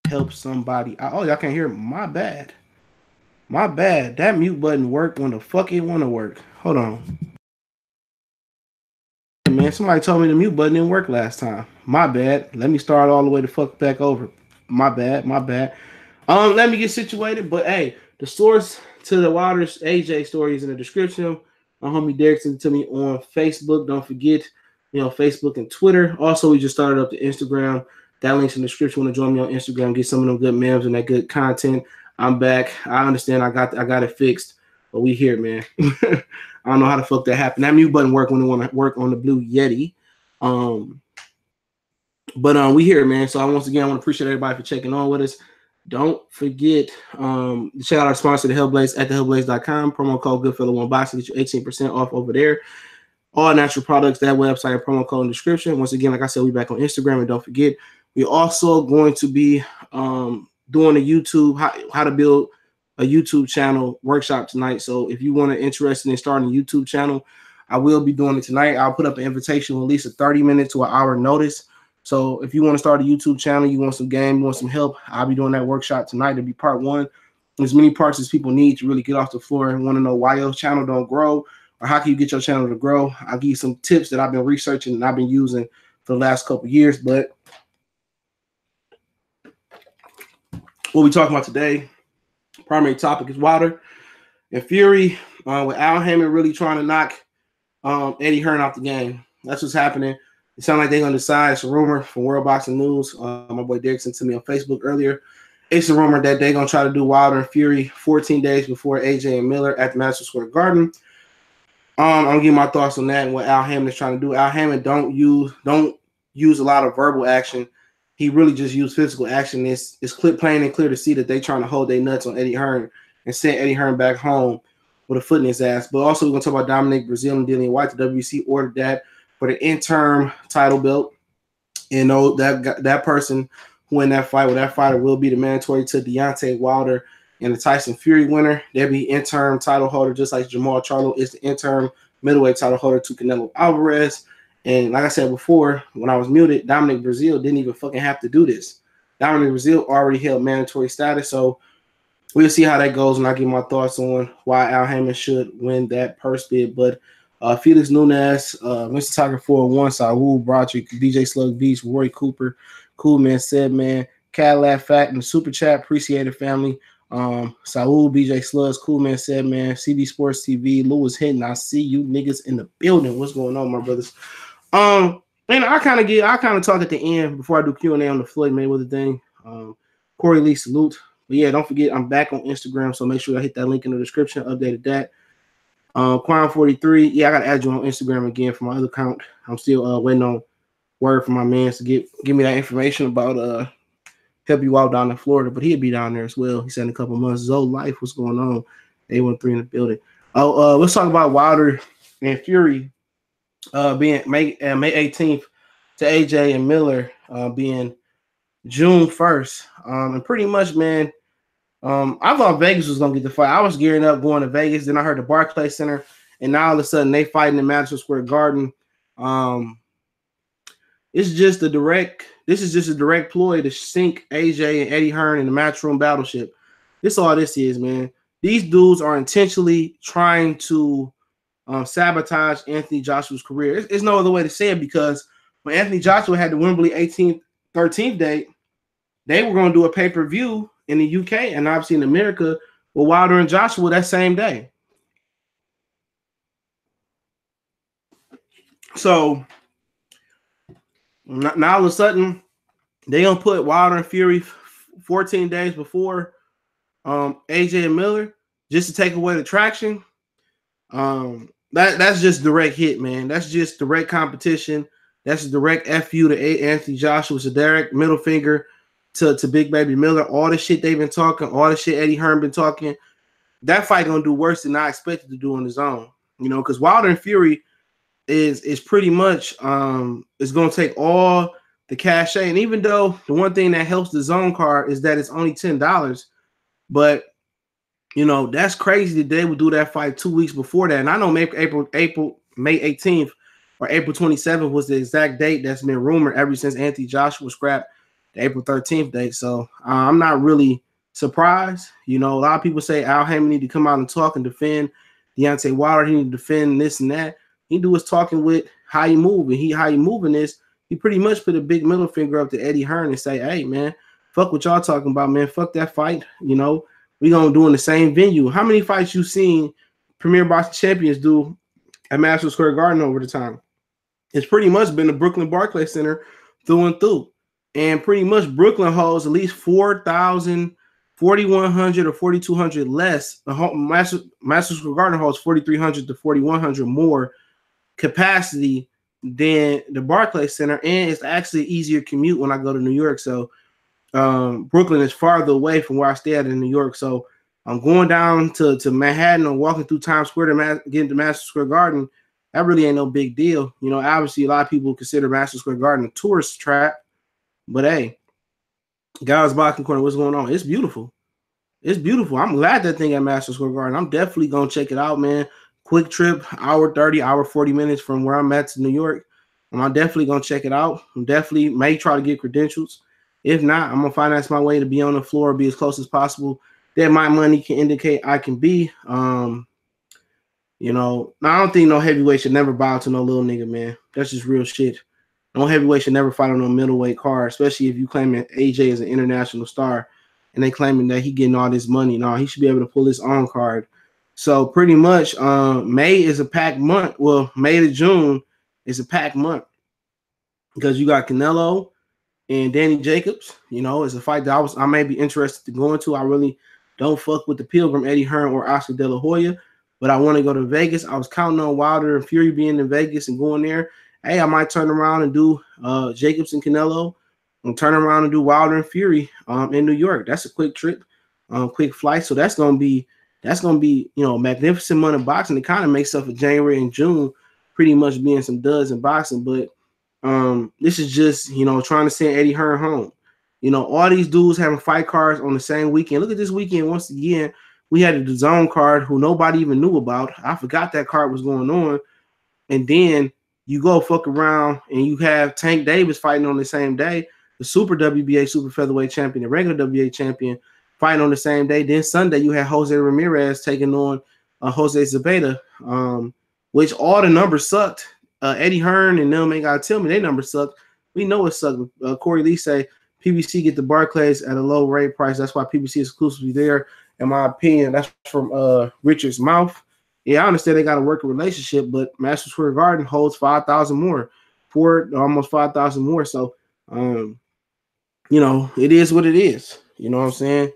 help somebody out. Oh, y'all can't hear. My bad. My bad. That mute button worked when the fuck it want to work. Hold on. Man, somebody told me the mute button didn't work last time. My bad. Let me start all the way the fuck back over. My bad. My bad. Let me get situated. But hey, the source to the Wilder's AJ story is in the description. My homie Derek sent it to me on Facebook. Don't forget, Facebook and Twitter. Also, we just started up the Instagram. That link's in the description. Want to join me on Instagram? Get some of them good memes and that good content. I'm back. I understand. I got it fixed, but we here, man. I don't know how the fuck that happened. That mute button work when they want to work on the Blue Yeti. But we here, man. So once again, I want to appreciate everybody for checking on with us. Don't forget to check out our sponsor, the Hellblaze, at thehellblaze.com. Promo code Goodfellow1Box to get you 18% off over there. All natural products, that website, and promo code in the description. Once again, like I said, we back on Instagram, and don't forget, we're also going to be doing a YouTube, how to build a YouTube channel workshop tonight. So if you want to interested in starting a YouTube channel, I will be doing it tonight. I'll put up an invitation with at least a 30-minute to an hour notice. So if you want to start a YouTube channel, you want some game, you want some help, I'll be doing that workshop tonight. It'll be part one. As many parts as people need to really get off the floor and want to know why your channel don't grow or how can you get your channel to grow. I'll give you some tips that I've been researching and I've been using for the last couple of years. But what we're talking about today, primary topic is Wilder and Fury, with Al Haymon really trying to knock Eddie Hearn out the game. That's what's happening. It sounds like they're going to decide. It's a rumor from World Boxing News. My boy Derek sent to me on Facebook earlier. It's a rumor that they're going to try to do Wilder and Fury 14 days before AJ and Miller at the Madison Square Garden. I'm going to give my thoughts on that and what Al Haymon is trying to do. Al Haymon don't use a lot of verbal action. He really just used physical action. It's plain and clear to see that they're trying to hold their nuts on Eddie Hearn and send Eddie Hearn back home with a foot in his ass. But also we're going to talk about Dominic Breazeale and Dillian Whyte. The WBC ordered that for the interim title belt. And that person who in that fight, well, that fighter will be the mandatory to Deontay Wilder and the Tyson Fury winner. They'll be interim title holder, just like Jamal Charlo is the interim middleweight title holder to Canelo Alvarez. And like I said before, when I was muted, Dominic Breazeale didn't even fucking have to do this. Dominic Breazeale already held mandatory status. So we'll see how that goes, and I'll give my thoughts on why Al Haymon should win that purse bid. But Felix Nunes, Mr. Tiger 401, Saul Broderick, DJ Slug Beach, Roy Cooper, Cool Man Said Man, Cadillac Fat, and the Super Chat, appreciate it, family. Saul, BJ Slugs, Cool Man Said Man, CB Sports TV, Lewis Hinton, I see you niggas in the building. What's going on, my brothers? And I kind of talk at the end before I do Q&A on the Floyd Mayweather thing. Corey Lee, salute. But yeah, don't forget, I'm back on Instagram, so make sure I hit that link in the description. Updated that. Quan43, yeah, I gotta add you on Instagram again for my other account. I'm still waiting on word from my man to give me that information about help you out down in Florida, but he'll be down there as well. He said in a couple months. Zoe Life, what's going on? A13 in the building. Let's talk about Wilder and Fury being May 18th to AJ and Miller being June 1st. And pretty much, man, I thought Vegas was gonna get the fight. I was gearing up going to Vegas. Then I heard the Barclays Center, and now all of a sudden they fighting in Madison Square Garden. This is just a direct ploy to sink AJ and Eddie Hearn in the Matchroom Battleship. This all this is, man. These dudes are intentionally trying to sabotage Anthony Joshua's career. There's no other way to say it, because when Anthony Joshua had the Wembley 13th date, they were going to do a pay-per-view in the UK and obviously in America with Wilder and Joshua that same day. So now all of a sudden they're going to put Wilder and Fury 14 days before AJ and Miller just to take away the traction. That's just direct hit, man. That's just direct competition. That's a direct FU to Anthony Joshua. It's a direct middle finger to Big Baby Miller. All the shit they've been talking, all the shit Eddie Hearn been talking, that fight gonna do worse than I expected to do on his own. Because Wilder and Fury is pretty much is gonna take all the cachet. And even though the one thing that helps the zone card is that it's only $10, but that's crazy that they would do that fight 2 weeks before that. And I know May 18th or April 27th was the exact date that's been rumored ever since Anthony Joshua scrapped the April 13th date. So I'm not really surprised. You know, a lot of people say Al Haymon need to come out and talk and defend Deontay Wilder. He need to defend this and that. He do his talking with how you move, and how you moving is he pretty much put a big middle finger up to Eddie Hearn and say, hey man, fuck what y'all talking about, man. Fuck that fight. You know, we gonna do in the same venue. How many fights you seen Premier Boxing Champions do at Madison Square Garden over the time? It's pretty much been the Brooklyn Barclays Center through and through. And pretty much Brooklyn holds at least 4,000, 4,100 or 4,200 less. Madison Square Garden holds 4,300 to 4,100 more capacity than the Barclays Center. And it's actually an easier commute when I go to New York. So Brooklyn is farther away from where I stay at in New York. So I'm going down to Manhattan or walking through Times Square to getting to Madison Square Garden. That really ain't no big deal. You know, obviously a lot of people consider Madison Square Garden a tourist trap. But hey, guys, boxing corner, what's going on? It's beautiful. It's beautiful. I'm glad that thing at Madison Square Garden. I'm definitely gonna check it out, man. Quick trip, hour 30, hour 40 minutes from where I'm at to New York. I'm definitely gonna check it out. I'm definitely may try to get credentials. If not, I'm gonna finance my way to be on the floor, be as close as possible that my money can indicate I can be. You know, I don't think no heavyweight should never bow to no little nigga, man. That's just real shit. No heavyweight should never fight on no middleweight card, especially if you claiming AJ is an international star and they claiming that he getting all this money. No, he should be able to pull his own card. So pretty much May is a packed month. Well, May to June is a packed month because you got Canelo and Danny Jacobs. You know, it's a fight that I may be interested to go into. I really don't fuck with the Pilgrim, Eddie Hearn, or Oscar De La Hoya, but I want to go to Vegas. I was counting on Wilder and Fury being in Vegas and going there. Hey, I might turn around and do Jacobs and Canelo, and turn around and do Wilder and Fury in New York. That's a quick trip, quick flight. So that's gonna be you know, a magnificent month of boxing. It kind of makes up for January and June, pretty much being some duds in boxing. But this is just, you know, trying to send Eddie Hearn home. You know, all these dudes having fight cards on the same weekend. Look at this weekend once again. We had a DAZN card who nobody even knew about. I forgot that card was going on, and then you go fuck around and you have Tank Davis fighting on the same day, the Super WBA Super Featherweight Champion, the regular WBA Champion fighting on the same day. Then Sunday you had Jose Ramirez taking on Jose Zepeda, which all the numbers sucked. Eddie Hearn and them ain't got to tell me they numbers sucked. We know it sucked. Corey Lee say PBC get the Barclays at a low rate price. That's why PBC is exclusively there. In my opinion, that's from Richard's mouth. Yeah, I understand they got to work a relationship, but Madison Square Garden holds 5,000 more, almost 5,000 more. So, you know, it is what it is. You know what I'm saying?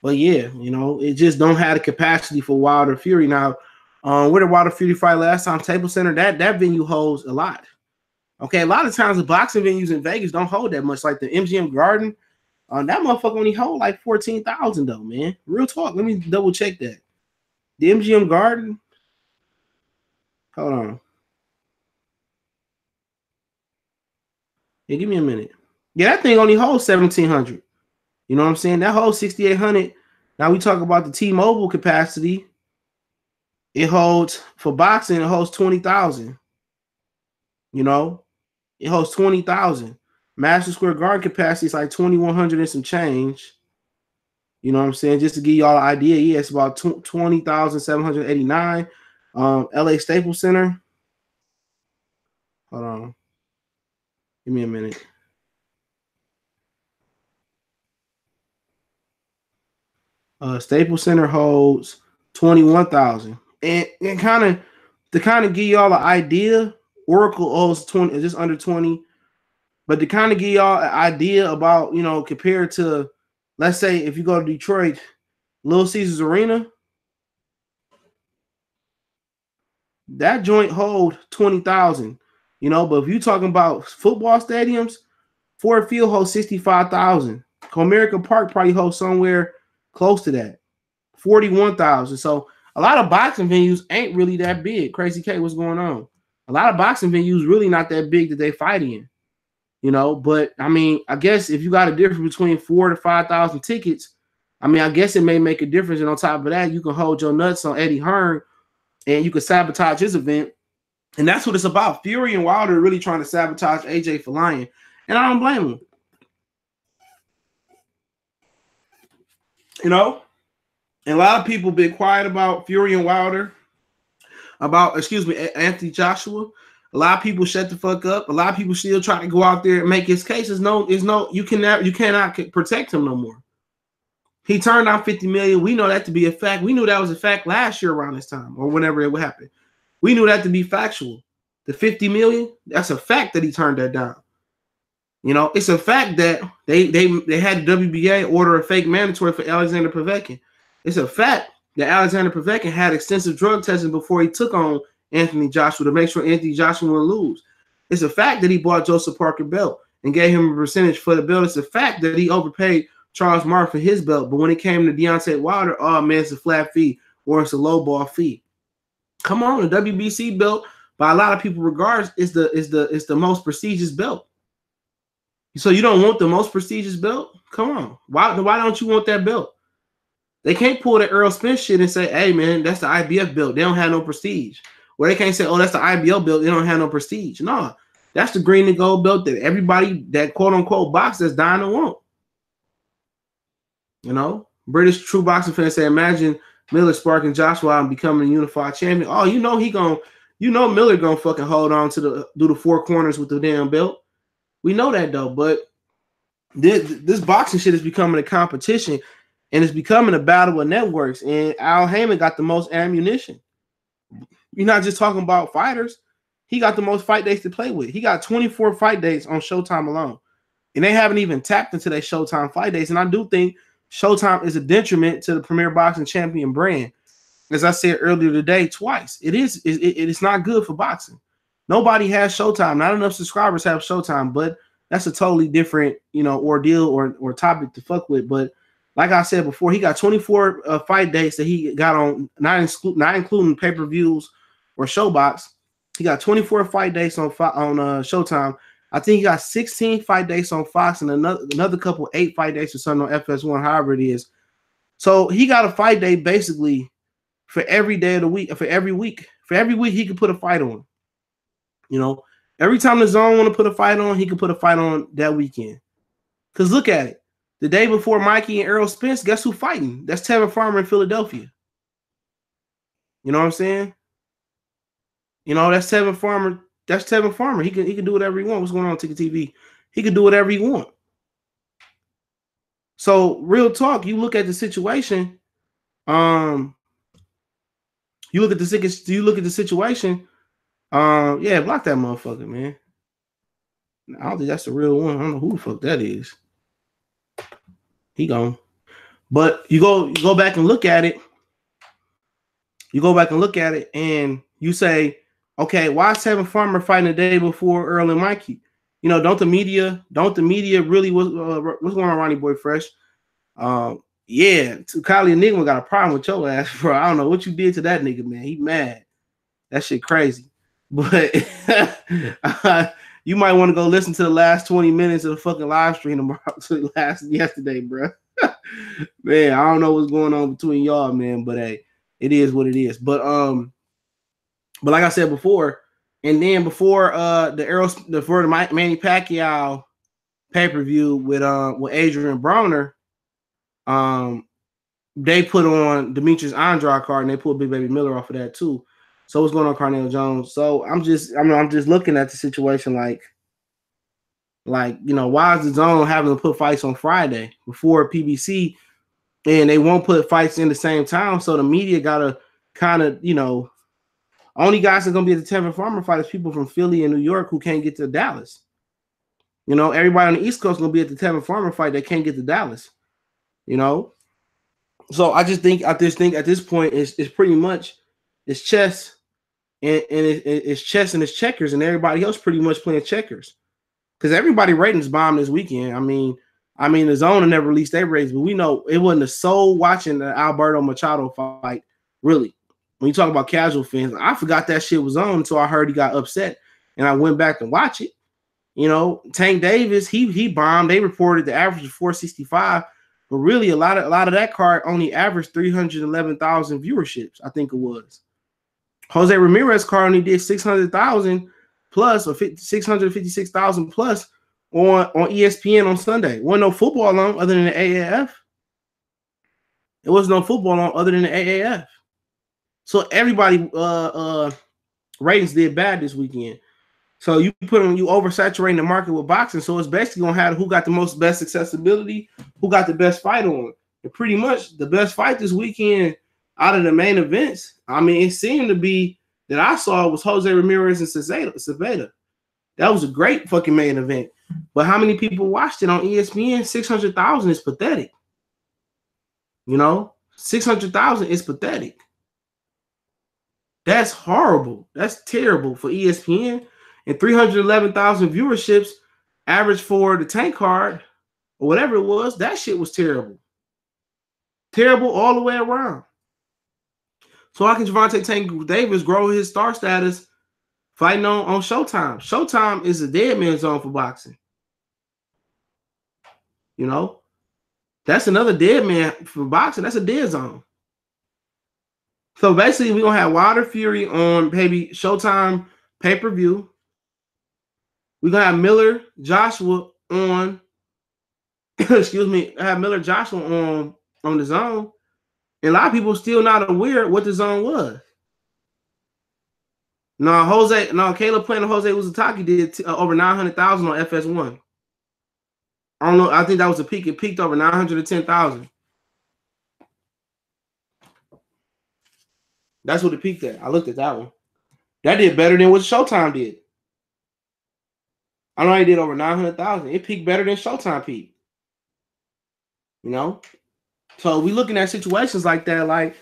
But yeah, you know, it just don't have the capacity for Wilder Fury. Now, where did Wilder Fury fight last time? Staples Center. That venue holds a lot. Okay, a lot of times the boxing venues in Vegas don't hold that much. Like the MGM Garden, that motherfucker only hold like 14,000 though, man. Real talk. Let me double check that. The MGM Garden. Hold on. Yeah, give me a minute. Yeah, that thing only holds 1,700. You know what I'm saying? That holds 6,800. Now we talk about the T-Mobile capacity. It holds, for boxing, it holds 20,000. You know? It holds 20,000. Madison Square Garden capacity is like 2,100 and some change. You know what I'm saying? Just to give y'all an idea, yeah, it's about 20,789. LA Staples Center. Hold on. Give me a minute. Staples Center holds 21,000. And kind of to give y'all an idea, Oracle owes 20, just under 20. But to kind of give y'all an idea about, you know, compared to, let's say if you go to Detroit, Little Caesars Arena, that joint hold 20,000, you know. But if you're talking about football stadiums, Ford Field holds 65,000. Comerica Park probably holds somewhere close to that, 41,000. So a lot of boxing venues ain't really that big. Crazy K, what's going on? A lot of boxing venues really not that big that they fight in, you know. But I mean, I guess if you got a difference between 4,000 to 5,000 tickets, I mean, I guess it may make a difference. And on top of that, you can hold your nuts on Eddie Hearn, and you can sabotage his event. And that's what it's about. Fury and Wilder are really trying to sabotage AJ for lying. And I don't blame him. You know, and a lot of people been quiet about Fury and Wilder, about, Anthony Joshua. A lot of people shut the fuck up. A lot of people still try to go out there and make his case. You cannot protect him no more. He turned down $50 million. We know that to be a fact. We knew that was a fact last year around this time or whenever it would happen. We knew that to be factual. The $50 million, that's a fact that he turned that down. You know, it's a fact that they had the WBA order a fake mandatory for Alexander Povetkin. It's a fact that Alexander Povetkin had extensive drug testing before he took on Anthony Joshua to make sure Anthony Joshua would lose. It's a fact that he bought Joseph Parker belt and gave him a percentage for the belt. It's a fact that he overpaid Charles Martin for his belt. But when it came to Deontay Wilder, oh man, it's a flat fee or it's a low ball fee. Come on, the WBC belt, by a lot of people regards, is the most prestigious belt. So you don't want the most prestigious belt? Come on. Why don't you want that belt? They can't pull the Earl Spence shit and say, hey, man, that's the IBF belt. They don't have no prestige. Or they can't say, oh, that's the IBL belt. They don't have no prestige. No, that's the green and gold belt that everybody that quote-unquote boxers dying to want. You know? British true boxing fans say, imagine Miller sparking Joshua and becoming a unified champion. Oh, you know Miller gonna fucking hold on to do the four corners with the damn belt. We know that though, but this boxing shit is becoming a competition and it's becoming a battle of networks. And Al Heyman got the most ammunition. You're not just talking about fighters. He got the most fight days to play with. He got 24 fight days on Showtime alone. And they haven't even tapped into their Showtime fight days. And I do think Showtime is a detriment to the Premier Boxing Champion brand. As I said earlier today, twice. It's not good for boxing. Nobody has Showtime. Not enough subscribers have Showtime, but that's a totally different, ordeal or topic to fuck with. But like I said before, he got 24 fight dates that he got on, not including pay-per-views or Showbox. He got 24 fight dates on Showtime. I think he got 16 fight dates on Fox and another couple 8 fight dates or something on FS1, however it is. So he got a fight day basically for every day of the week, for every week. For every week, he could put a fight on. Every time the Zone want to put a fight on, he can put a fight on that weekend. Because look at it. The day before Mikey and Errol Spence, guess who fighting? That's Tevin Farmer in Philadelphia. You know what I'm saying? That's Tevin Farmer. That's Tevin Farmer. He can do whatever he wants. What's going on Ticket TV? He can do whatever he wants. So real talk, you look at the situation. You look at the situation. Yeah, block that motherfucker, man. I don't think that's the real one. I don't know who the fuck that is. He gone. But you go back and look at it. You go back and look at it, and you say, okay, why is Tevin Farmer fighting the day before Earl and Mikey? Don't the media really what's going on, Ronnie Boy Fresh? Yeah, Kylie Enigma got a problem with your ass, bro. I don't know what you did to that nigga, man. He mad. That shit crazy. But you might want to go listen to the last 20 minutes of the fucking live stream tomorrow, yesterday, bro. Man, I don't know what's going on between y'all, man, but hey, it is what it is. But like I said before, and then before the Manny Pacquiao pay-per-view with Adrian Broner, they put on Demetrius Andrade card and they pulled Big Baby Miller off of that too. So what's going on, Carnell Jones? So I'm just looking at the situation like, why is the Zone having to put fights on Friday before PBC, and they won't put fights in the same time? So the media gotta kind of, only guys that are gonna be at the Tevin Farmer fight is people from Philly and New York who can't get to Dallas. Everybody on the East Coast gonna be at the Tevin Farmer fight that can't get to Dallas. So I think at this point it's pretty much it's chess. And it's chess and it's checkers, and everybody else pretty much playing checkers, because everybody ratings bombed this weekend. I mean, the Zone never released their ratings, but we know it wasn't a soul watching the Alberto Machado fight. Really, when you talk about casual fans, I forgot that shit was on until I heard he got upset, and I went back and watched it. Tank Davis, he bombed. They reported the average of 465, but really a lot of that card only averaged 311,000 viewerships. I think it was. Jose Ramirez card only did 600,000 plus or 656,000 plus on ESPN on Sunday. Wasn't no football on other than the AAF. There was no football on other than the AAF. So everybody ratings did bad this weekend. So you oversaturating the market with boxing. So it's basically gonna have who got the best accessibility, who got the best fight on. And pretty much the best fight this weekend out of the main events, I mean, it seemed to be that I saw was Jose Ramirez and Ceveda. That was a great fucking main event. But how many people watched it on ESPN? 600,000 is pathetic. You know, 600,000 is pathetic. That's horrible. That's terrible for ESPN. And 311,000 viewerships average for the tank card or whatever it was. That shit was terrible. Terrible all the way around. So how can Gervonta Tank Davis grow his star status fighting on Showtime? Showtime is a dead man zone for boxing. You know, that's another dead man for boxing. That's a dead zone. So basically, we're going to have Wilder Fury on maybe Showtime pay-per-view. We're going to have Miller Joshua on, excuse me, have Miller Joshua on the zone. And a lot of people still not aware what the zone was. Caleb Plant and Jose Uzataki did over 900,000 on FS1. I don't know. I think that was a peak. It peaked over 910,000. That's what it peaked at. I looked at that one. That did better than what Showtime did. I know he did over 900,000. It peaked better than Showtime peaked. You know? So we looking at situations like that. Like,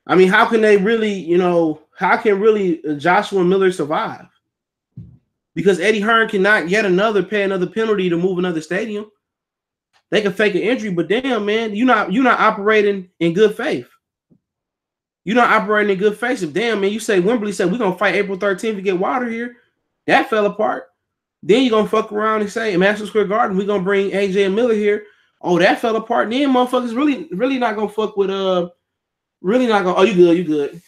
I mean, how can they really, you know, how can really Joshua Miller survive? Because Eddie Hearn cannot pay another penalty to move another stadium. They can fake an injury, but damn, man, you're not operating in good faith. You're not operating in good faith. If damn, man, you say Wembley said we're gonna fight April 13th to get Wilder here, that fell apart. Then you're gonna fuck around and say in Madison Square Garden, we're gonna bring AJ and Miller here. Oh, that fell apart. Then motherfuckers really not gonna fuck with really not gonna, oh, you good.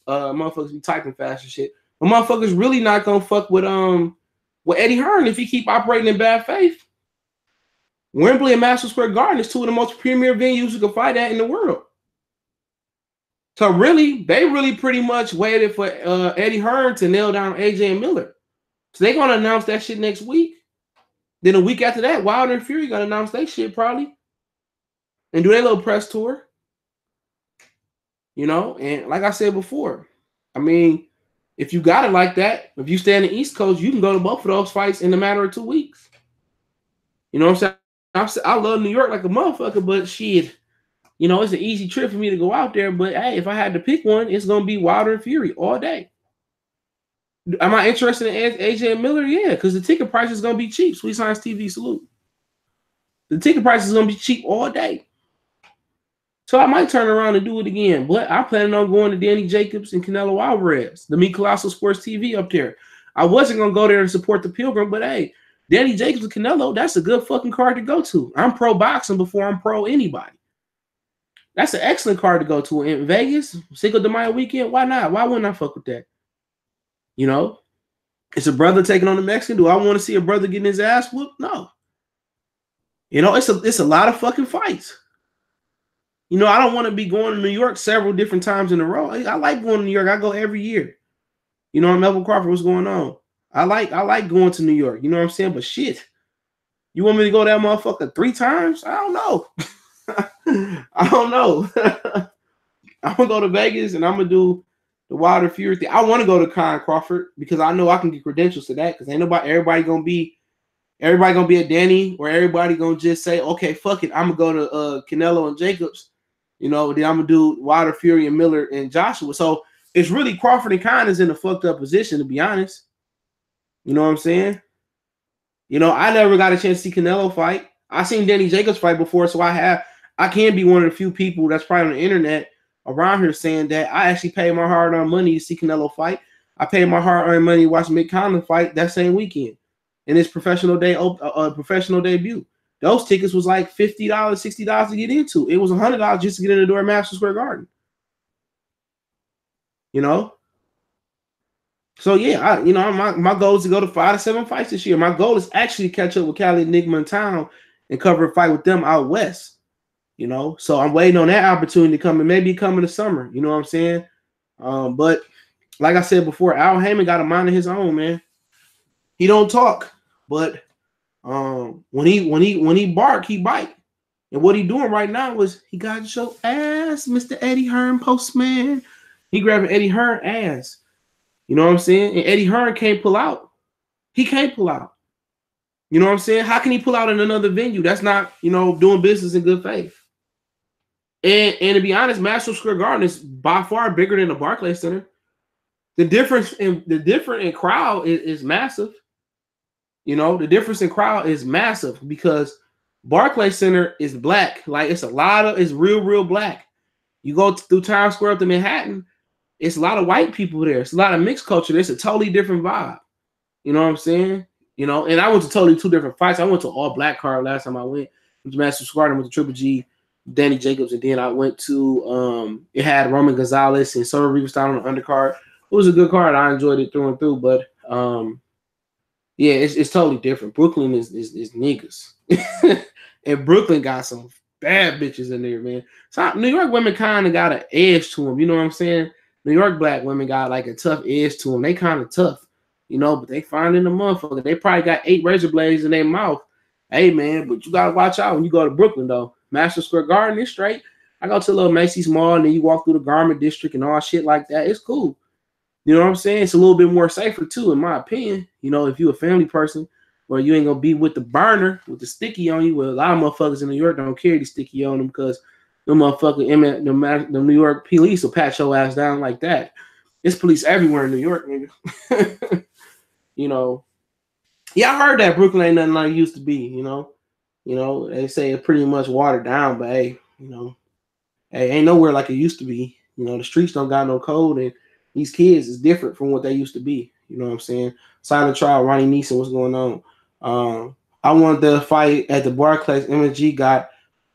Motherfuckers be typing fast and shit. But motherfuckers really not gonna fuck with Eddie Hearn if he keep operating in bad faith. Wembley and Madison Square Garden is two of the most premier venues you can fight at in the world. So really, they really pretty much waited for Eddie Hearn to nail down AJ and Miller. So they're gonna announce that shit next week. Then a week after that, Wilder and Fury gonna announce their shit probably. And do their little press tour. You know, and like I said before, I mean, if you got it like that, if you stay in the East Coast, you can go to both of those fights in a matter of 2 weeks. You know what I'm saying? I love New York like a motherfucker, but shit, you know, it's an easy trip for me to go out there. But hey, if I had to pick one, it's gonna be Wilder and Fury all day. Am I interested in AJ and Miller? Yeah, because the ticket price is gonna be cheap. Sweet Science TV salute. The ticket price is gonna be cheap all day. So I might turn around and do it again. But I'm planning on going to Danny Jacobs and Canelo Alvarez, the Me Colossal Sports TV up there. I wasn't gonna go there and support the Pilgrim, but hey, Danny Jacobs and Canelo, that's a good fucking card to go to. I'm pro boxing before I'm pro anybody. That's an excellent card to go to in Vegas, Cinco de Mayo weekend. Why not? Why wouldn't I fuck with that? You know, it's a brother taking on the Mexican. Do I want to see a brother getting his ass whooped? No. You know, it's a lot of fucking fights. You know, I don't want to be going to New York several different times in a row. I like going to New York. I go every year. You know, Melvin Crawford, what's going on? I like going to New York. You know what I'm saying? But shit, you want me to go that motherfucker 3 times? I don't know. I don't know. I'm gonna go to Vegas and I'm gonna do the Wilder Fury thing. I want to go to Con Crawford because I know I can get credentials to that. Because ain't everybody gonna be at Danny, or everybody gonna just say, okay, fuck it, I'm gonna go to Canelo and Jacobs. You know, then I'm gonna do Wilder Fury and Miller and Joshua. So it's really Crawford and Con is in a fucked up position, to be honest. You know what I'm saying? You know, I never got a chance to see Canelo fight. I seen Danny Jacobs fight before, so I can be one of the few people that's probably on the internet around here saying that I actually paid my hard-earned money to see Canelo fight. I paid my hard-earned money to watch Mick Conlon fight that same weekend in his professional debut. Those tickets was like $50, $60 to get into. It was $100 just to get in the door at Madison Square Garden. You know? So yeah, my goal is to go to 5 to 7 fights this year. My goal is actually to catch up with Cali Enigma in town and cover a fight with them out west. You know, so I'm waiting on that opportunity to come and maybe come in the summer. You know what I'm saying? But like I said before, Al Haymon got a mind of his own, man. He don't talk, but when he bark, he bite. And what he doing right now is he got your ass, Mr. Eddie Hearn postman. He grabbing Eddie Hearn ass. You know what I'm saying? And Eddie Hearn can't pull out. He can't pull out. You know what I'm saying? How can he pull out in another venue? That's not, you know, doing business in good faith. And to be honest, Madison Square Garden is by far bigger than the Barclays Center. The difference in crowd is massive. You know, the difference in crowd is massive because Barclays Center is black. Like it's real black. You go through Times Square up to Manhattan, it's a lot of white people there. It's a lot of mixed culture. It's a totally different vibe. You know what I'm saying? You know, and I went to totally two different fights. I went to all black card last time I went. To Madison Square Garden, I went to Triple G, Danny Jacobs, and then I went to it had Roman Gonzalez and Summer Reeves down on the undercard. It was a good card. I enjoyed it through and through, but yeah, it's totally different. Brooklyn is niggas. And Brooklyn got some bad bitches in there, man. So New York women kind of got an edge to them. You know what I'm saying? New York black women got like a tough edge to them. They kind of tough, you know, but they find in the motherfucker. They probably got 8 razor blades in their mouth. Hey, man, but you got to watch out when you go to Brooklyn, though. Madison Square Garden is straight. I go to a little Macy's Mall, and then you walk through the Garment District and all shit like that. It's cool. You know what I'm saying? It's a little bit more safer, too, in my opinion. You know, if you're a family person, where you ain't going to be with the burner, with the sticky on you. Well, a lot of motherfuckers in New York don't carry the sticky on them because the motherfucker, the New York police will pat your ass down like that. It's police everywhere in New York, nigga. You know. Yeah, I heard that Brooklyn ain't nothing like it used to be, you know. You know, they say it's pretty much watered down, but hey, you know, hey, ain't nowhere like it used to be. You know, the streets don't got no code, and these kids is different from what they used to be. You know what I'm saying? Silent trial, Ronnie Neeson, what's going on? I wanted to fight at the Barclays. MSG got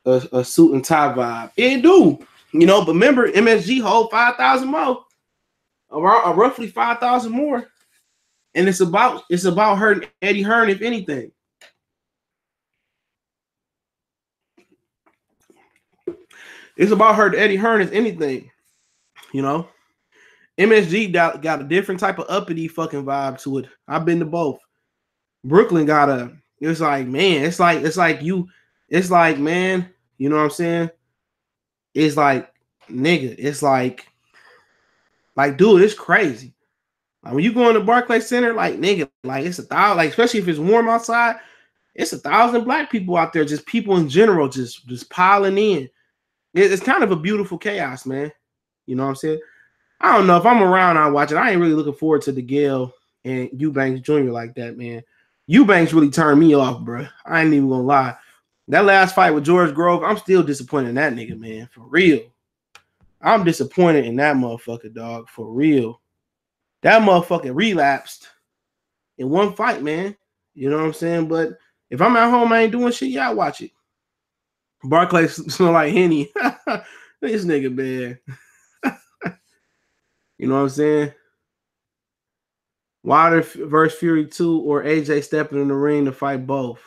a suit and tie vibe. It do, you know, but remember, MSG hold 5,000 more, around roughly 5,000 more. And it's about hurting Eddie Hearn, if anything. It's about hurting Eddie Hearn, if anything. You know, MSG got a different type of uppity fucking vibe to it. I've been to both. Brooklyn got a. It's like, man. It's like man. You know what I'm saying? It's like, nigga. It's like, dude. It's crazy. Like when you go in the Barclays Center, like nigga, like it's 1,000, like especially if it's warm outside, it's 1,000 black people out there, just people in general, just piling in. It's kind of a beautiful chaos, man. You know what I'm saying? I don't know if I'm around, I'll watch it. I ain't really looking forward to the Gale and Eubanks Jr. like that, man. Eubanks really turned me off, bro. I ain't even gonna lie. That last fight with George Grove, I'm still disappointed in that nigga, man. For real. I'm disappointed in that motherfucker, dog. For real. That motherfucker relapsed in one fight, man. You know what I'm saying? But if I'm at home, I ain't doing shit. Yeah, I watch it. Barclays smell like Henny. This nigga, man. You know what I'm saying? Wilder versus Fury 2 or AJ stepping in the ring to fight both.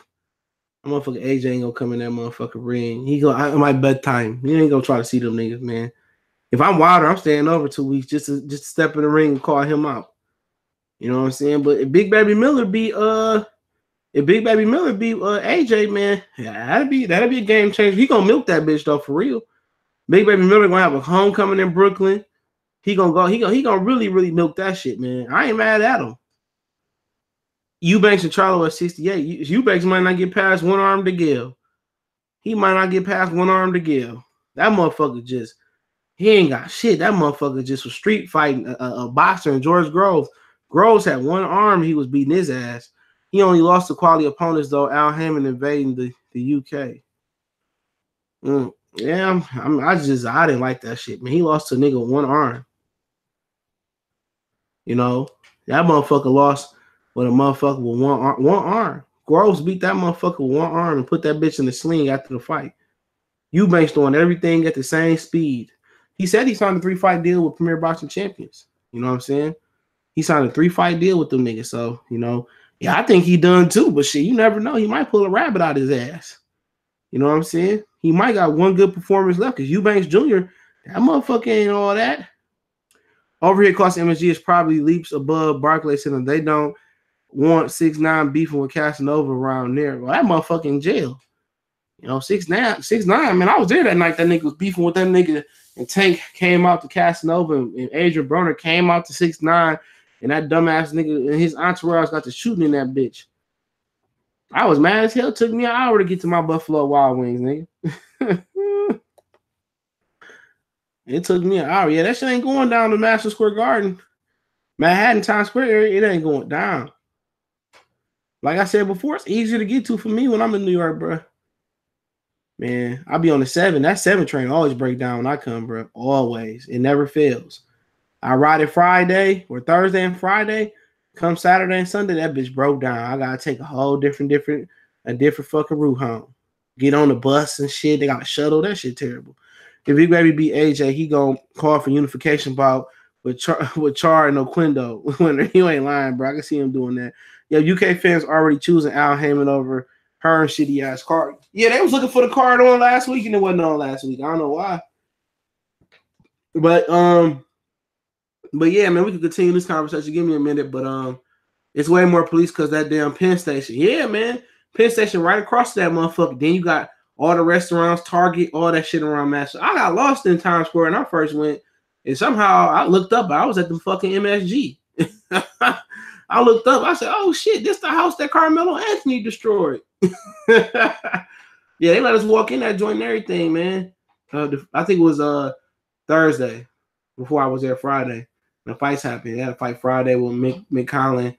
That motherfucker AJ ain't gonna come in that motherfucking ring. He go at my bedtime. He ain't gonna try to see them niggas, man. If I'm Wilder, I'm staying over 2 weeks just to step in the ring and call him out. You know what I'm saying? But if Big Baby Miller beat AJ, man, yeah, that'd be a game changer. He gonna milk that bitch though, for real. Big Baby Miller gonna have a homecoming in Brooklyn. He gonna really milk that shit, man. I ain't mad at him. Eubanks and Charlo at 68. Eubanks might not get past one arm to Gale. He might not get past one arm to Gale. That motherfucker he ain't got shit. That motherfucker just was street fighting a boxer and George Groves. Groves had one arm. He was beating his ass. He only lost to quality opponents, though. Al Haymon invading the UK. Yeah, I didn't like that shit, man. He lost to a nigga with one arm. You know, that motherfucker lost with a motherfucker with one arm. Groves beat that motherfucker with one arm and put that bitch in the sling after the fight. Eubanks doing everything at the same speed. He said he signed a 3-fight deal with Premier Boxing Champions. You know what I'm saying? He signed a 3-fight deal with them niggas. So, you know, yeah, I think he done too. But shit, you never know. He might pull a rabbit out his ass. You know what I'm saying? He might got one good performance left because Eubanks Jr., that motherfucker ain't all that. Over here, cost MSG is probably leaps above Barclays Center. They don't want 6'9" beefing with Casanova around there. Well, that motherfucker in jail. You know, 6'9", man. I was there that night. That nigga was beefing with that nigga, and Tank came out to Casanova, and Adrian Broner came out to 6'9", and that dumbass nigga and his entourage got to shooting in that bitch. I was mad as hell. It took me an hour to get to my Buffalo Wild Wings, nigga. It took me an hour. Yeah, that shit ain't going down to Madison Square Garden. Manhattan, Times Square area, it ain't going down. Like I said before, it's easier to get to for me when I'm in New York, bro. Man, I'll be on the 7. That 7 train always break down when I come, bro. Always. It never fails. I ride it Friday or Thursday and Friday. Come Saturday and Sunday, that bitch broke down. I gotta take a whole different fucking route home. Get on the bus and shit. They got a shuttle. That shit terrible. If Big Baby beat AJ, he gonna call for unification bout with Char and Oquendo. You ain't lying, bro. I can see him doing that. Yeah, UK fans already choosing Al Heyman over her and shitty ass card. Yeah, they was looking for the card on last week and it wasn't on last week. I don't know why. But yeah, man, we can continue this conversation. Give me a minute, but it's way more police because that damn Penn Station. Yeah, man. Penn Station right across that motherfucker. Then you got all the restaurants, Target, all that shit around Master. I got lost in Times Square when I first went, and somehow I looked up. I was at the fucking MSG. I looked up. I said, "Oh shit, this the house that Carmelo Anthony destroyed." Yeah, they let us walk in that joint and everything, man. I think it was Thursday before I was there Friday. The fights happened. They had a fight Friday with Mick Collin,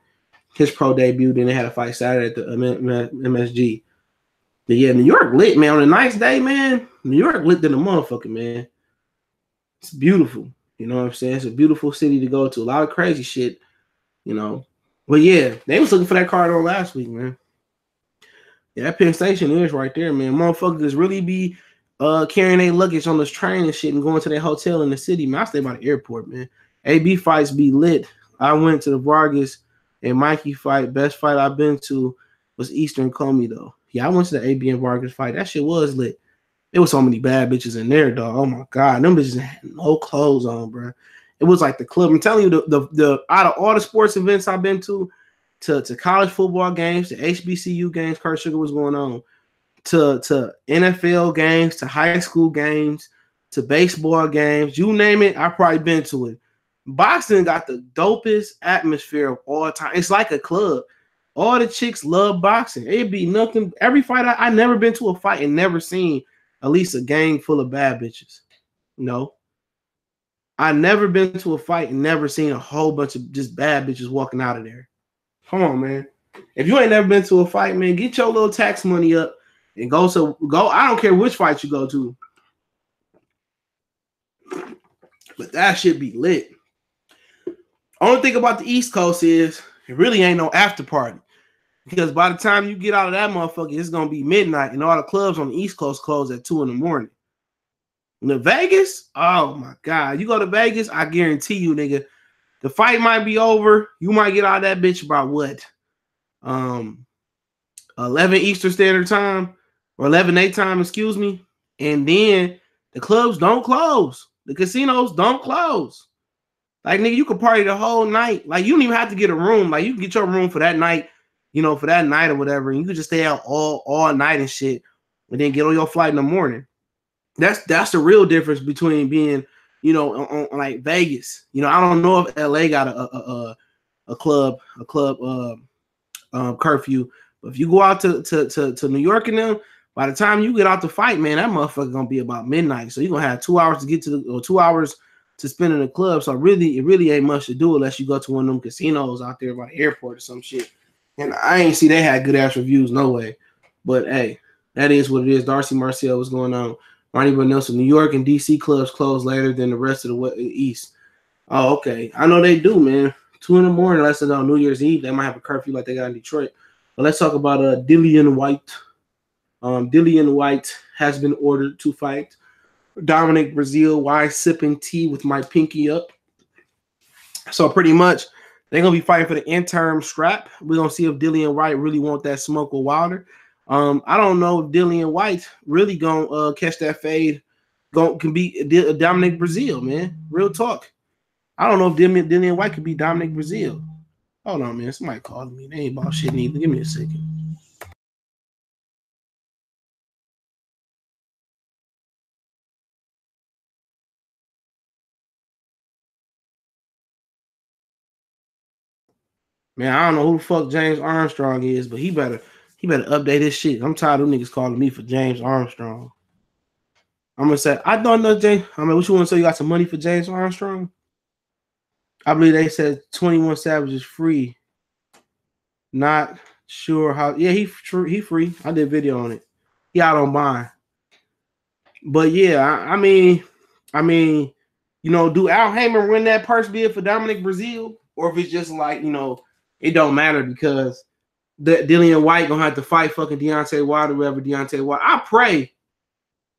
his pro debut. Then they had a fight Saturday at the MSG. But yeah, New York lit, man. On a nice day, man. New York lit than a motherfucker, man. It's beautiful. You know what I'm saying? It's a beautiful city to go to. A lot of crazy shit, you know. But yeah, they was looking for that card on last week, man. Yeah, that Penn Station is right there, man. Motherfuckers really be carrying their luggage on this train and shit and going to their hotel in the city, man. I stay by the airport, man. AB fights be lit. I went to the Vargas and Mikey fight. Best fight I've been to was Eastern Comey, though. Yeah, I went to the AB and Vargas fight. That shit was lit. There was so many bad bitches in there, dog. Oh my god, them bitches had no clothes on, bro. It was like the club. I'm telling you, the out of all the sports events I've been to college football games, to HBCU games, Kurt Sugar was going on, to NFL games, to high school games, to baseball games, you name it, I've probably been to it. Boxing got the dopest atmosphere of all time. It's like a club. All the chicks love boxing. It'd be nothing. Every fight, I never been to a fight and never seen at least a gang full of bad bitches. No. I never been to a fight and never seen a whole bunch of just bad bitches walking out of there. Come on, man. If you ain't never been to a fight, man, get your little tax money up and go. I don't care which fight you go to. But that shit be lit. Only thing about the East Coast is it really ain't no after party. Because by the time you get out of that motherfucker, it's going to be midnight and all the clubs on the East Coast close at 2 in the morning. In Vegas, oh my God. You go to Vegas, I guarantee you, nigga, the fight might be over. You might get out of that bitch about what? 11 Eastern Standard Time or 11 daytime, excuse me. And then the clubs don't close. The casinos don't close. Like, nigga, you can party the whole night. Like, you don't even have to get a room. Like, you can get your room for that night, you know, for that night or whatever. And you can just stay out all night and shit and then get on your flight in the morning. That's the real difference between being, you know, on like Vegas. You know, I don't know if LA got a club curfew, but if you go out to New York and them, by the time you get out to fight, man, that motherfucker gonna be about midnight. So you're gonna have 2 hours to get to or 2 hours to spend in the club. So really, it really ain't much to do unless you go to one of them casinos out there by the airport or some shit. And I ain't see they had good ass reviews, no way. But hey, that is what it is. Darcy Marcel, what's going on? Marty Nelson, New York and DC clubs close later than the rest of the East. Oh, okay. I know they do, man. 2 in the morning, unless it's on New Year's Eve, they might have a curfew like they got in Detroit. But let's talk about Dillian Whyte. Dillian Whyte has been ordered to fight Dominic Breazeale. Why sipping tea with my pinky up? So pretty much, they're gonna be fighting for the interim strap. We're gonna see if Dillian Whyte really want that smoke with Wilder. I don't know if Dillian Whyte really gonna catch that fade. Can be Dominic Breazeale, man. Real talk. I don't know if Dillian Whyte could be Dominic Breazeale. Hold on, man. Somebody calling me. They ain't about shit neither. Give me a second. Man, I don't know who the fuck James Armstrong is, but he better update his shit. I'm tired of them niggas calling me for James Armstrong. I'm gonna say I don't know James. I mean, what you want to say? You got some money for James Armstrong? I believe they said 21 Savage is free. Not sure how. Yeah, he free. I did a video on it. He out on mine. But yeah, I mean, you know, do Al Haymon win that purse bid for Dominic Breazeale, or if it's just like, you know, it don't matter because Dillian Whyte gonna have to fight fucking Deontay Wilder, whoever Deontay Wilder.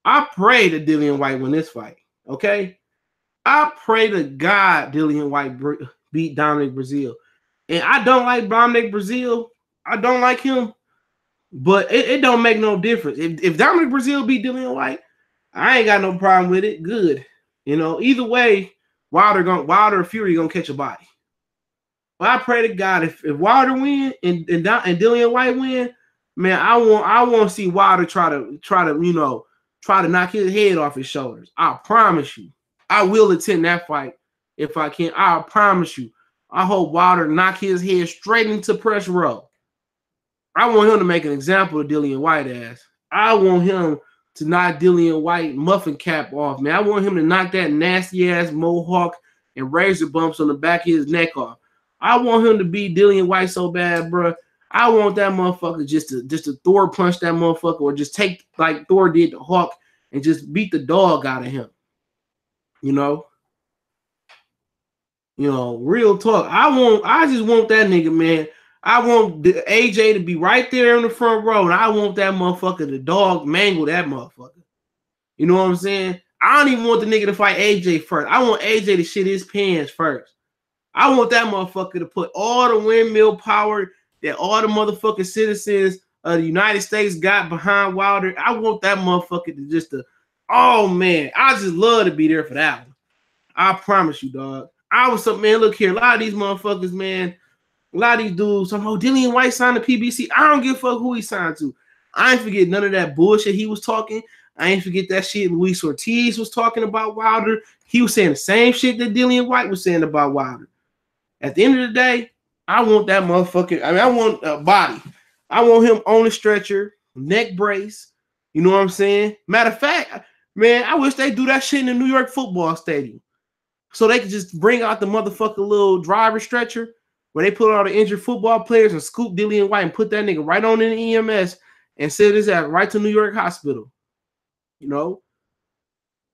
I pray that Dillian Whyte win this fight. Okay, I pray to God Dillian Whyte beat Dominic Breazeale. And I don't like Dominic Breazeale. I don't like him, but it don't make no difference. If Dominic Breazeale beat Dillian Whyte, I ain't got no problem with it. Good, you know. Either way, Wilder or Fury gonna catch a body. But I pray to God if Wilder win and Dillian Whyte win, man, I want to see Wilder try to knock his head off his shoulders. I promise you, I will attend that fight if I can. I promise you. I hope Wilder knock his head straight into press row. I want him to make an example of Dillian Whyte ass. I want him to knock Dillian Whyte muffin cap off, man. I want him to knock that nasty ass mohawk and razor bumps on the back of his neck off. I want him to beat Dillian Whyte so bad, bro. I want that motherfucker just to Thor punch that motherfucker, or just take like Thor did to Hawk and just beat the dog out of him. You know, real talk. I just want that nigga, man. I want the AJ to be right there in the front row, and I want that motherfucker, the dog, mangle that motherfucker. You know what I'm saying? I don't even want the nigga to fight AJ first. I want AJ to shit his pants first. I want that motherfucker to put all the windmill power that all the motherfucking citizens of the United States got behind Wilder. I want that motherfucker to oh man, I just love to be there for that one. I promise you, dog. Man, look here, a lot of these motherfuckers, man, a lot of these dudes, Dillian Whyte signed to PBC. I don't give a fuck who he signed to. I ain't forget none of that bullshit he was talking. I ain't forget that shit Luis Ortiz was talking about Wilder. He was saying the same shit that Dillian Whyte was saying about Wilder. At the end of the day, I want that motherfucker. I want a body. I want him on a stretcher, neck brace. You know what I'm saying? Matter of fact, man, I wish they do that shit in the New York football stadium. So they could just bring out the motherfucker little driver stretcher where they put all the injured football players and scoop Dillian Whyte and put that nigga right on in the EMS and send his ass right to New York Hospital. You know?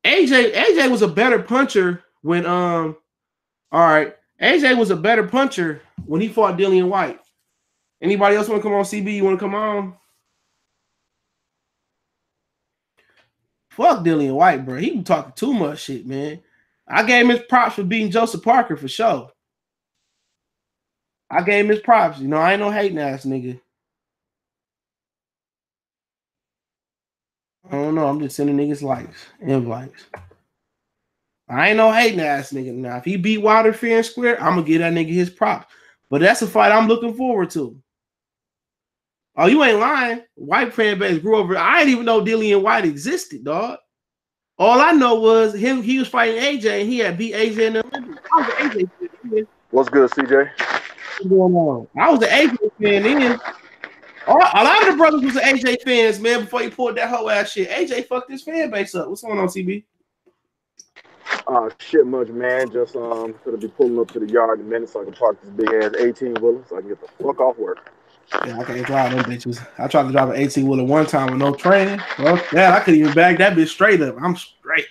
AJ was a better puncher when AJ was a better puncher when he fought Dillian Whyte. Anybody else want to come on, CB? You want to come on? Fuck Dillian Whyte, bro. He was talking too much shit, man. I gave him his props for beating Joseph Parker for sure. I gave him his props. You know, I ain't no hating ass nigga. I don't know. I'm just sending niggas invites. I ain't no hating ass nigga. Now, if he beat Wilder fair and square, I'm gonna give that nigga his props. But that's a fight I'm looking forward to. Oh, you ain't lying. White fan base grew over. I didn't even know Dillian Whyte existed, dog. All I know was he was fighting AJ and he had beat AJ in the Olympics. I was an AJ fan. What's good, CJ? What's going on? I was an AJ fan then. A lot of the brothers was the AJ fans, man, before he pulled that whole ass shit. AJ fucked his fan base up. What's going on, CB? Shit much, man. Just gonna be pulling up to the yard in a minute so I can park this big ass 18-wheeler so I can get the fuck off work. Yeah, I can't drive them bitches. I tried to drive an 18-wheeler one time with no training. Well, yeah, I couldn't even bag that bitch straight up. I'm straight.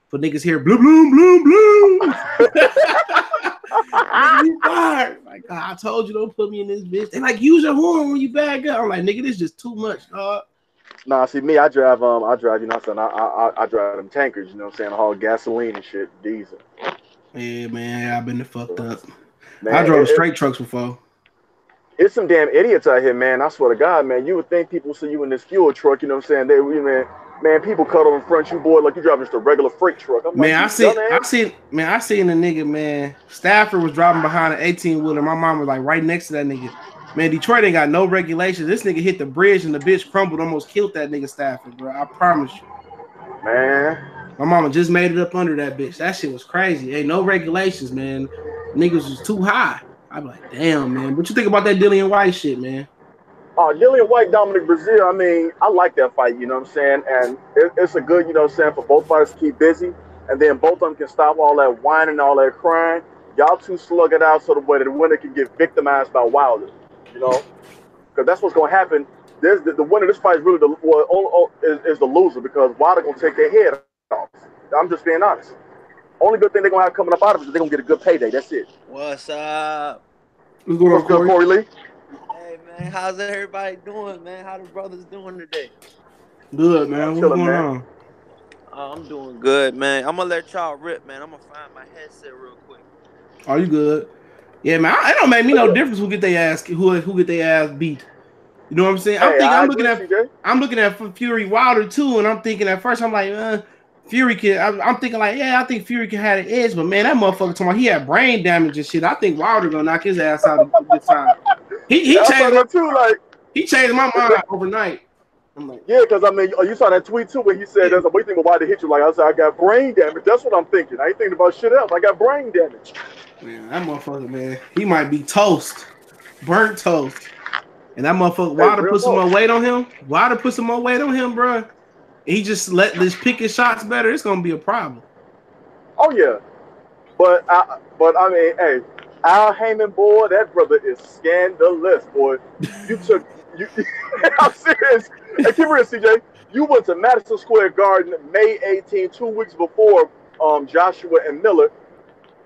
For niggas here, bloom, bloom, bloom, bloom. Like, I told you, don't put me in this bitch. They like, use your horn when you bag up. I'm like, nigga, this is just too much, dog. Nah, see me, I drive, you know what I'm saying? I drive them tankers, you know what I'm saying? Haul gasoline and shit, diesel. Yeah, man, I've been fucked up. Man, I drove straight trucks before. It's some damn idiots out here, man. I swear to God, man. You would think people see you in this fuel truck, you know what I'm saying? Man, people cuddle in front of you, boy, like you driving just a regular freight truck. I'm man, like, I seen the nigga, man. Stafford was driving behind an 18-wheeler. My mom was like right next to that nigga. Man, Detroit ain't got no regulations. This nigga hit the bridge and the bitch crumbled, almost killed that nigga Stafford, bro. I promise you. Man. My mama just made it up under that bitch. That shit was crazy. Ain't no regulations, man. Niggas was too high. I'm like, damn, man. What you think about that Dillian Whyte shit, man? Dillian Whyte, Dominic Breazeale, I mean, I like that fight, you know what I'm saying? And it's a good, you know what I'm saying, for both fighters to keep busy. And then both of them can stop all that whining and all that crying. Y'all two slug it out so the way that the winner can get victimized by Wilder, you know? Because that's what's going to happen. The winner of this fight is really is the loser because Wilder going to take their head off. I'm just being honest. Only good thing they're going to have coming up out of it is they're going to get a good payday. That's it. What's up? What's good, Corey Lee? Hey, man. How's everybody doing, man? How the brothers doing today? Good, man. What's going on? I'm doing good, man. I'm going to let y'all rip, man. I'm going to find my headset real quick. Are you good? Yeah, man. It don't make me no difference who get their ass beat. You know what I'm saying? I'm looking at Fury Wilder too, and I'm thinking at first I'm like, Fury can. I'm thinking like, yeah, I think Fury can have an edge, but man, that motherfucker talking about he had brain damage and shit. I think Wilder gonna knock his ass out this time. He changed my mind overnight. I'm like, yeah, because I mean, you saw that tweet too where he said, "There's a what do you think about Wilder hit you?" Like I said, I got brain damage. That's what I'm thinking. I ain't thinking about shit else. I got brain damage. Man, that motherfucker, man, he might be toast, burnt toast. And that motherfucker, Wilder put some more weight on him. Wilder put some more weight on him, bro. He just pick his shots better. It's gonna be a problem. Oh yeah, but I mean, hey, Al Heyman, boy, that brother is scandalous, boy. I'm serious. Hey, keep real, CJ. You went to Madison Square Garden May 18, 2 weeks before Joshua and Miller,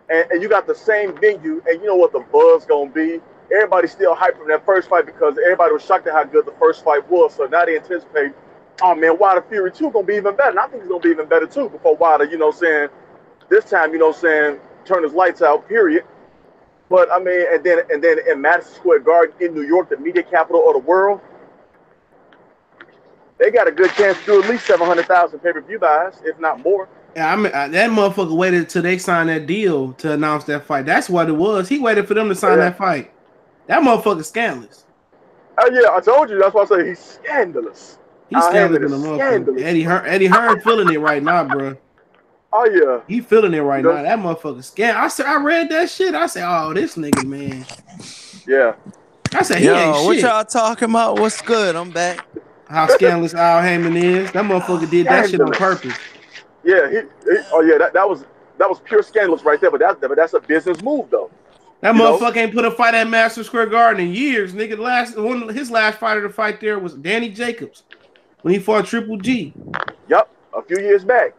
and you got the same venue, and you know what the buzz gonna be. Everybody's still hyped from that first fight because everybody was shocked at how good the first fight was. So now they anticipate, oh man, Wilder Fury 2 gonna be even better. And I think it's gonna be even better too before Wilder, you know what I'm saying, this time, you know what I'm saying, turn his lights out, period. But I mean, and then in Madison Square Garden in New York, the media capital of the world, they got a good chance to do at least 700,000 pay-per-view buys, if not more. Yeah, I mean, that motherfucker waited till they signed that deal to announce that fight. That's what it was. He waited for them to sign that fight. That motherfucker's scandalous. Oh yeah, I told you. That's why I say he's scandalous. He's scandalous in the motherfucker. Eddie Hearn feeling it right now, bro. Oh yeah, he feeling it right now. That motherfucker scandalous. I read that shit. I said, oh, this nigga, man. Yeah. I said, he ain't shit. What y'all talking about? What's good? I'm back. How scandalous Al Heyman is. That motherfucker did that shit on purpose. Yeah, that was pure scandalous right there. But that's a business move though. That motherfucker ain't put a fight at Madison Square Garden in years, nigga. His last fighter to fight there was Danny Jacobs when he fought Triple G. Yep, a few years back.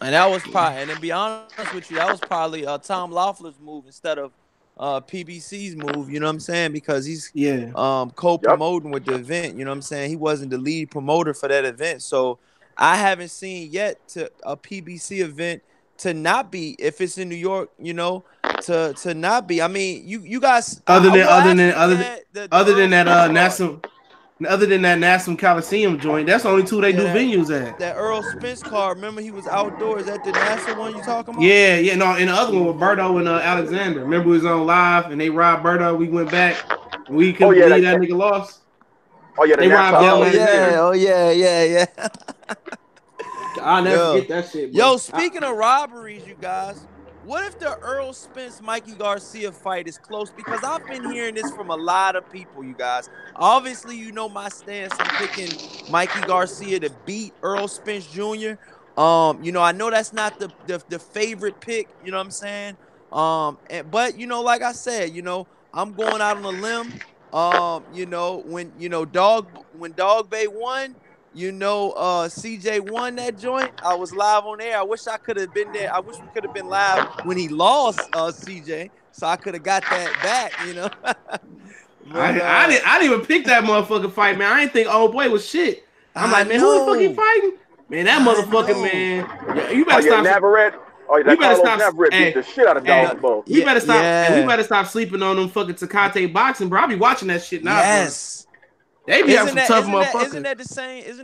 And that was probably, and to be honest with you, that was probably Tom Loeffler's move instead of PBC's move. You know what I'm saying? Because he's co-promoting with the event. You know what I'm saying? He wasn't the lead promoter for that event, so I haven't seen yet to a PBC event to not be, if it's in New York, you know, to not be. I mean, you guys other than that Nassau Coliseum joint, that's the only two they do venues at. That Earl Spence card, remember he was outdoors at the Nassau one you talking about? Yeah, no, and the other one with Berto and Alexander. Remember we was on live and they robbed Berto. We went back. We couldn't believe that nigga lost. Oh yeah, they robbed Alexander. Oh yeah. I'll never forget that shit, bro. Yo, speaking of robberies, you guys, what if the Earl Spence Mikey Garcia fight is close? Because I've been hearing this from a lot of people, you guys. Obviously, you know my stance on picking Mikey Garcia to beat Earl Spence Jr. You know, I know that's not the favorite pick, you know what I'm saying? But you know, like I said, you know, I'm going out on a limb. You know, when Dog Bay won, you know, CJ won that joint. I was live on air. I wish I could have been there. I wish we could have been live when he lost CJ, so I could have got that back, you know. But, I didn't even pick that motherfucking fight, man. I didn't think old boy was shit. I'm like, man, who the fuck he fighting? Man, that motherfucking man. You better stop. Oh, that Carlos Navarrete beat the shit out of Dawson Bowe. We better stop. And we better stop sleeping on them fucking Takate boxing, bro. I be watching that shit now, yes. bro. They be having some tough motherfuckers. Isn't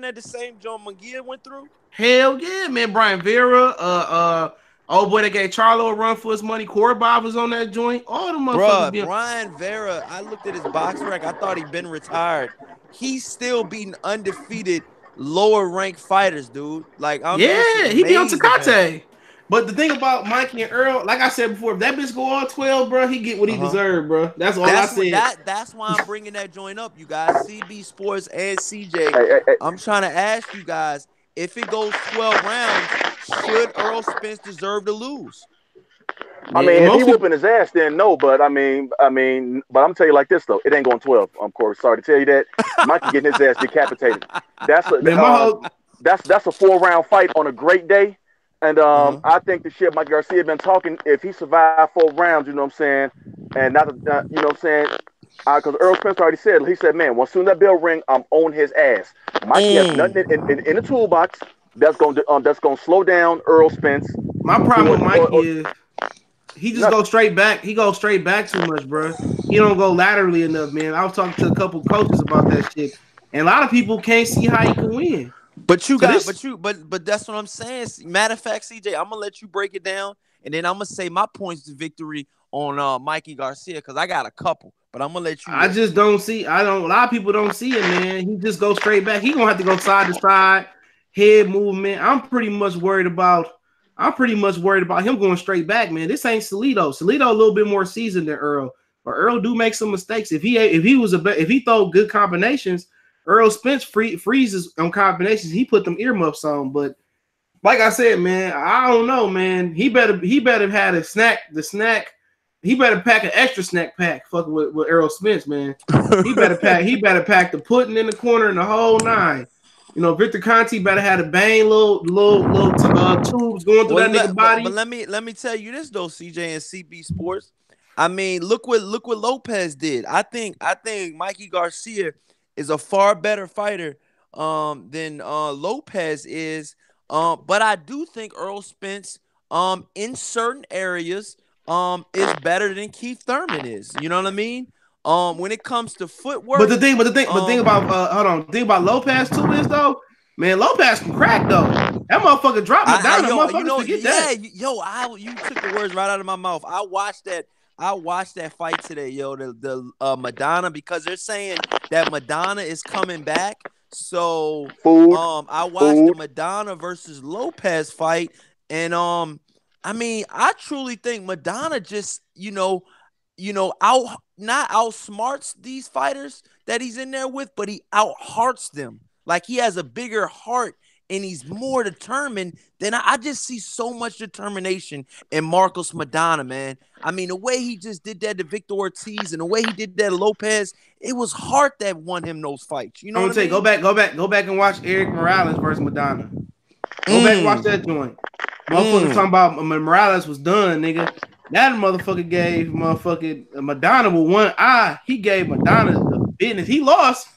that the same John McGee went through? Hell yeah, man. Brian Vera, old boy that gave Charlo a run for his money. Corey Bob was on that joint. All the motherfuckers. Bruh, Brian Vera, I looked at his box rec. I thought he'd been retired. He's still beating undefeated lower ranked fighters, dude. Like, he be on Takate. But the thing about Mikey and Earl, like I said before, if that bitch go all 12, bro, he get what he deserved, bro. That's all I said. That's why I'm bringing that joint up, you guys. CB Sports and CJ. I'm trying to ask you guys, if it goes 12 rounds, should Earl Spence deserve to lose? I mean, if he whooping his ass, then no. But but I'm telling you like this though, it ain't going 12. I'm Corey. Sorry to tell you that. Mikey getting his ass decapitated. That's a 4-round fight on a great day. And I think the shit Mike Garcia been talking, if he survived 4 rounds, you know what I'm saying, and not you know what I'm saying, because Earl Spence already said, he said, man, once soon that bell ring, I'm on his ass. Mikey has nothing in the toolbox that's gonna slow down Earl Spence. My problem with Mikey is he just goes straight back. He goes straight back too much, bro. He don't go laterally enough, man. I was talking to a couple coaches about that shit, and a lot of people can't see how he can win. But that's what I'm saying. Matter of fact, CJ, I'm gonna let you break it down, and then I'm gonna say my points to victory on Mikey Garcia because I got a couple. But I'm gonna let you. I just don't see. A lot of people don't see it, man. He just goes straight back. He gonna have to go side to side, head movement. I'm pretty much worried about him going straight back, man. This ain't Salido. Salido a little bit more seasoned than Earl, but Earl do make some mistakes. If he throw good combinations, Earl Spence freezes on combinations. He put them earmuffs on, but like I said, man, I don't know, man. He better have had a snack. The snack. He better pack an extra snack pack. Fucking with Earl Spence, man. He better pack the pudding in the corner and the whole nine. You know, Victor Conte better have a bang little tubes going through that nigga body. But let me tell you this though, CJ and CB Sports. I mean, look what Lopez did. I think Mikey Garcia is a far better fighter than Lopez is. But I do think Earl Spence in certain areas is better than Keith Thurman is. You know what I mean? When it comes to footwork. But the thing about Lopez too is though, man, Lopez can crack though. That motherfucker dropped me down. You took the words right out of my mouth. I watched that fight today, yo. The Madonna, because they're saying that Madonna is coming back. So I watched the Madonna versus Lopez fight, and I mean, I truly think Madonna just not outsmarts these fighters that he's in there with, but he outhearts them. Like he has a bigger heart and he's more determined than I just see so much determination in Marcos Madonna, man. I mean, the way he just did that to Victor Ortiz and the way he did that to Lopez, it was heart that won him those fights. You know what I mean? Go back and watch Eric Morales versus Madonna. Go back and watch that joint. Motherfucker talking about Morales was done, nigga. That motherfucker gave Madonna with one eye. He gave Madonna the business. He lost,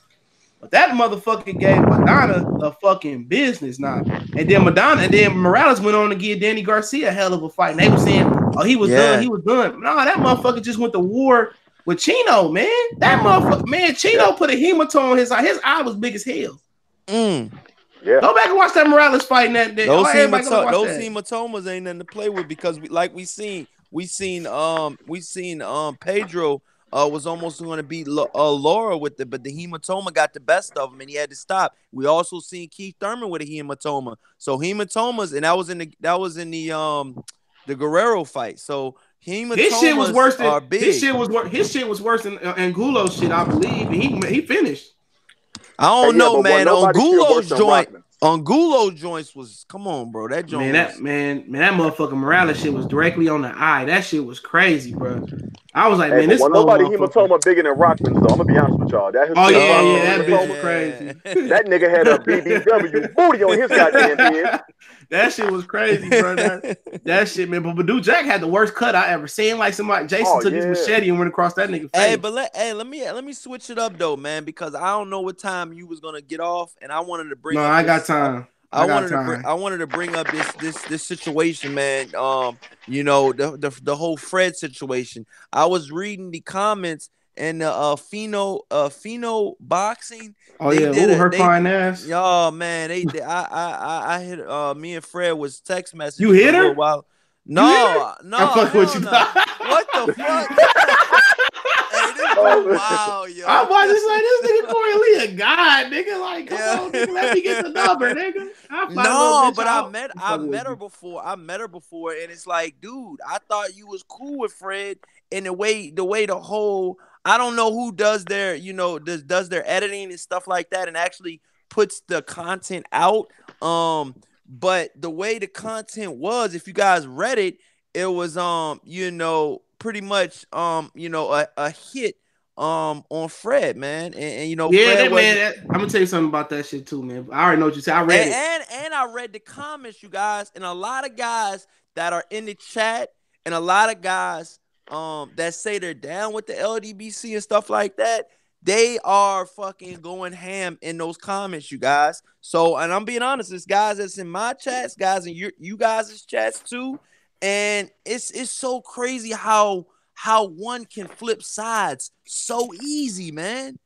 but that motherfucker gave Madonna the fucking business now. And then Morales went on to give Danny Garcia a hell of a fight. And they were saying, oh, he was done. He was done. No, that motherfucker just went to war with Chino, man. That motherfucker, man, Chino put a hematoma on his eye. His eye was big as hell. Yeah. Go back and watch that Morales fight in that day. Those hematomas ain't nothing to play with because we seen Pedro was almost going to beat Laura with it, but the hematoma got the best of him and he had to stop. We also seen Keith Thurman with a hematoma. So hematomas, and that was in the Guerrero fight. So hematomas his shit was worse than his shit was worse than Angulo's shit, I believe. He finished. I don't know, man. Angulo's joints was, come on, bro. That joint, that motherfucking Morales shit was directly on the eye. That shit was crazy, bro. I was like, man, this nobody hematoma bigger than Rockman's though. I'm gonna be honest with y'all. That bitch was crazy. That nigga had a BBW booty on his goddamn head. That shit was crazy, bro. That shit, man. But Badu Jack had the worst cut I ever seen. Like Jason took his machete and went across that nigga face. Hey, let me switch it up though, man, because I don't know what time you was gonna get off, and I wanted to bring. No, I got time. I got time. I wanted to bring up this situation, man. You know, the whole Fred situation. I was reading the comments and Pheno boxing. Oh yeah, her fine ass. Oh man, I hit me and Fred was text messaging. You hit her? While. No, I'm fucking with you. What the fuck? Hey, this wow, yo. I'm about to say this nigga Corey Lee a god, nigga. Like, come on, nigga, let me get the number, nigga. No, but I met her before. I met her before, and it's like, dude, I thought you was cool with Fred, and the way the whole, I don't know who does their, you know, does their editing and stuff like that, and actually puts the content out. But the way the content was, if you guys read it, it was you know, pretty much you know, a hit on Fred, man. And you know, yeah, Fred man, I'm gonna tell you something about that shit too, man. I already know what you said. I read it. And I read the comments, you guys, and a lot of guys that are in the chat, and a lot of guys that say they're down with the LDBC and stuff like that. They are fucking going ham in those comments, you guys. So, and I'm being honest, it's guys that's in my chats, guys in you guys' chats too. And it's so crazy how one can flip sides so easy, man.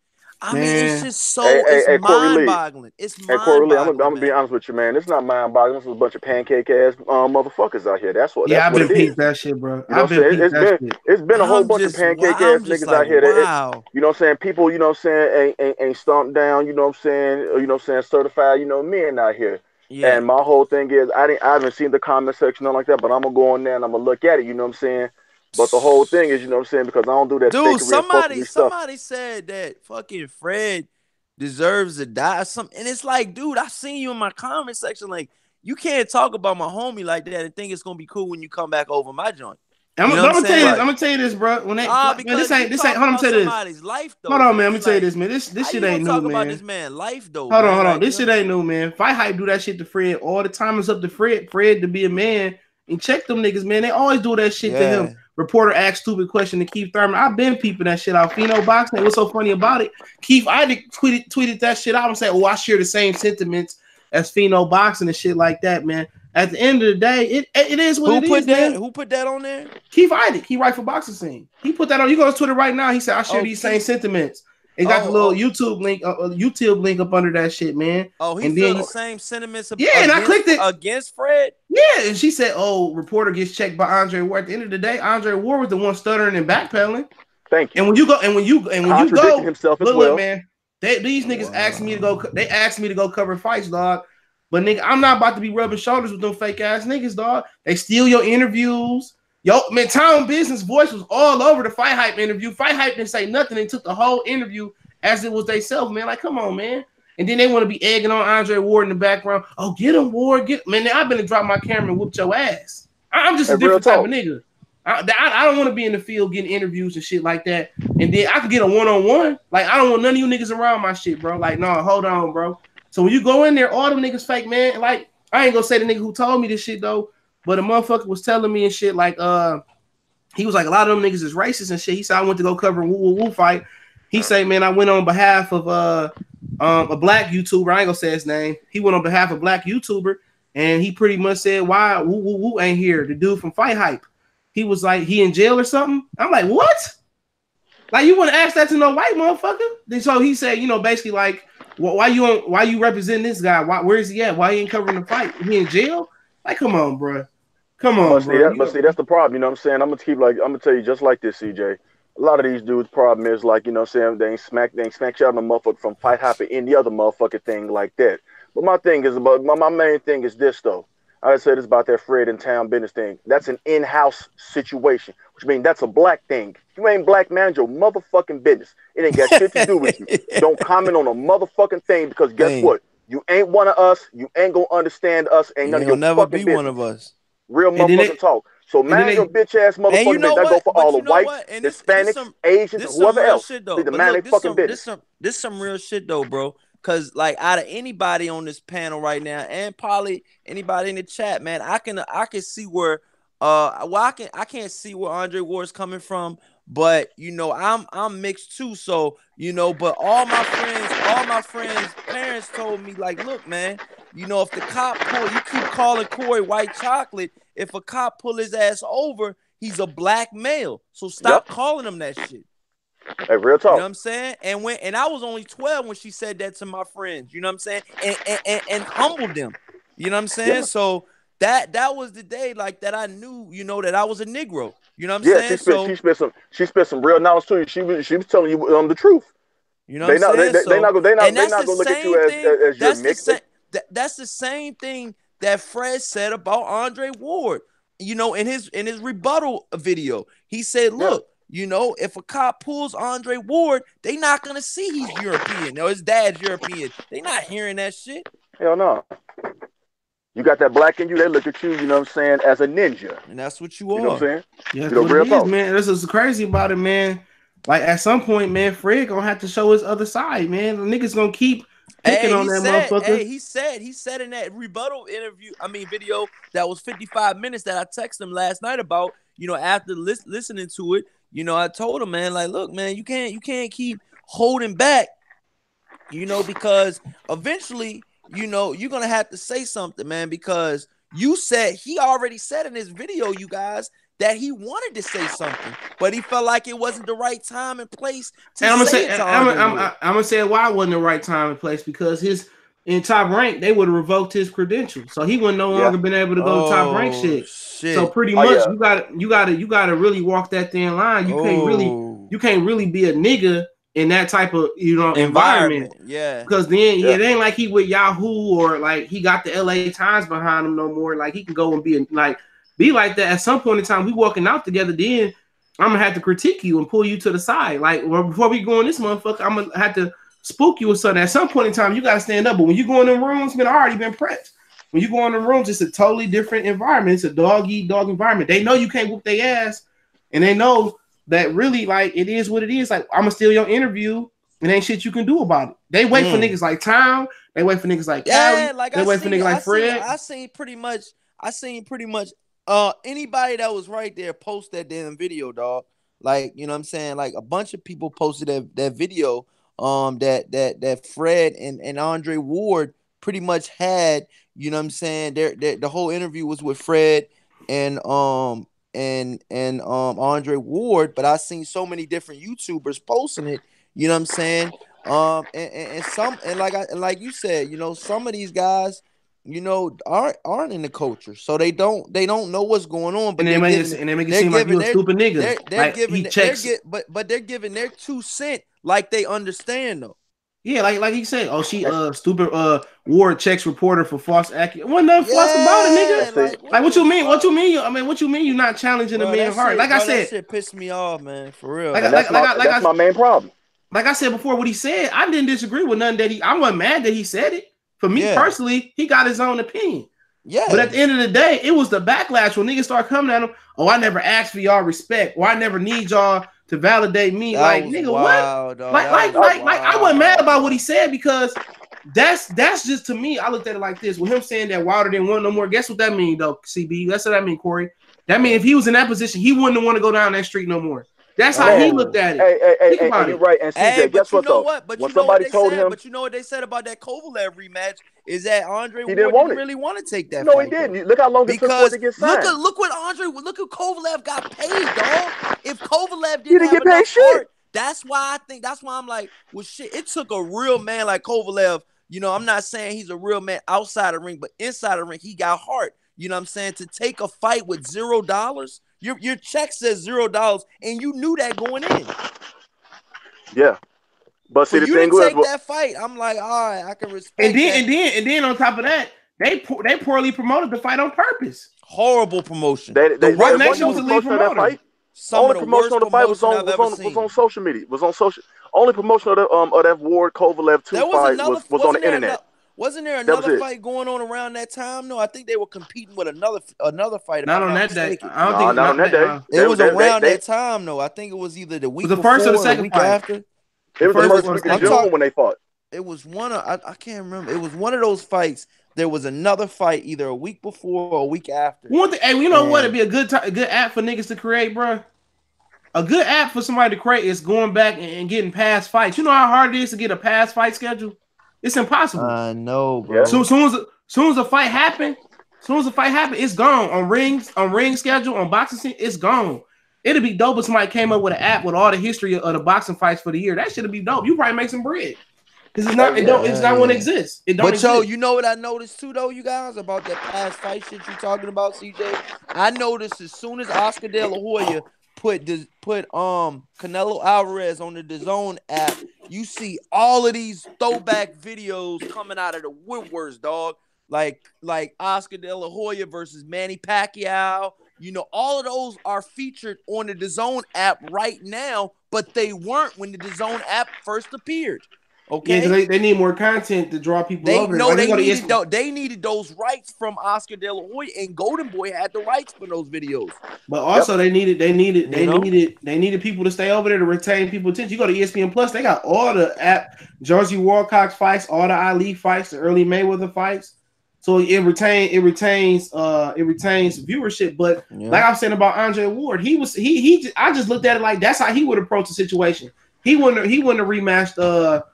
I mean, it's just so it's mind-boggling. It's mind-boggling. Corey Lee, I'm gonna be honest with you, man. It's not mind-boggling. It's a bunch of pancake ass motherfuckers out here. That's what. Yeah, I've been peeping that shit, bro. It's been a whole bunch of pancake ass niggas out here. That, you know what I'm saying? People, you know what I'm saying, ain't stomped down. You know what I'm saying? You know what I'm saying? Certified, you know, men out here. Yeah. And my whole thing is, I haven't seen the comment section or like that, but I'm gonna go in there and I'm gonna look at it. You know what I'm saying? But the whole thing is, you know what I'm saying, because I don't do that. Dude, somebody said that fucking Fred deserves to die or something. And it's like, dude, I seen you in my comment section. Like, you can't talk about my homie like that and think it's gonna be cool when you come back over my joint. I'm gonna tell you this, bro. When they, this ain't. Hold on, I'm tell you this. Life, though, hold on, man. Let me tell you this, man. This shit ain't new, man. About this man life, though. Hold on. This shit ain't new, man. Fight Hype do that shit to Fred all the time. It's up to Fred to be a man and check them niggas, man. They always do that shit to him. Reporter asked stupid question to Keith Thurman. I've been peeping that shit out. Pheno boxing. What's so funny about it? Keith, I tweeted that shit out and said, "Oh, I share the same sentiments as Pheno boxing and shit like that, man." At the end of the day, it is what it is, man. Who put that on there? Keith Idek. He write for Boxing Scene. He put that on. You go to Twitter right now. He said, "I share these same sentiments." It got the little YouTube link up under that shit, man. Oh, he feel the same sentiments. And I clicked it against Fred. Yeah, and she said, "Oh, reporter gets checked by Andre Ward." At the end of the day, Andre Ward was the one stuttering and backpedaling. Thank you. And when you go, himself as look, well. Man, these niggas asked me to go. They asked me to go cover fights, dog. But nigga, I'm not about to be rubbing shoulders with them fake ass niggas, dog. They steal your interviews. Yo, man, Town Business voice was all over the Fight Hype interview. Fight Hype didn't say nothing. They took the whole interview as it was they self, man. Like, come on, man. And then they want to be egging on Andre Ward in the background. Oh, get him, Ward. Man, I've been to drop my camera and whoop your ass. I'm just a different type of nigga. I don't want to be in the field getting interviews and shit like that. And then I could get a one-on-one. Like, I don't want none of you niggas around my shit, bro. Like, no, hold on, bro. So when you go in there, all them niggas fake, man. Like, I ain't gonna say the nigga who told me this shit, though. But a motherfucker was telling me and shit, like, he was like, a lot of them niggas is racist and shit. He said, I went to go cover a woo fight. He say, man, I went on behalf of a black YouTuber. I ain't gonna say his name. He went on behalf of a black YouTuber, and he pretty much said, why woo ain't here? The dude from Fight Hype. He was like, he in jail or something? I'm like, what? Like, you want to ask that to no white motherfucker? So he said, you know, basically like, why you representing this guy? Where is he at? Why he ain't covering the fight? He in jail? Like, come on, bro. Come on, bro. But see, that's the problem. You know what I'm saying? I'm gonna tell you just like this, CJ. A lot of these dudes' problem is like, you know what I'm saying, they ain't smack you out of a motherfucker from Fight Hype or any other motherfucking thing like that. But my thing is my main thing is this though. I said it's about that Fred and Town Business thing. That's an in-house situation, which means that's a black thing. You ain't black, manage your motherfucking business. It ain't got shit to do with you. Don't comment on a motherfucking thing because guess what? You ain't one of us. You ain't gonna understand us. Ain't none of your never fucking be business. One of us. Real motherfucking talk. So man, your bitch ass motherfucking you know that go for all the whites, Hispanics, Asians, whoever else. Shit, the man ain't fucking business. This some real shit though, bro. Cause like out of anybody on this panel right now, and probably anybody in the chat, man, I can see where I can't see where Andre Ward's coming from, but you know, I'm mixed too. So, you know, but all my friends' parents told me, like, look, man, you know, if the cop pull, you keep calling Corey white chocolate. If a cop pull his ass over, he's a black male. So stop calling him that shit. Hey, real talk. You know what I'm saying? And I was only 12 when she said that to my friends. You know what I'm saying? And humbled them. You know what I'm saying? Yeah. So that was the day like that I knew, you know, that I was a Negro. You know what I'm saying? She spit some real knowledge to you. She was telling you the truth. You know what I'm saying? They're not gonna look at you as your mix. That's the same thing that Fred said about Andre Ward. You know, in his rebuttal video, he said, look, you know, if a cop pulls Andre Ward, they not gonna see he's European. No, his dad's European. They not hearing that shit. Hell no. You got that black in you, they look at you, you know what I'm saying, as a ninja. And that's what you are. You know what I'm saying? Yeah, you know, real talk. Man. This is crazy about it, man. Like at some point, man, Fred gonna have to show his other side, man. The niggas gonna keep picking on that motherfucker. Hey, he said in that rebuttal video that was 55 minutes that I texted him last night about, you know, after listening to it, you know, I told him, man, like, look, man, you can't keep holding back, you know, because eventually, you know, you're gonna have to say something, man, because he already said in his video, you guys, that he wanted to say something, but he felt like it wasn't the right time and place to say it. I'm gonna say why it wasn't the right time and place, because in Top Rank they would have revoked his credentials, so he would no longer been able to go to Top Rank shit. So pretty much you gotta really walk that thin line. You can't really be a nigga in that type of, you know, environment. Yeah, because then it ain't like he with Yahoo or like he got the LA Times behind him no more. Like he can go and be like that. At some point in time, we walking out together, then I'm gonna have to critique you and pull you to the side. Like, well, before we go in this motherfucker, I'm gonna have to spook you or something. At some point in time, you gotta stand up. But when you go in the rooms, man, I already been prepped. When you go in the rooms, it's a totally different environment. It's a dog-eat-dog environment. They know you can't whoop their ass, and they know that really, like, it is what it is. Like, I'm gonna steal your interview, and ain't shit you can do about it. They wait for niggas like Tom. They wait for niggas like Cali. Like they wait for niggas like Fred. I seen pretty much anybody that was right there post that damn video, dog. Like, you know what I'm saying? Like a bunch of people posted that video that Fred and Andre Ward pretty much had, you know what I'm saying? The whole interview was with Fred and Andre Ward, but I seen so many different YouTubers posting it, you know what I'm saying? And like you said, you know, some of these guys, you know, aren't in the culture, so they don't know what's going on. But they make it seem like you a stupid nigga. But they're giving their 2 cents like they understand though. Yeah, like he said, she stupid Ward checks reporter for false accusation. Wasn't nothing false about it, nigga. Like what you mean? What you mean? I mean, what you mean? You're not challenging the man's heart? Like I said, that shit pissed me off, man. For real. That's my main problem. Like I said before, what he said, I didn't disagree with nothing that I wasn't mad that he said it. For me personally, he got his own opinion. Yeah. But at the end of the day, it was the backlash when niggas start coming at him. Oh, I never asked for y'all respect, or I never need y'all to validate me. Like, nigga, wild, what? Like, I wasn't mad about what he said, because that's just, to me, I looked at it like this. With him saying that Wilder didn't want no more, guess what that mean, though, CB? That's what that mean, Corey. That mean if he was in that position, he wouldn't want to go down that street no more. That's how he looked at it. Hey, you're right. And CJ, guess what, though? When somebody told him, but you know what they said about that Kovalev rematch is that Andre Ward didn't really want to take that. No, he didn't. Look how long it took for it to get signed. Look what Kovalev got paid, dog. If Kovalev didn't get paid shit, that's why I'm like, well, shit. It took a real man like Kovalev. You know, I'm not saying he's a real man outside the ring, but inside the ring, he got heart. You know what I'm saying? To take a fight with $0. Your check says $0, and you knew that going in. Yeah, but see, the thing was, take that fight. I'm like, all right, I can respect. And then on top of that, they poorly promoted the fight on purpose. Horrible promotion. The Rock Nation was the lead promoter. Fight. Only promotion of the fight was on social media. Only promotion of that Ward Kovalev 2 fight was on the internet. Wasn't there another fight going on around that time? No, I think they were competing with another fight. Not on that day. I don't think not on that day. It was around that time, though. I think it was either the week before first or the second week after. It was the first week of June when they fought. It was I can't remember. It was one of those fights. There was another fight either a week before or a week after. Hey, you know what? It'd be a good app for niggas to create, bro. A good app for somebody to create is going back and getting past fights. You know how hard it is to get a past fight schedule? It's impossible. I know, bro. So soon Soon as the fight happened, it's gone on ring schedule, on boxing scene, it's gone. It'd be dope if somebody came up with an app with all the history of the boxing fights for the year. That should be dope. You probably make some bread. Because it's not what exists. It don't exist. Yo, you know what I noticed too, though, you guys, about that past fight shit you talking about, CJ? I noticed as soon as Oscar De La Hoya put Canelo Alvarez on the DAZN app, you see all of these throwback videos coming out of the woodworks, dog. Like Oscar De La Hoya versus Manny Pacquiao. You know, all of those are featured on the DAZN app right now, but they weren't when the DAZN app first appeared. Okay, yeah, they need more content to draw people over. No, they needed those rights from Oscar De La Hoya, and Golden Boy had the rights for those videos. But also they needed people to stay over there to retain people's attention. You go to ESPN Plus, they got all the Jersey Warcox fights, all the Ali fights, the early Mayweather fights. So it retains viewership. But like I was saying about Andre Ward, I just looked at it like that's how he would approach the situation. He wouldn't have rematched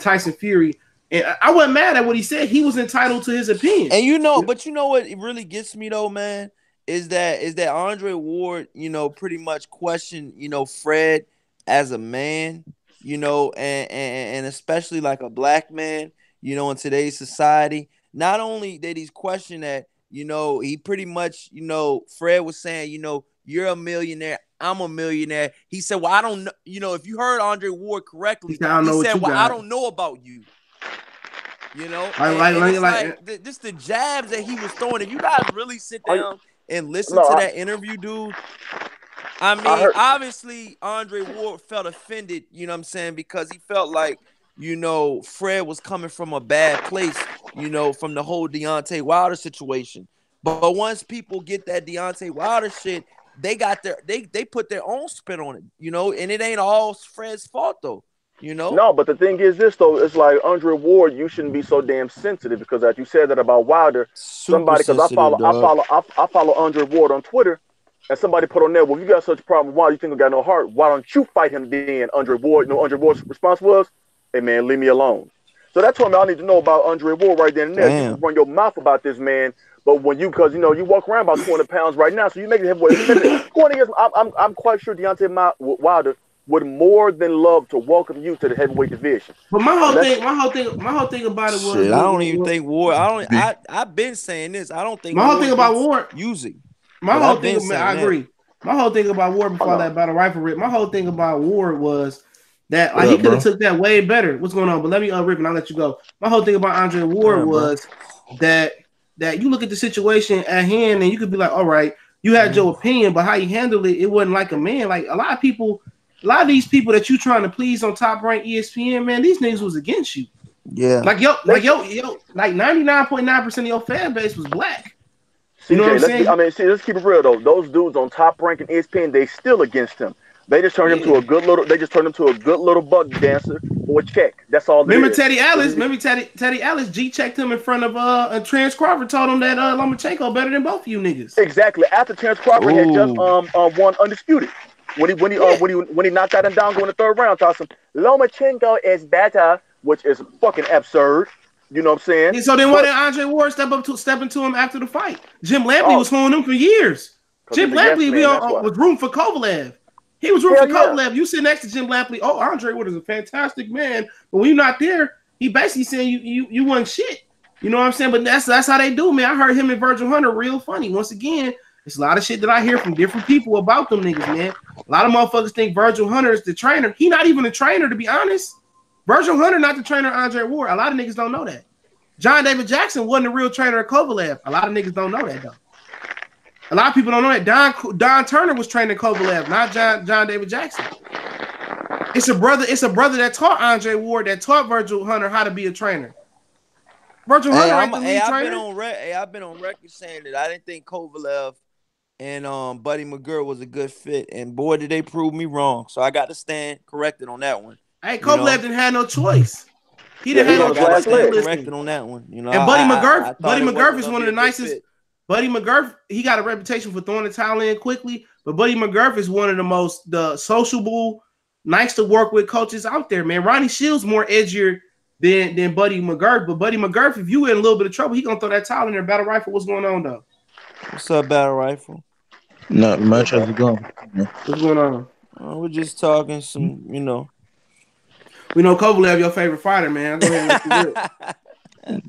Tyson Fury, and I wasn't mad at what he said. He was entitled to his opinion. And but you know what it really gets me though, man, is that Andre Ward, pretty much questioned, Fred as a man, and especially like a black man, in today's society. Not only did he question that, he pretty much, Fred was saying, you're a millionaire, I'm a millionaire. He said, well, I don't know. If you heard Andre Ward correctly, he said, well, I don't know about you. This the jabs that he was throwing. If you guys really sit down and listen to that interview, dude, I mean, obviously Andre Ward felt offended, because he felt like, Fred was coming from a bad place, from the whole Deontay Wilder situation. But once people get that Deontay Wilder shit, they put their own spin on it, and it ain't all Fred's fault though, No, but the thing is this though, it's like Andre Ward, you shouldn't be so damn sensitive because as you said that about Wilder, because I follow Andre Ward on Twitter, and somebody put on there, well, if you got such a problem with Wilder, you think you got no heart, why don't you fight him then, Andre Ward? Andre Ward's response was, hey man, leave me alone. So that told me I need to know about Andre Ward right then and there. Damn. You run your mouth about this man. But when you walk around about 200 pounds right now, so you make it heavyweight. 20 years, I'm quite sure Deontay Wilder would more than love to welcome you to the heavyweight division. But my whole thing about it was, I don't even think Ward. I've been saying this. I don't think my whole thing about Ward using. My whole thing, I agree. My whole thing about Ward before that battle rifle rip. My whole thing about Ward was that he could have took that way better. What's going on? But let me rip and I'll let you go. My whole thing about Andre Ward was that you look at the situation at hand and you could be like, all right, you had your opinion, but how you handled it, it wasn't like a man. Like a lot of these people that you trying to please on Top Rank ESPN, man, these niggas was against you. Yeah. Like 99.9% of your fan base was black. You know what I'm saying? Let's keep it real though. Those dudes on Top Rank and ESPN, they still against him. They just turned him to a good little buck dancer for a check. That's all. Remember Teddy Ellis G-checked him in front of Terence Crawford, told him that Lomachenko better than both of you niggas. Exactly. After Terence Crawford had just won Undisputed. When he knocked out Ndango in the third round, tossed him, Lomachenko is better, which is fucking absurd. You know what I'm saying? And so then why did Andre Ward step into him after the fight? Jim Lampley was holding him for years. Jim Lampley was rooting for Kovalev. He was rooting for Kovalev. You sit next to Jim Lampley. Oh, Andre Ward is a fantastic man. But when you're not there, he basically saying you wasn't shit. You know what I'm saying? But that's how they do, man. I heard him and Virgil Hunter real funny. Once again, it's a lot of shit that I hear from different people about them niggas, man. A lot of motherfuckers think Virgil Hunter is the trainer. He not even a trainer, to be honest. Virgil Hunter not the trainer of Andre Ward. A lot of niggas don't know that. John David Jackson wasn't the real trainer of Kovalev. A lot of niggas don't know that, though. A lot of people don't know that Don Turner was training Kovalev, not John David Jackson. It's a brother that taught Andre Ward, that taught Virgil Hunter how to be a trainer. Virgil Hunter ain't the lead trainer. I've been on record saying that I didn't think Kovalev and Buddy McGirt was a good fit, and boy, did they prove me wrong. So I got to stand corrected on that one. Hey, Kovalev didn't have no choice. He didn't have no choice. Corrected on that one. And Buddy McGirt is one of the nicest. Buddy McGirt, he got a reputation for throwing the towel in quickly, but Buddy McGirt is one of the most sociable, nice to work with coaches out there, man. Ronnie Shields more edgier than Buddy McGurk. But Buddy McGurk, if you in a little bit of trouble, he gonna throw that towel in there. Battle Rifle, what's going on though? What's up, Battle Rifle? Not much. How's it going? What's going on? We're just talking some, We know Kovalev your favorite fighter, man. Go ahead and let you rip.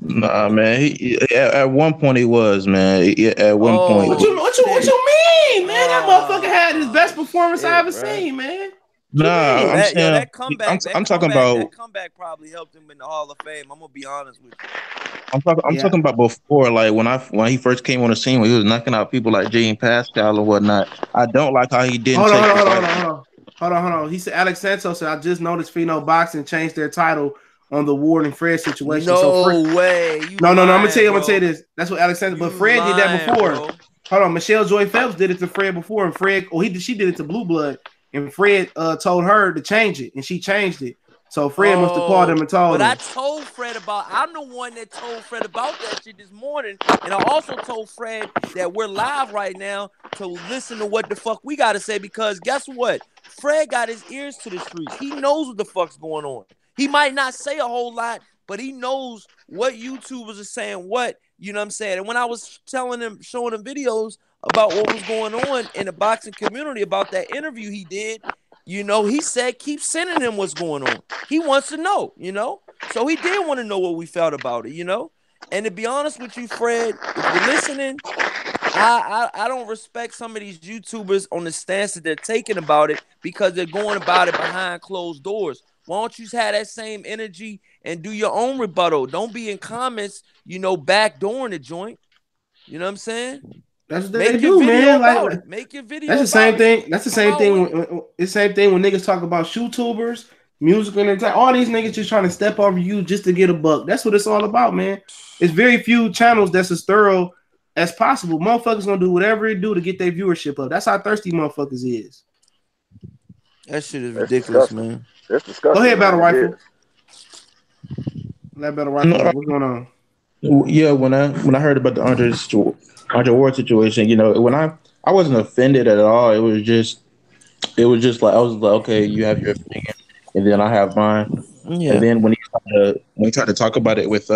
Nah, man. At one point he was, man. At one point. What you mean, man? That motherfucker had his best performance I ever seen, man. Nah, I'm saying that comeback. I'm talking about that comeback probably helped him in the Hall of Fame. I'm gonna be honest with you. I'm talking about before, like when he first came on the scene, when he was knocking out people like Gene Pascal and whatnot. I don't like how he didn't. Hold on. He said Alex Santos said, I just noticed Pheno Boxing changed their title on the Ward and Fred situation. No way. I'm gonna tell you this. That's what Alex Santos. But Fred did that before. Bro. Hold on, Michelle Joy Phelps did it to Fred before, and Fred, she did it to Blue Blood, and Fred told her to change it, and she changed it. So Fred must have called him and told him. But I told Fred I'm the one that told Fred about that shit this morning. And I also told Fred that we're live right now to listen to what the fuck we got to say. Because guess what? Fred got his ears to the streets. He knows what the fuck's going on. He might not say a whole lot, but he knows what YouTubers are saying what. You know what I'm saying? And when I was showing him videos about what was going on in the boxing community about that interview he did, he said, keep sending him what's going on. He wants to know, So he did want to know what we felt about it, And to be honest with you, Fred, if you're listening, I don't respect some of these YouTubers on the stance that they're taking about it because they're going about it behind closed doors. Why don't you have that same energy and do your own rebuttal? Don't be in comments, backdooring the joint. You know what I'm saying? That's what they do, man. Like, make your video. That's the same thing. That's the same thing. It's the same thing when niggas talk about YouTubers, music, and all these niggas just trying to step over you just to get a buck. That's what it's all about, man. It's very few channels that's as thorough as possible. Motherfuckers gonna do whatever it do to get their viewership up. That's how thirsty motherfuckers is. That shit is ridiculous, man. That's disgusting. Go ahead, Battle Rifle. That Battle Rifle. What's going on? Yeah, when I heard about the Andre Ward situation, when I wasn't offended at all. It was just like I was like, okay, you have your opinion, and then I have mine. Yeah. And then when he tried to talk about it with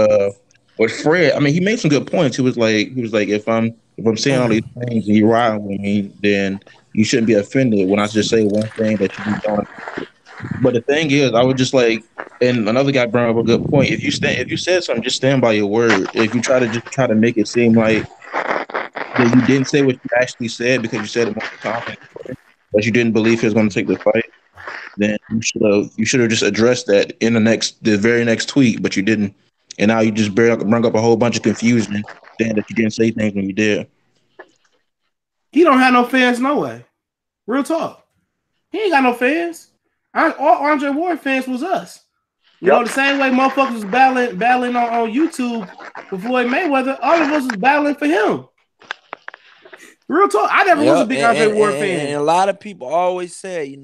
Fred, I mean, he made some good points. He was like, if I'm saying all these things and you're riding with me, then you shouldn't be offended when I just say one thing that you don't. But the thing is, I would just like, and another guy brought up a good point. If you said something, just stand by your word. If you try to make it seem like that you didn't say what you actually said because you said it multiple times, but you didn't believe he was going to take the fight, then you should have just addressed that in the very next tweet, but you didn't. And now you just bring up a whole bunch of confusion saying that you didn't say things when you did. He don't have no fans, no way. Real talk. He ain't got no fans. All Andre Ward fans was us. You know, the same way motherfuckers was battling on YouTube for Floyd Mayweather, all of us was battling for him. Real talk. I never was a big Andre Ward fan. And a lot of people always say,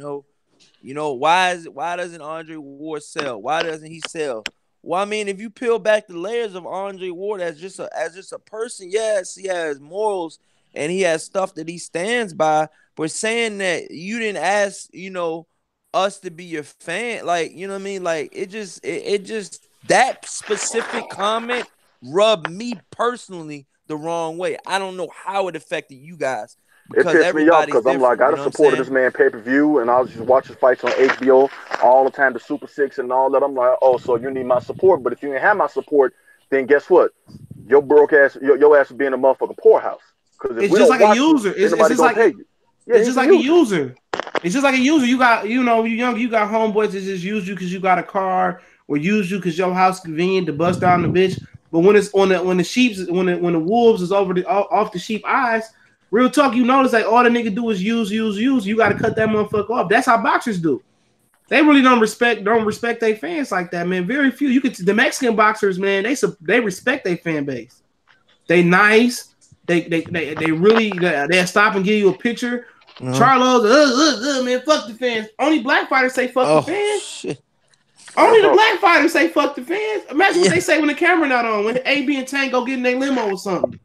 why doesn't Andre Ward sell? Why doesn't he sell? Well, I mean, if you peel back the layers of Andre Ward as just a person, yes, he has morals and he has stuff that he stands by. But saying that you didn't ask, us to be your fan, like, you know what I mean? Like, it just that specific comment rubbed me personally the wrong way. I don't know how it affected you guys. It pissed me off because I'm like, I done supported this man pay-per-view and I was just watching fights on HBO all the time, the Super Six and all that. I'm like, oh, so you need my support. But if you didn't have my support, then guess what? Your broke ass, your ass would be in a motherfucking poorhouse. It's just like a user. It's just like a user. It's just like a user. You got, you young, you got homeboys that just use you because you got a car, or use you because your house convenient to bust down the bitch. But when it's when the wolves is off the sheep eyes, real talk, you notice like all the nigga do is use. You got to cut that motherfucker off. That's how boxers do. They really don't respect their fans like that, man. Very few. The Mexican boxers, man, they respect their fan base. They nice. They really they'll stop and give you a picture. Charlo's man, fuck the fans. Only black fighters say fuck the fans. Shit. Only the black fighters say fuck the fans. Imagine what they say when the camera not on, when AB and Tank go get in their limo or something.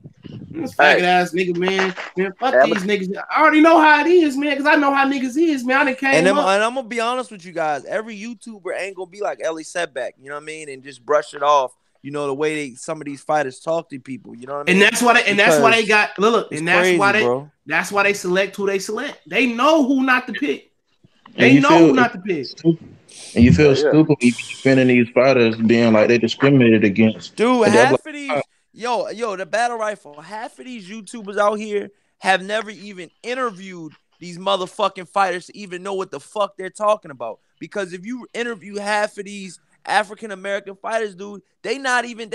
This faggot ass nigga, man. Man, fuck these niggas. I already know how it is, man, because I know how niggas is, man. I done came up. And I'm gonna be honest with you guys. Every YouTuber ain't gonna be like Ellie Setback, you know what I mean, and just brush it off. You know the way some of these fighters talk to people. You know what I mean? And that's why they got look. And that's crazy, that's why they select who they select. They know who not to pick. They know who not to pick. And you feel stupid defending these fighters being like they discriminated against. Dude, half of these, the battle rifle, half of these YouTubers out here have never even interviewed these motherfucking fighters to even know what the fuck they're talking about. Because if you interview half of these African American fighters, dude, they not even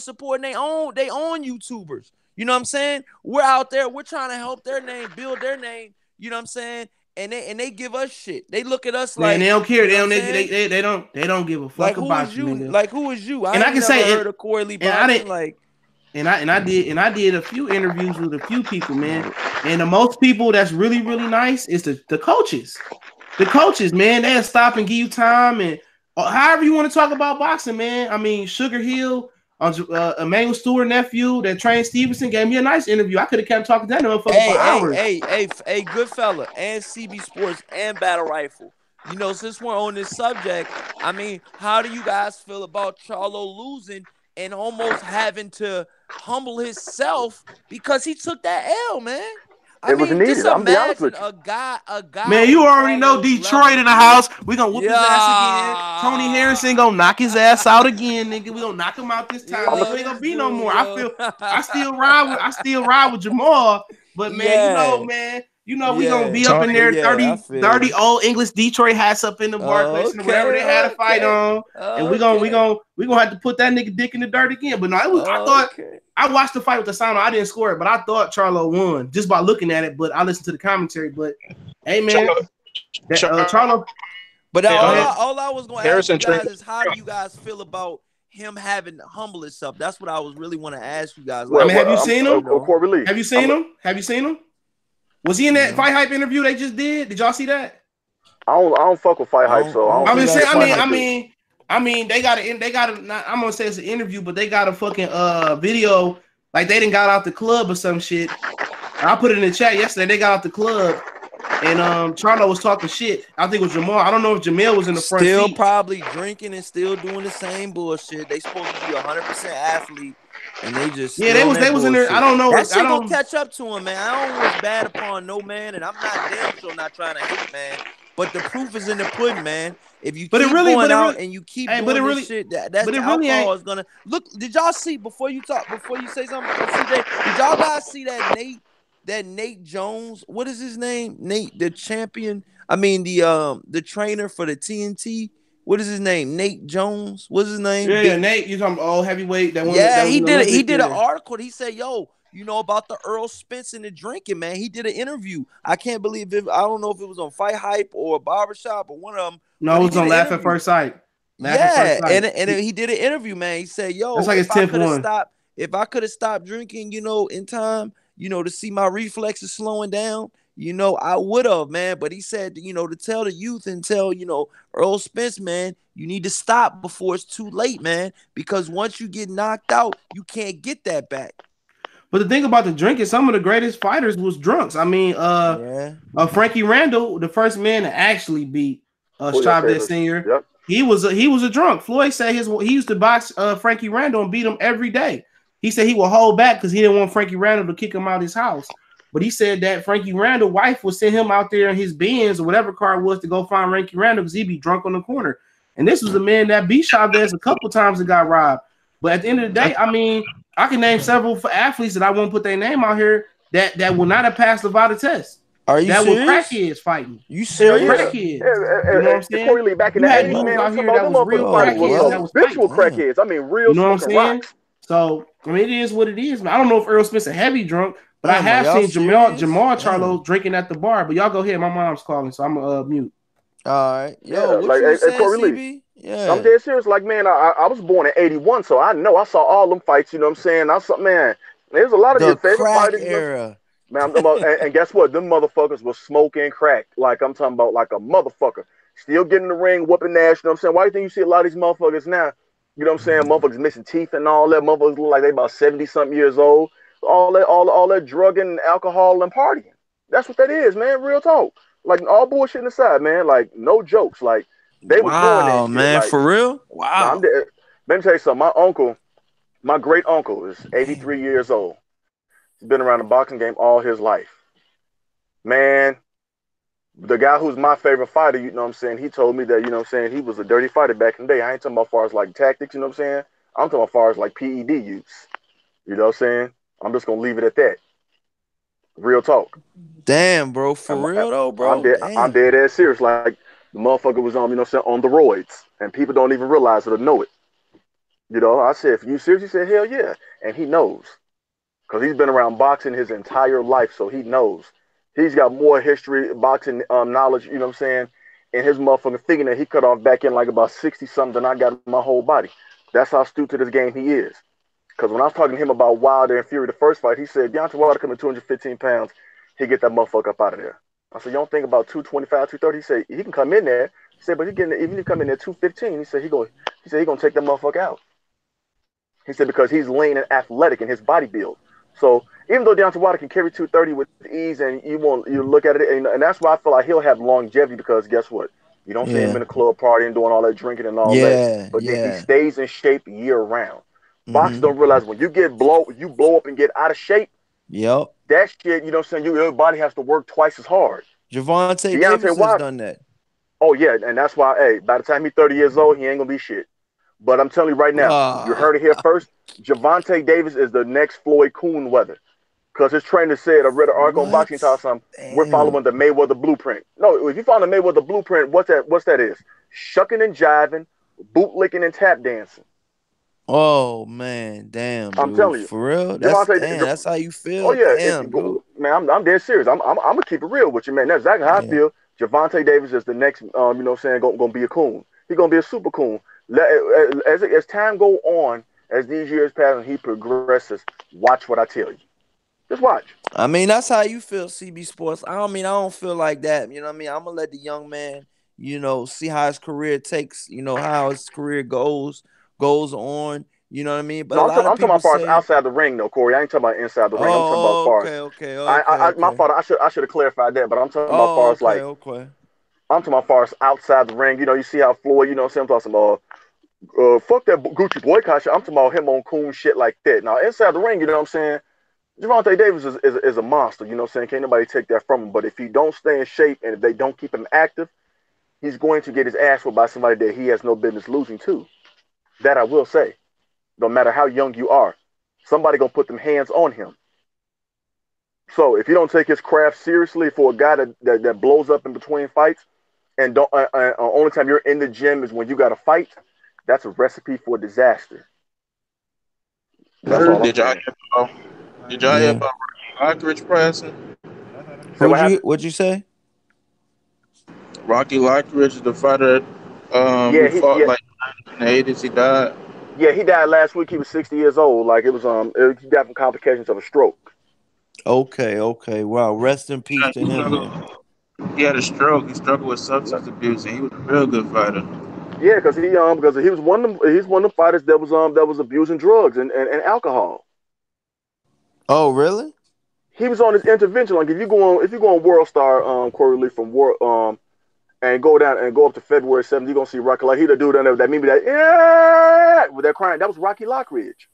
supporting their own YouTubers. You know what I'm saying? We're out there, we're trying to help their name, build their name. You know what I'm saying? And they give us shit. They look at us like, man, they don't care. They don't give a fuck like, about you. Nigga. Like, who is you? And I can say heard of Corey Lee Boxing, like. And I did a few interviews with a few people, man. And the most people that's really, really nice is the coaches. The coaches, man, they'll stop and give you time and however you want to talk about boxing, man. I mean, Sugar Hill, Emmanuel Stewart nephew that trained Stevenson gave me a nice interview. I could have kept talking to that motherfucker for hours. Hey, good fella, and CB Sports and Battle Rifle. You know, since we're on this subject, I mean, how do you guys feel about Charlo losing and almost having to humble himself because he took that L, man? It was needed. I'm be honest with you. A guy. Man, you already know Detroit in the house. We gonna whoop his ass again. Tony Harrison gonna knock his ass out again, nigga. We gonna knock him out this time. It ain't gonna be no more. I still ride with Jamal, but man, we gonna be up in there 30 old English Detroit hats up in the bar place and whatever they had a fight on. And we gonna have to put that nigga dick in the dirt again. But no, it was I watched the fight with the sound. I didn't score it, but I thought Charlo won just by looking at it. But I listened to the commentary. But hey, man, Charlo. But all I was going to ask you guys is, how do you guys feel about him having to humble himself? That's what I was really want to ask you guys. I mean, have you seen him? Have you seen him? Have you seen him? Was he in that Fight Hype interview they just did? Did y'all see that? I don't fuck with Fight Hype, so I mean, they got I'm gonna say it's an interview, but they got a fucking video, like they didn't got out the club or some shit. I put it in the chat yesterday. They got out the club, and Charlo was talking shit. I think it was Jamal. I don't know if Jamil was in the front still seat. Probably drinking and still doing the same bullshit. They supposed to be 100% athlete, and they just they was in there. I don't know. That shit gonna catch up to him, man. I don't wish bad upon no man, and I'm not damn sure not trying to hate, man. But the proof is in the pudding, man. If you keep going out and you keep doing this shit, that's the alcohol is gonna look. Did y'all see before you say something, CJ? Did y'all guys see that Nate Jones? What is his name? Nate, the champion. I mean the trainer for the TNT. What is his name? Nate Jones. What's his name? Yeah, Nate. You talking all heavyweight? He did an article. He said, "Yo, you know about the Earl Spence and the drinking, man." He did an interview. I can't believe it. I don't know if it was on Fight Hype or Barbershop or one of them. No, it was on Laugh at First Sight. And he did an interview, man. He said, "Yo, that's like his 10th one. If I could have stopped drinking, in time, to see my reflexes slowing down, I would have, man." But he said, to tell the youth and tell, Earl Spence, man, you need to stop before it's too late, man, because once you get knocked out, you can't get that back. But the thing about the drinking, some of the greatest fighters was drunks. I mean, Frankie Randall, the first man to actually beat Chavez Sr., yep. he was a drunk. Floyd said he used to box Frankie Randall and beat him every day. He said he would hold back because he didn't want Frankie Randall to kick him out of his house. But he said that Frankie Randall's wife would send him out there in his Benz or whatever car it was to go find Frankie Randall because he'd be drunk on the corner. And this was a man that beat Chavez a couple times and got robbed. But at the end of the day, I mean, I can name several athletes that I won't put their name out here that will not have passed the VADA test. Are you serious? That were crackheads fighting. You serious? Crackheads. You know what I'm saying? Back in the 80s, man, out here that was real crackheads. That was habitual crackheads. I mean, real. You know what I'm saying? So I mean, it is what it is. I don't know if Earl Smith's a heavy drunk, but I have seen Jamal Charlo drinking at the bar. But y'all go ahead. My mom's calling, so I'm gonna mute. All right. Yo, what you saying, CB? Yeah. I'm dead serious. Like, man, I was born in 81, so I know I saw all them fights, you know what I'm saying? I saw, man, there's a lot of your favorite fighters. Era. Man, I'm talking about, and guess what? Them motherfuckers was smoking crack. Like, I'm talking about like a motherfucker. Still getting in the ring, whooping ass, you know what I'm saying? Why do you think you see a lot of these motherfuckers now? You know what I'm saying? Motherfuckers missing teeth and all that. Motherfuckers look like they about 70-something years old. all that drugging and alcohol and partying. That's what that is, man. Real talk. Like all bullshit aside, man. Like no jokes. Like they was doing that Wow, shit. man, Like for real? I'm Wow. dead. Let me tell you something. My great uncle is 83 years old. He's been around the boxing game all his life. Man, the guy who's my favorite fighter, you know what I'm saying, he told me that, you know what I'm saying, he was a dirty fighter back in the day. I ain't talking about as far as like tactics, you know what I'm saying? I'm talking about as far as like PED use. You know what I'm saying? I'm just gonna leave it at that. Real talk. Damn, bro. For real though, I'm bro. dead. I'm Damn. dead ass serious. Like the motherfucker was on, you know what I'm saying, on the roids, and people don't even realize it or know it. You know, I said, if you serious, he said, hell yeah, and he knows because he's been around boxing his entire life, so he knows. He's got more history, boxing knowledge, you know what I'm saying, in his motherfucking thinking that he cut off back in like about 60 something than I got in my whole body. That's how astute to this game he is. Because when I was talking to him about Wilder and Fury, the first fight, he said, Deontay Wilder coming 215 pounds, he get that motherfucker up out of there. I said, you don't think about 225, 230? He said, he can come in there. He said, but he getting, even if he come in there 215, he said, he gonna take that motherfucker out. He said, because he's lean and athletic in his body build. So even though Deontay Wilder can carry 230 with ease, and you look at it, and that's why I feel like he'll have longevity, because guess what? You don't see him Yeah. in a club party and doing all that drinking and all that. Yeah. But then he Yeah. stays in shape year round. Boxers Mm-hmm. don't realize when you blow up and get out of shape, Yep. that shit, you know what I'm saying, your body has to work twice as hard. Gervonta Deontay Davis has Wilder, done that. oh yeah, and that's why, hey, by the time he's 30 years old, he ain't gonna be shit. But I'm telling you right now, you Ah. heard it here first. Gervonta Davis is the next Floyd Mayweather. Because his trainer said, I read an article on What? Boxing Talk, something, we're Damn. following the Mayweather blueprint. No, if you follow the Mayweather blueprint, what's that is? Shucking and jiving, bootlicking and tap dancing. Oh man, damn, I'm dude. telling you. For real? Gervonta, That's how you oh feel? yeah, Damn, dude. man, I'm dead serious. I'm gonna keep it real with you, man. That's exactly how I Yeah. feel. Gervonta Davis is the next, you know what I'm saying, gonna be a coon. He's gonna be a super coon. As time go on, as these years pass and he progresses, watch what I tell you. Just watch. I mean, that's how you feel, CB Sports. I don't feel like that. You know what I mean? I'm gonna let the young man, see how his career takes, how his career goes on. You know what I mean? But a No, lot of I'm talking people about far as say, outside the ring, though, Corey. I ain't talking about inside the ring. I'm talking about oh, far as okay, okay, okay, my okay. fault. I should have clarified that, but I'm talking about Oh, far as okay, like okay. I'm talking about far as outside the ring. You know, you see how Floyd, you know, what I'm talking about fuck that Gucci boycott shit. I'm talking about him on coon shit like that. Now inside the ring, you know what I'm saying? Gervonta Davis is a monster. You know what I'm saying? Can't nobody take that from him. But if he don't stay in shape and if they don't keep him active, he's going to get his ass whipped by somebody that he has no business losing to. That I will say. No matter how young you are, somebody gonna put them hands on him. So if you don't take his craft seriously, for a guy that blows up in between fights and don't only time you're in the gym is when you got to fight, that's a recipe for disaster. That's all I'm Did y'all saying. hear about, did y'all hear Yeah. about Lockridge passing? So what happened? What'd you say? Rocky Lockridge is the fighter Yeah, who fought like in the 80s. He died. he died last week. He was 60 years old. Like he died from complications of a stroke. Okay, okay. Wow. Rest in peace to He him, man. struggled. He had a stroke. He struggled with substance abuse, and he was a real good fighter. Yeah, because he was he's one of the fighters that was abusing drugs and alcohol. Oh, really? He was on his intervention. Like if you go on World Star Corey Lee from World and go down and go up to February 7th, you're gonna see Rocky. Like he the dude down there that maybe that yeah with that crying. That was Rocky Lockridge.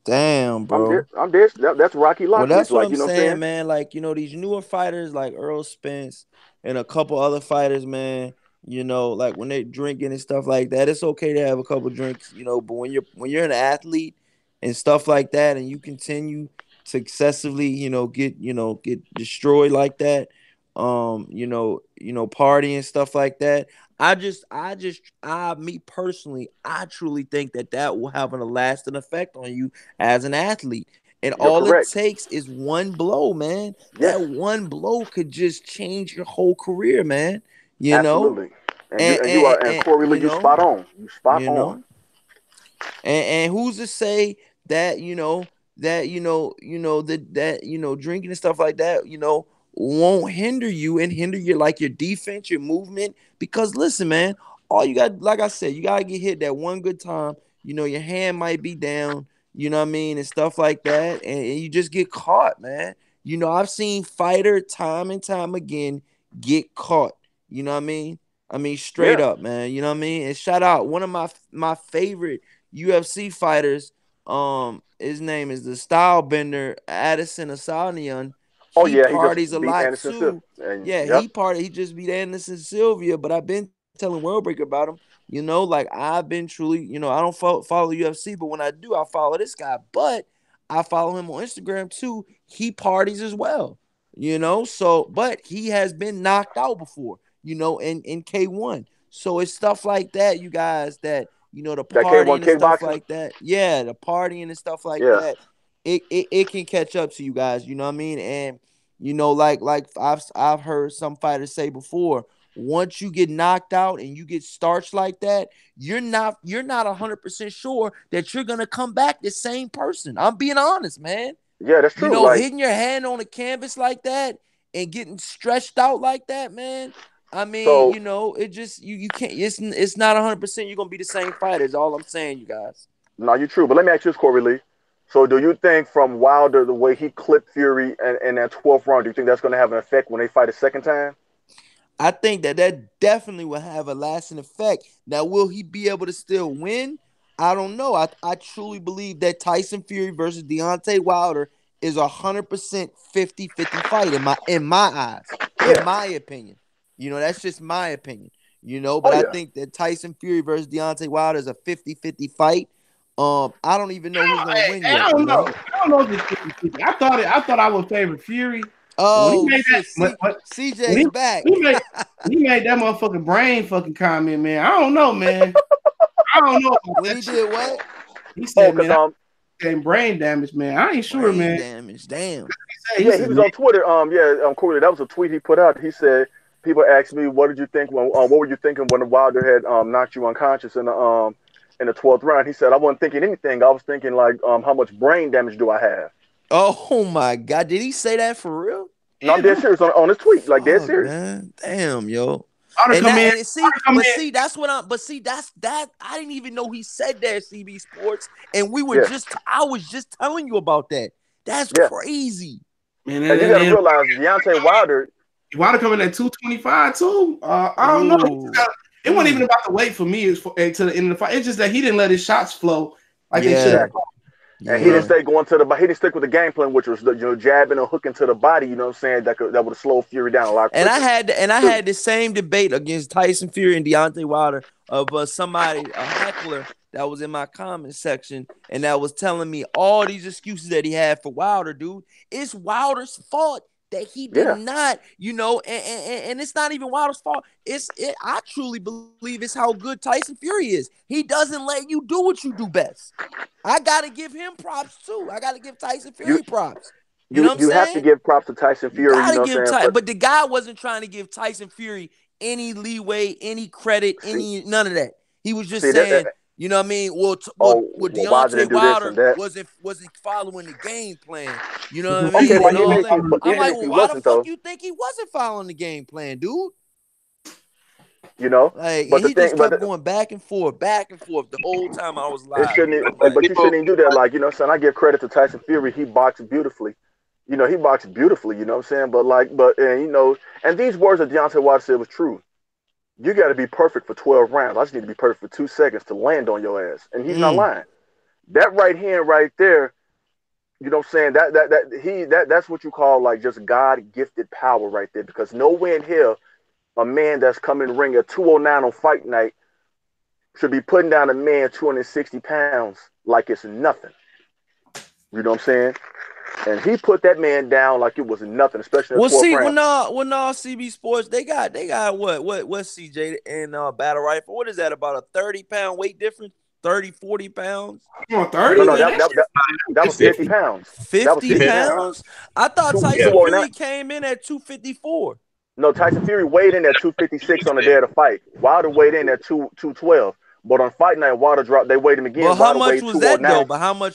Damn, bro. I'm dead. That's Rocky Well, Lockridge. that's what Like I'm you know what I'm saying, saying? man. Like, these newer fighters like Earl Spence and a couple other fighters, man, like when they drinking and stuff like that, it's okay to have a couple drinks, but when you're an athlete and stuff like that and you continue to excessively, get destroyed like that, party and stuff like that. Me personally, I truly think that will have a lasting effect on you as an athlete. And You're all it correct. takes is one blow, man. Yes, That one blow could just change your whole career, man. You know? absolutely. And And you are and, and and Corey Lee, you you know, spot on. You spot you on. know. And who's to say that, that drinking and stuff like that, won't hinder you and hinder your defense, your movement. Because listen, man, all you got, like I said, you gotta get hit that one good time. Your hand might be down, you know what I mean, and stuff like that, and you just get caught, man. You know, I've seen fighter time and time again get caught. You know what I mean? I mean, straight up, man. You know what I mean? And shout out one of my favorite UFC fighters. His name is the Style Bender, Addison Asanian. Oh He yeah, he parties just a beat lot Anderson too. Silva. And, Yeah, yep. he just beat Anderson Silva, but I've been telling Worldbreaker about him. You know, like I've been truly, you know, I don't follow UFC, but when I do, I follow this guy. But I follow him on Instagram too. He parties as well, you know. So, but he has been knocked out before, you know, in K1. So it's stuff like that, you guys, that you know, the That K1 partying and stuff kickboxing. like that. Yeah, the partying and stuff like Yeah. that. It can catch up to you guys, you know what I mean? And you know, like I've heard some fighters say before, once you get knocked out and you get starched like that, you're not 100% sure that you're gonna come back the same person. I'm being honest, man. Yeah, that's You true. know, Like, hitting your hand on the canvas like that and getting stretched out like that, man. I mean, so you know, it just you can't. It's not 100%. You're gonna be the same fighter. Is all I'm saying, you guys. no, you're true. But let me ask you this, Corey Lee. So do you think from Wilder, the way he clipped Fury in that 12th round, do you think that's going to have an effect when they fight a second time? I think that definitely will have a lasting effect. Now, will he be able to still win? I don't know. I truly believe that Tyson Fury versus Deontay Wilder is 100% 50-50 fight in my eyes, in Yeah. my opinion. You know, that's just my opinion. You know, Oh but I yeah. think that Tyson Fury versus Deontay Wilder is a 50-50 fight. I don't even know who's gonna win yet. I don't You know. know. I don't know if it's 50-50. I thought I would favor Fury. But when he Oh made shit! when CJ's back. he made that motherfucking brain fucking comment, man. I don't know, man. I don't know about When that he shit. did what? He Oh, said, because man, I'm getting brain damage, man. I ain't sure, Brain man. damage. Damn. He yeah, he said, was man, on Twitter. Corey, that was a tweet he put out. He said people asked me, "What did you think? What were you thinking when Wilder had knocked you unconscious in the 12th round?" He said, "I wasn't thinking anything. I was thinking like, how much brain damage do I have?" Oh my God! Did he say that for real? No, I'm dead serious on his tweet. Like dead Fuck, serious. man. Damn, yo. Oughta come in. That's what I'm. But see, that's that. I didn't even know he said that. CB Sports, and we were Yeah. I was just telling you about that. That's Yeah. crazy. Man, And you got to realize Deontay Wilder. you want to come in at 225 too? I don't know. Ooh. It wasn't even about the weight for me until the end of the fight. It's just that he didn't let his shots flow like they should have. And he didn't stay going to he didn't stick with the game plan, which was jabbing or hooking to the body. You know what I'm saying? That would have slowed Fury down a lot quicker. And I had the same debate against Tyson Fury and Deontay Wilder of somebody, a heckler that was in my comment section, and that was telling me all these excuses that he had for Wilder, dude. It's Wilder's fault that he did not, you know, and it's not even Wilder's fault. I truly believe it's how good Tyson Fury is. He doesn't let you do what you do best. I gotta give him props too. I gotta give Tyson Fury props. You know what I'm saying? You have to give props to Tyson Fury. You know what I'm saying? But the guy wasn't trying to give Tyson Fury any leeway, any credit, none of that. He was just saying, you know what I mean? Well, Deontay Wilder wasn't following the game plan. You know what I mean? Okay, I'm like, well, why the fuck you think he wasn't following the game plan, dude? You know, like, but he just kept going back and forth the whole time I was live. But you shouldn't even do that. Like, you know, son, I give credit to Tyson Fury. He boxed beautifully. You know, he boxed beautifully. You know what I'm saying? And you know, and these words that Deontay Wilder said was true. You got to be perfect for 12 rounds. I just need to be perfect for 2 seconds to land on your ass, and he's not lying. That right hand right there. You know what I'm saying? That's what you call like just God gifted power right there. Because nowhere in here, a man that's coming to ring at 209 on fight night should be putting down a man 260 pounds like it's nothing. You know what I'm saying? And he put that man down like it was nothing, especially in the 12th round. Well, no, CB Sports, they got what's CJ and Battle Rifle? What is that, about a 30-pound weight difference? 30, 40 pounds? Oh, 30? No, that was 50 pounds. 50 pounds? I thought Tyson Fury came in at 254. No, Tyson Fury weighed in at 256 on the day of the fight. Wilder weighed in at 212. But on fight night, Wilder dropped. They weighed him again. But how much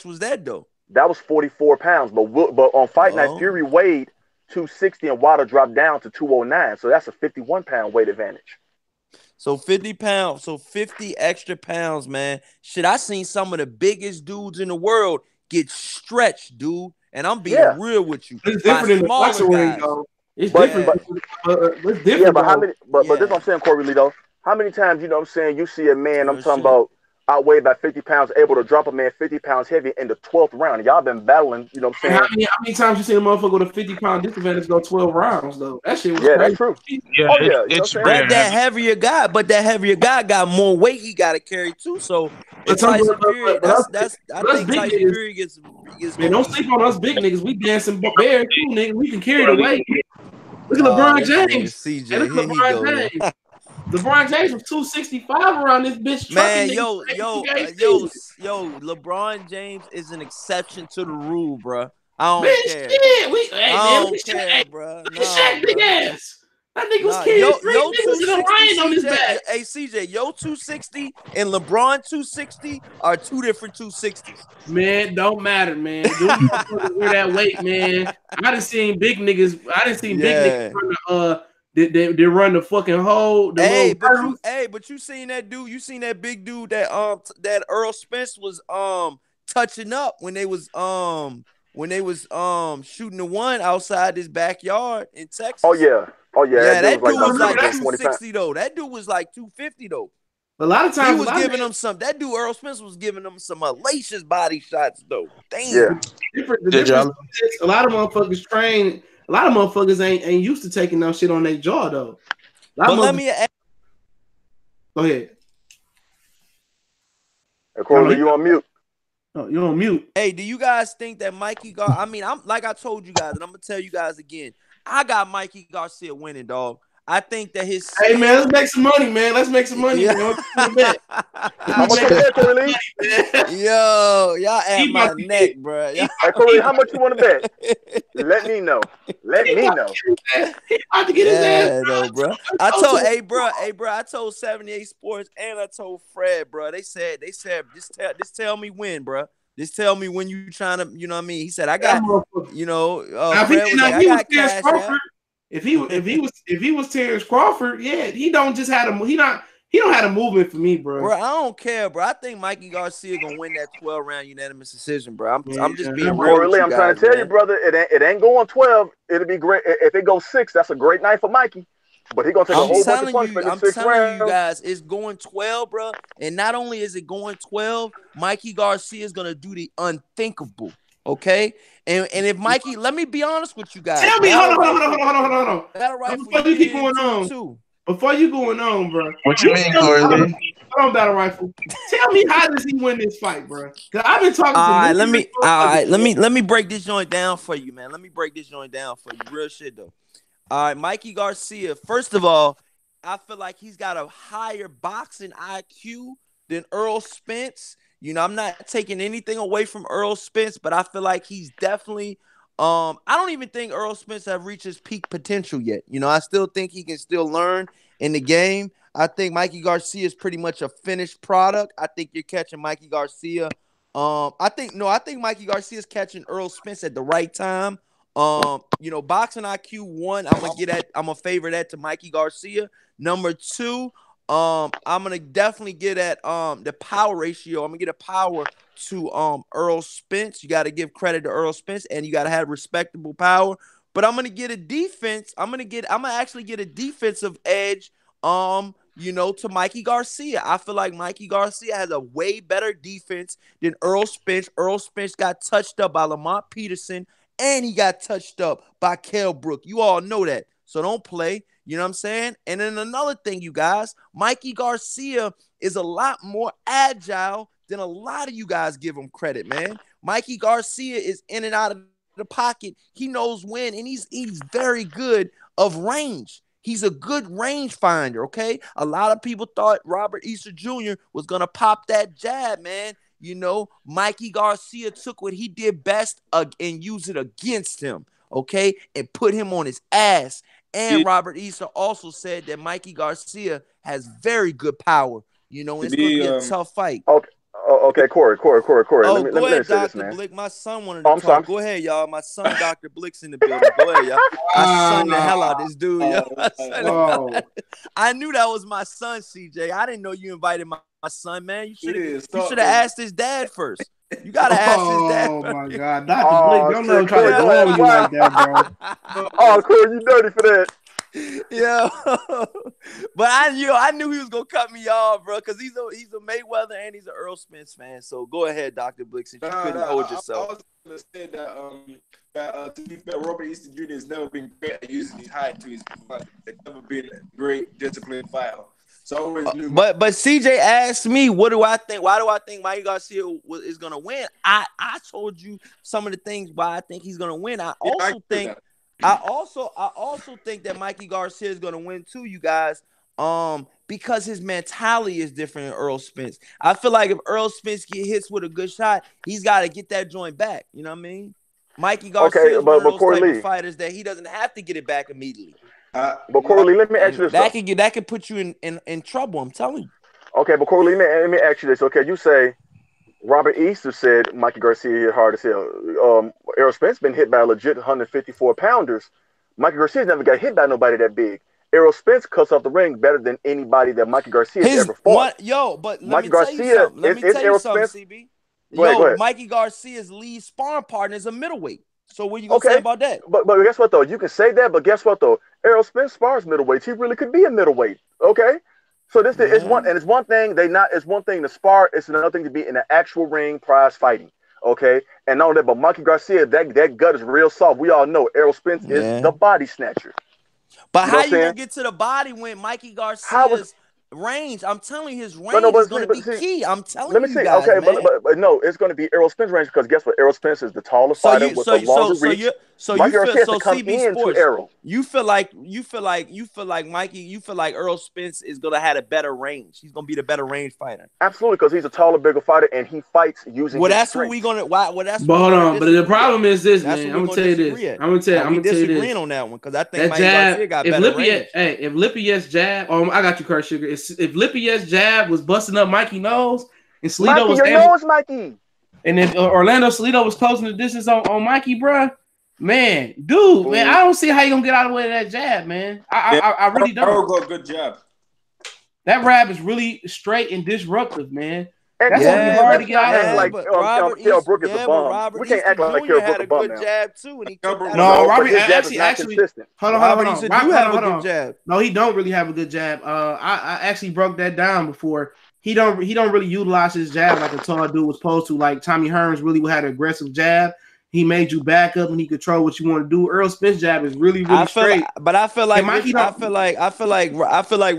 was that though? That was 44 pounds. But on fight night, Fury weighed 260 and Wilder dropped down to 209. So that's a 51-pound weight advantage. So 50 pounds, so 50 extra pounds, man. Shit, I seen some of the biggest dudes in the world get stretched, dude. And I'm being real with you. It's different in the boxing ring, though. It's different. It's different. Yeah, but how many? But this is what I'm saying, Corey Lee, though. How many times, you know what I'm saying, you see a man, I'm talking about, outweighed by 50 pounds, able to drop a man 50 pounds heavy in the 12th round. Y'all been battling, you know what I'm saying? How many times you seen a motherfucker with a 50-pound disadvantage go 12 rounds, though? That shit was crazy. That's true. Yeah, it's rare. That heavier guy, but that heavier guy got more weight he got to carry, too. So, it's Tyson Fury. I think Tyson Fury gets man, don't sleep on us big niggas. We dancing bear, too, nigga. We can carry the weight. Look at LeBron James. CJ, hey, look at LeBron James. LeBron James was 265 around this bitch. Man, yo, LeBron James is an exception to the rule, bro. I don't care. Shit. I don't care, bro. Look at Shaq big ass. That nigga was carrying three niggas in a line on his back. Hey, CJ, yo 260 and LeBron 260 are two different 260s. Man, don't matter, man. Dude, wear that weight, man. I done seen big niggas. Big niggas they run the fucking hole. But you seen that dude? You seen that big dude that Earl Spence was touching up when they was shooting the one outside his backyard in Texas. Oh yeah. That dude was like 260 though. That dude was like 250 though. A lot of times he was giving them some. That dude Earl Spence was giving them some hellacious body shots though. Damn. Yeah. A lot of motherfuckers train. A lot of motherfuckers ain't used to taking no shit on their jaw though. But let me go ahead. Corey, you on mute? Oh, you're on mute. Hey, do you guys think that Mikey I mean, I'm like I told you guys, and I'm gonna tell you guys again. I got Mikey Garcia winning, dog. I think that his. Hey man, let's make some money, man. Let's make some money. Yeah. How much you bet, Corey Lee? Yo, y'all at my neck, bro. Hey, Corey, how much you want to bet? Let me know. Let me know. He about to get his ass, bro. I told 78 Sports and I told Fred, bro. They said, just tell me when, bro. Just tell me when you trying to, you know what I mean? He said, I got, you know, Fred was like, I got cash out. If he was Terrence Crawford, yeah, he don't have a movement for me, bro. Bro, I don't care, bro. I think Mikey Garcia gonna win that 12-round unanimous decision, bro. I'm just being real. Really, I'm trying to tell you, brother, it ain't going 12. It'll be great if it goes 6. That's a great night for Mikey. But he gonna take a whole bunch of punishment in 6 rounds. I'm telling you guys, it's going 12, bro. And not only is it going 12, Mikey Garcia is gonna do the unthinkable. Okay, and if Mikey, let me be honest with you guys. Tell me, hold on. Before you going on, bro. What you mean, Corey? Hold on, Battle Rifle. Tell me, how does he win this fight, bro? Cause I've been talking. Let me break this joint down for you, man. Let me break this joint down for you. Real shit though. All right, Mikey Garcia. First of all, I feel like he's got a higher boxing IQ than Earl Spence. You know, I'm not taking anything away from Earl Spence, but I feel like he's definitely I don't even think Earl Spence have reached his peak potential yet. You know, I still think he can still learn in the game. I think Mikey Garcia is pretty much a finished product. I think you're catching Mikey Garcia. I think Mikey Garcia is catching Earl Spence at the right time. You know, boxing IQ 1, I'm gonna favor that to Mikey Garcia. Number 2, I'm gonna definitely get at the power ratio. I'm gonna get a power to Earl Spence. You got to give credit to Earl Spence, and you got to have respectable power. But I'm gonna get a defense. I'm gonna actually get a defensive edge. You know, to Mikey Garcia. I feel like Mikey Garcia has a way better defense than Earl Spence. Earl Spence got touched up by Lamont Peterson, and he got touched up by Kell Brook. You all know that, so don't play. You know what I'm saying? And then another thing, you guys, Mikey Garcia is a lot more agile than a lot of you guys give him credit, man. Mikey Garcia is in and out of the pocket. He knows when, and he's very good of range. He's a good range finder, okay? A lot of people thought Robert Easter Jr. was going to pop that jab, man. You know, Mikey Garcia took what he did best and used it against him, okay? And put him on his ass. And Robert Easter also said that Mikey Garcia has very good power, you know, it's going to be a tough fight. Okay, Corey. Oh, Let go me ahead, say this, Dr. man. Blick. My son wanted Oh, to I'm talk. sorry. Go ahead, y'all. My son, Dr. Blick's in the building. Go ahead, y'all. I son the hell out of this dude, yo. Oh, I knew that was my son, CJ. I didn't know you invited my son, man. You should have man. asked his dad first. You gotta ask his dad Oh first. my God, Dr. Blick, don't know shit, try to Corey, go on you like that, bro. Oh, Corey, you dirty for that. Yeah, but I knew he was gonna cut me off, bro, because he's a Mayweather and he's an Earl Spence fan. So go ahead, Dr. Blick, since you couldn't hold yourself. I was gonna say that to be fair, Robert Easter Jr. has never been great at using his height to his advantage. He's never been a great disciplined fighter. So I always knew. But CJ asked me, what do I think? Why do I think Mikey Garcia is gonna win? I told you some of the things why I think he's gonna win. I also think that Mikey Garcia is gonna win too, you guys. Because his mentality is different than Earl Spence. I feel like if Earl Spence get hits with a good shot, he's got to get that joint back. You know what I mean? Mikey Garcia is one of those type of fighters that he doesn't have to get it back immediately. But Corley, let me ask you this. That could put you in trouble. I'm telling you. Okay, but Corley, let me ask you this. Okay, you say Robert Easter said Mikey Garcia hit hard as hell. Errol Spence been hit by a legit 154 pounders. Mikey Garcia's never got hit by nobody that big. Errol Spence cuts off the ring better than anybody that Mikey Garcia has ever fought. But let me tell you something, CB. Go ahead. Mikey Garcia's lead sparring partner is a middleweight. So what you gonna say about that? But guess what though? You can say that, but guess what though? Errol Spence spars middleweights. He really could be a middleweight. Okay. So it's one thing it's one thing to spar, it's another thing to be in the actual ring prize fighting. Okay. And not only that, but Mikey Garcia, that gut is real soft. We all know Errol Spence is the body snatcher. But how you gonna get to the body when Mikey Garcia's range? I'm telling you, his range is gonna be key. I'm telling you guys, okay, man. but no, it's gonna be Errol Spence range because guess what? Errol Spence is the taller fighter with the longer reach. Mikey Garcia has to come into Errol. You feel like Earl Spence is gonna have a better range. He's gonna be the better range fighter. Absolutely, because he's a taller, bigger fighter, and he fights using. Well, that's what we gonna. But hold on, but the problem is this, man. I'm gonna tell you this. I'm gonna tell you this. On that one because I think Mikey Garcia got better range. If Lippia's jab, I got you, Kurt Sugar. If Lippia's jab was busting up Mikey nose, and Salido was nose, Mikey. And if Orlando Salido was closing the distance on Mikey, bruh, man, man, I don't see how you gonna get out of the way of that jab, man. I really don't. Go good job. That rap is really straight and disruptive, man. That's gonna be hard to get out of. Like Kell Brook is a bum. We can't act like Kell Brook is a bum now. Jab too, and he no, Robert actually. Hold on. Jab. No, he don't really have a good jab. I actually broke that down before. He don't really utilize his jab like a tall dude was supposed to. Like Tommy Hearns really had an aggressive jab. He made you back up and he control what you want to do. Earl Spence jab is really straight. I feel like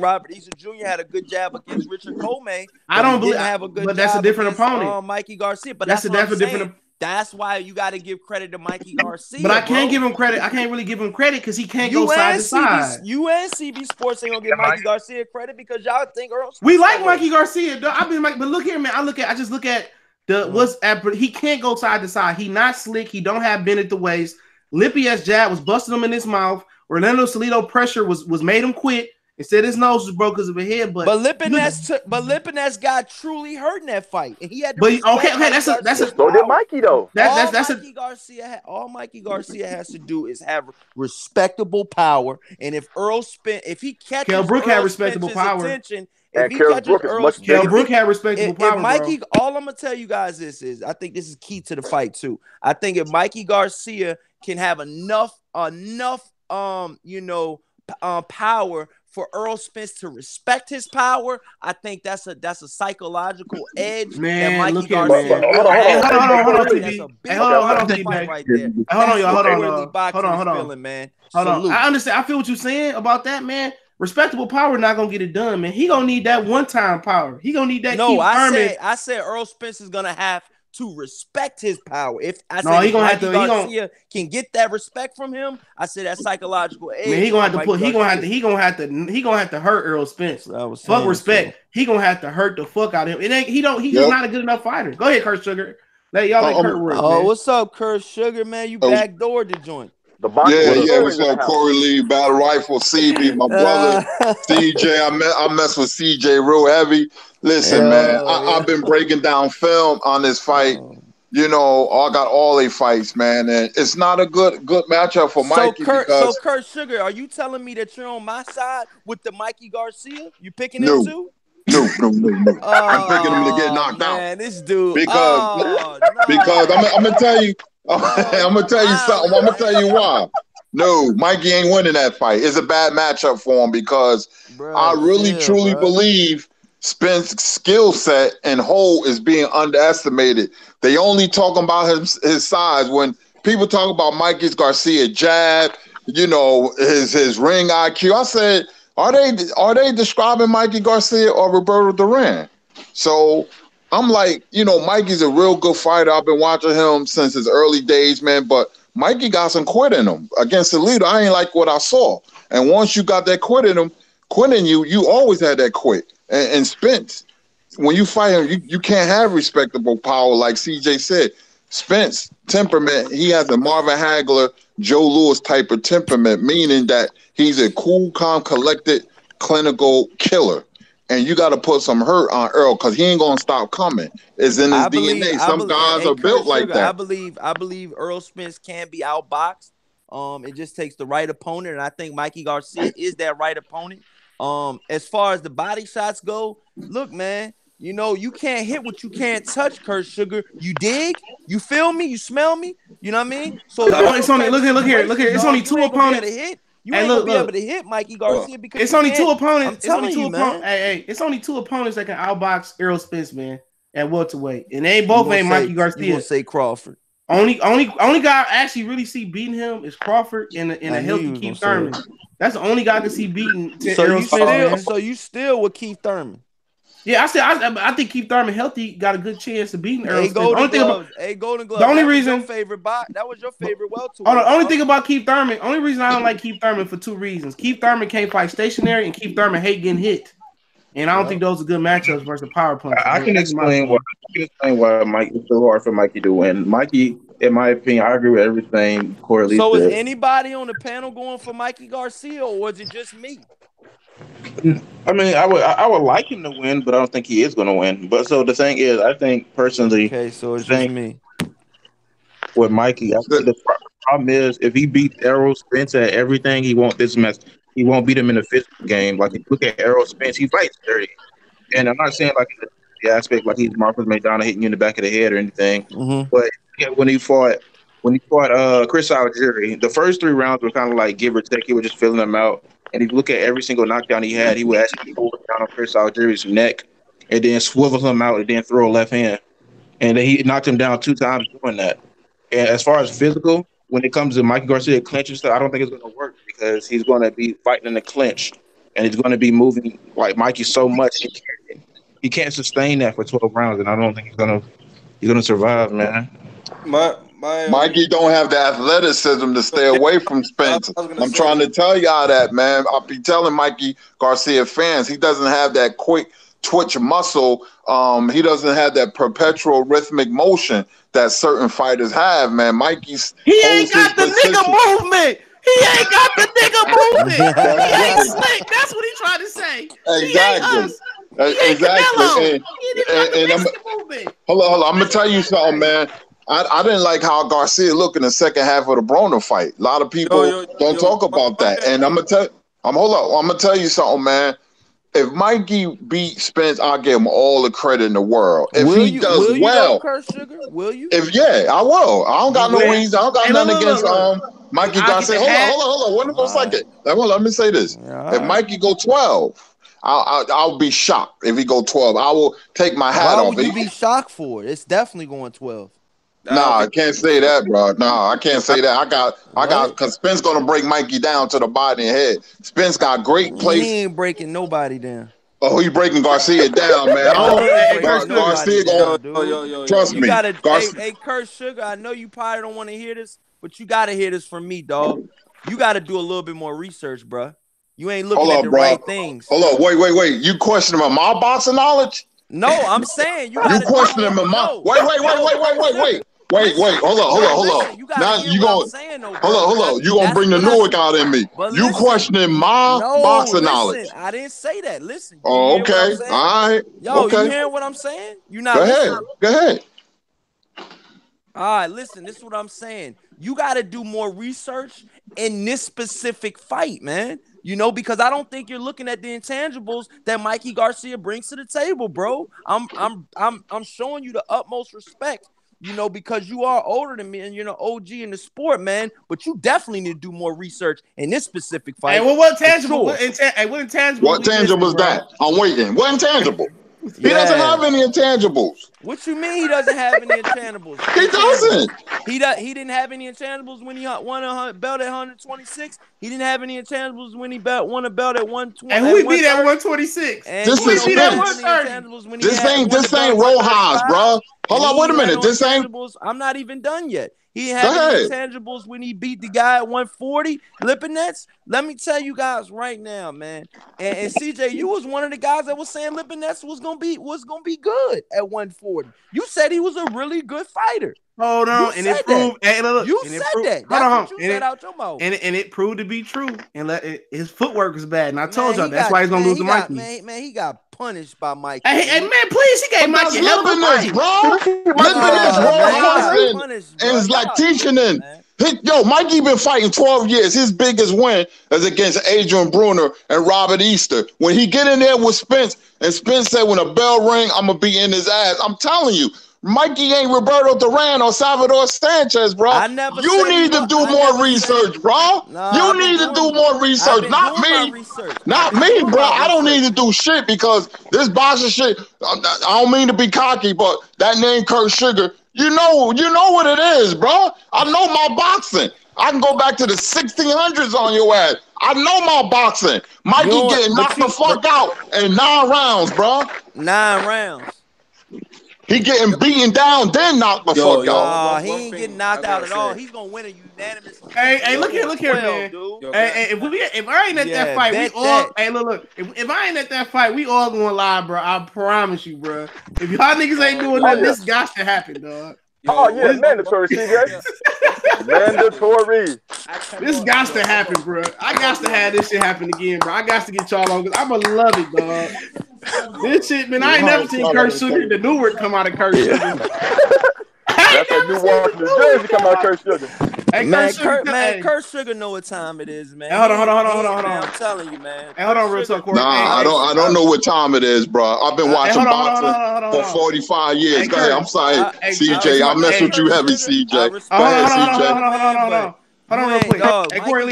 Robert Easter Jr. had a good jab against Richard Coleman. I don't believe have a good. But that's a different opponent. Mikey Garcia. But that's a different. That's why you got to give credit to Mikey Garcia. But I can't give him credit. I can't really give him credit because he can't go side to side. You and CB Sports ain't gonna give Mikey Garcia credit because y'all think Earl. We like Mikey Garcia. But look here, man. I just look at. He can't go side to side. He not slick. He don't have bend at the waist. Lippia's jab was busting him in his mouth. Orlando Salido pressure was made him quit. Instead, his nose was broke because of a head. But Lipinets got truly hurt in that fight, and he had. So did Mikey though. All Mikey Garcia has to do is have respectable power, and if he catches Kell Brook had respectable power. Attention, and Kell Brook had respectable power. If Mikey, all I'm gonna tell you guys is I think this is key to the fight too. I think if Mikey Garcia can have enough power for Earl Spence to respect his power, I think that's a psychological edge. Man, that Mikey look Garcia. at Hold on. I understand. I feel what you're saying about that, man. Respectable power not gonna get it done, man. He gonna need that one-time power. He gonna need that. No, I said Earl Spence is gonna have to respect his power. If Mikey Garcia can get that respect from him, I said that psychological edge. Man, he gonna have to hurt Earl Spence. Fuck respect. He gonna have to hurt the fuck out of him. He's not a good enough fighter. Go ahead, Kurt Sugar. Let Kurt work. What's up, Kurt Sugar, man? You backdoored the joint. The boxing What's up, Corey Lee, Battle Rifle, CB, my brother, CJ. I mess with CJ real heavy. Listen, man, I've been breaking down film on this fight. You know, I got all 8 fights, man, and it's not a good matchup for Mikey. So Kurt Sugar, are you telling me that you're on my side with the Mikey Garcia? You picking him too? No. I'm picking him to get knocked out. This dude. Because I'm gonna tell you. I'm gonna tell you something. I'm gonna tell you why. No, Mikey ain't winning that fight. It's a bad matchup for him because I really truly believe Spence's skill set and hold is being underestimated. They only talking about his size. When people talk about Mikey Garcia jab, you know, his ring IQ, I said, are they describing Mikey Garcia or Roberto Duran? So I'm like, you know, Mikey's a real good fighter. I've been watching him since his early days, man. But Mikey got some quit in him. Against Alito, I ain't like what I saw. And once you got that quit in him, you always had that quit. And Spence, when you fight him, you can't have respectable power like CJ said. Spence temperament, he has a Marvin Hagler, Joe Louis type of temperament, meaning that he's a cool, calm, collected, clinical killer. And you got to put some hurt on Earl because he ain't gonna stop coming. It's in his DNA. Some guys are built like that. I believe Earl Spence can be outboxed. It just takes the right opponent, and I think Mikey Garcia is that right opponent. As far as the body shots go, look, man, you know you can't hit what you can't touch, Kurt Sugar. You dig? You feel me? You smell me? You know what I mean? So it's only look here. It's only 2 opponents. You ain't gonna be able to hit Mikey Garcia because it's only 2 opponents. It's only 2 opponents. Hey, it's only 2 opponents that can outbox Errol Spence, man, at welterweight, and they both ain't Mikey Garcia. You gonna say Crawford? Only guy I actually really see beating him is Crawford in a healthy Keith Thurman. That's the only guy I can see beating Errol Spence. So you still with Keith Thurman? Yeah, I think Keith Thurman healthy got a good chance of beating Errol Spence. Golden Glove. The only reason that was your favorite welterweight. The only thing about Keith Thurman, only reason I don't like Keith Thurman for 2 reasons. Keith Thurman can't fight stationary, and Keith Thurman hate getting hit. And I don't think those are good matchups versus power punch. I can explain why Mike it's so hard for Mikey to win. Mikey, in my opinion, I agree with everything Corey So said. is anybody on the panel going for Mikey Garcia, or was it just me? I mean, I would like him to win, but I don't think he is going to win. But so the thing is, I think personally, okay, so it's just me with Mikey. I think the problem is if he beats Errol Spence at everything, he won't He won't beat him in the physical game. Like if you look at Errol Spence, he fights dirty, and I'm not saying like the aspect like he's Marcus McDonald hitting you in the back of the head or anything. Mm-hmm. But yeah, when he fought Chris Algieri, the first 3 rounds were kind of like give or take. He was just filling them out. And if you look at every single knockdown he had, he would actually hold down on Chris Algieri's neck and then swivel him out and then throw a left hand. And then he knocked him down 2 times doing that. And as far as physical, when it comes to Mikey Garcia clinching stuff, I don't think it's going to work because he's going to be fighting in the clinch and he's going to be moving like Mikey so much he can't sustain that for 12 rounds. And I don't think he's going to survive, man. Mikey don't have the athleticism to stay away from Spence. I'm trying to tell y'all that, man. I'll be telling Mikey Garcia fans, he doesn't have that quick twitch muscle. He doesn't have that perpetual rhythmic motion that certain fighters have, man. He ain't got the nigga movement. He ain't got the nigga movement. He ain't slick. That's what he trying to say. Exactly. Exactly. Hold on. I'm gonna tell you something, man. I didn't like how Garcia looked in the second half of the Broner fight. A lot of people don't talk about that. And I'm gonna tell you something, man. If Mikey beat Spence, I'll give him all the credit in the world. If he does well, will you? I will. I don't got no reason. I don't got nothing against Mikey Garcia. Hold on. One second. Let me say this. If Mikey go 12, I'll be shocked if he go 12. I will take my hat off. Why would you be shocked for it? It's definitely going 12. Nah, I can't say that, bro. Nah, I can't say that. I got, because Spence gonna break Mikey down to the body and head. Spence got great place. He ain't breaking nobody down. Oh, he breaking Garcia down, man. Garcia gonna trust me. Hey, Kurt Sugar, I know you probably don't want to hear this, but you gotta hear this from me, dog. You gotta do a little bit more research, bro. You ain't looking at the right things. Hold on, wait. You questioning my boxing knowledge? No, I'm saying you questioning my. Wait. Wait, hold on. Now you gonna hold on. You gonna bring the Newark out in me? You questioning my boxing knowledge? I didn't say that. Listen. Oh, okay. All right. Yo, you hearing what I'm saying? You not listening? Go ahead. All right, listen. This is what I'm saying. You got to do more research in this specific fight, man. You know, because I don't think you're looking at the intangibles that Mikey Garcia brings to the table, bro. I'm showing you the utmost respect, you know, because you are older than me and you're an OG in the sport, man. But you definitely need to do more research in this specific fight. Hey, well, what tangible? What intangible? What tangible is that? I'm waiting. What intangible? He doesn't have any intangibles. What you mean he doesn't have any intangibles? He doesn't. He didn't have any intangibles when he won a belt at 126. He didn't have any intangibles when he won a belt at 120. And who he beat at 126? This is Spence. This ain't Rojas, bro. Hold on, wait a minute. This ain't. I'm not even done yet. He had any intangibles when he beat the guy at 140. Lipinets, let me tell you guys right now, man. And CJ, you was one of the guys that was saying Lipinets was gonna be good at 140. You said he was a really good fighter. Hold on, and it proved. Hey, look, you said that. That's what you said out your mouth. And it proved to be true. And his footwork was bad. And I told y'all that's why he's gonna lose to Mikey. Man, he got punished by Mikey. Hey, man, please, he gave Mikey Lipinets, bro. Lipinets, and it's like teaching him. Yo, Mikey been fighting 12 years. His biggest win is against Adrian Bruner and Robert Easter. When he get in there with Spence, and Spence said, when a bell ring, I'm going to be in his ass. I'm telling you, Mikey ain't Roberto Duran or Salvador Sanchez, bro. You need to do more research, bro. You need to do more research. Not me. Not me, bro. I don't need to do shit because this boxing shit, I don't mean to be cocky, but that name Kurt Sugar, you know what it is, bro. I know my boxing. I can go back to the 1600s on your ass. I know my boxing. Mikey getting knocked the fuck out in 9 rounds, bro. 9 rounds. He getting beaten down, then knocked the fuck out. He ain't getting knocked out at all. He's gonna win a unanimous. Hey, look here, man. Hey, if I ain't at that fight, we all. Hey, look. If I ain't at that fight, we all gonna lie, bro. I promise you, bro. If y'all niggas ain't doing nothing, this got to happen, dog. Mandatory, CJ. Mandatory. This got to happen, bro. I got to have this shit happen again, bro. I got to get y'all on because I'm gonna love it, dog. This shit, man, I ain't never seen Kurt Sugar. The Newark come out of Kurt Sugar. That's a Newark, New Jersey come out of Kurt Sugar. Hey, Kurt Sugar know what time it is, man. Hey, hold on. I'm telling you, man. Hey, hold on, real talk. I don't know what time it is, bro. I've been watching boxing for 45 years. Go ahead. I'm sorry, CJ. I mess with you heavy, CJ. Go ahead, CJ. Hold on, real quick. Hey, Corey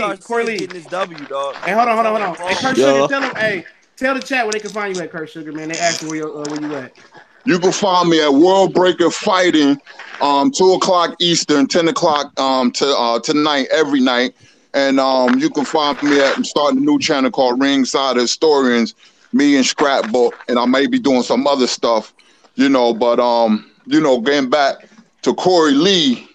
Lee. Getting this W, dog. Hey, hold on. Hey, Kurt Sugar, tell him. Hey, tell the chat where they can find you at, Kurt Sugar, man. They ask you where you at. You can find me at World Breaker Fighting, 2:00 Eastern, 10:00 tonight, every night. And you can find me I'm starting a new channel called Ringside Historians, me and Scrapbook, and I may be doing some other stuff, but getting back to Corey Lee,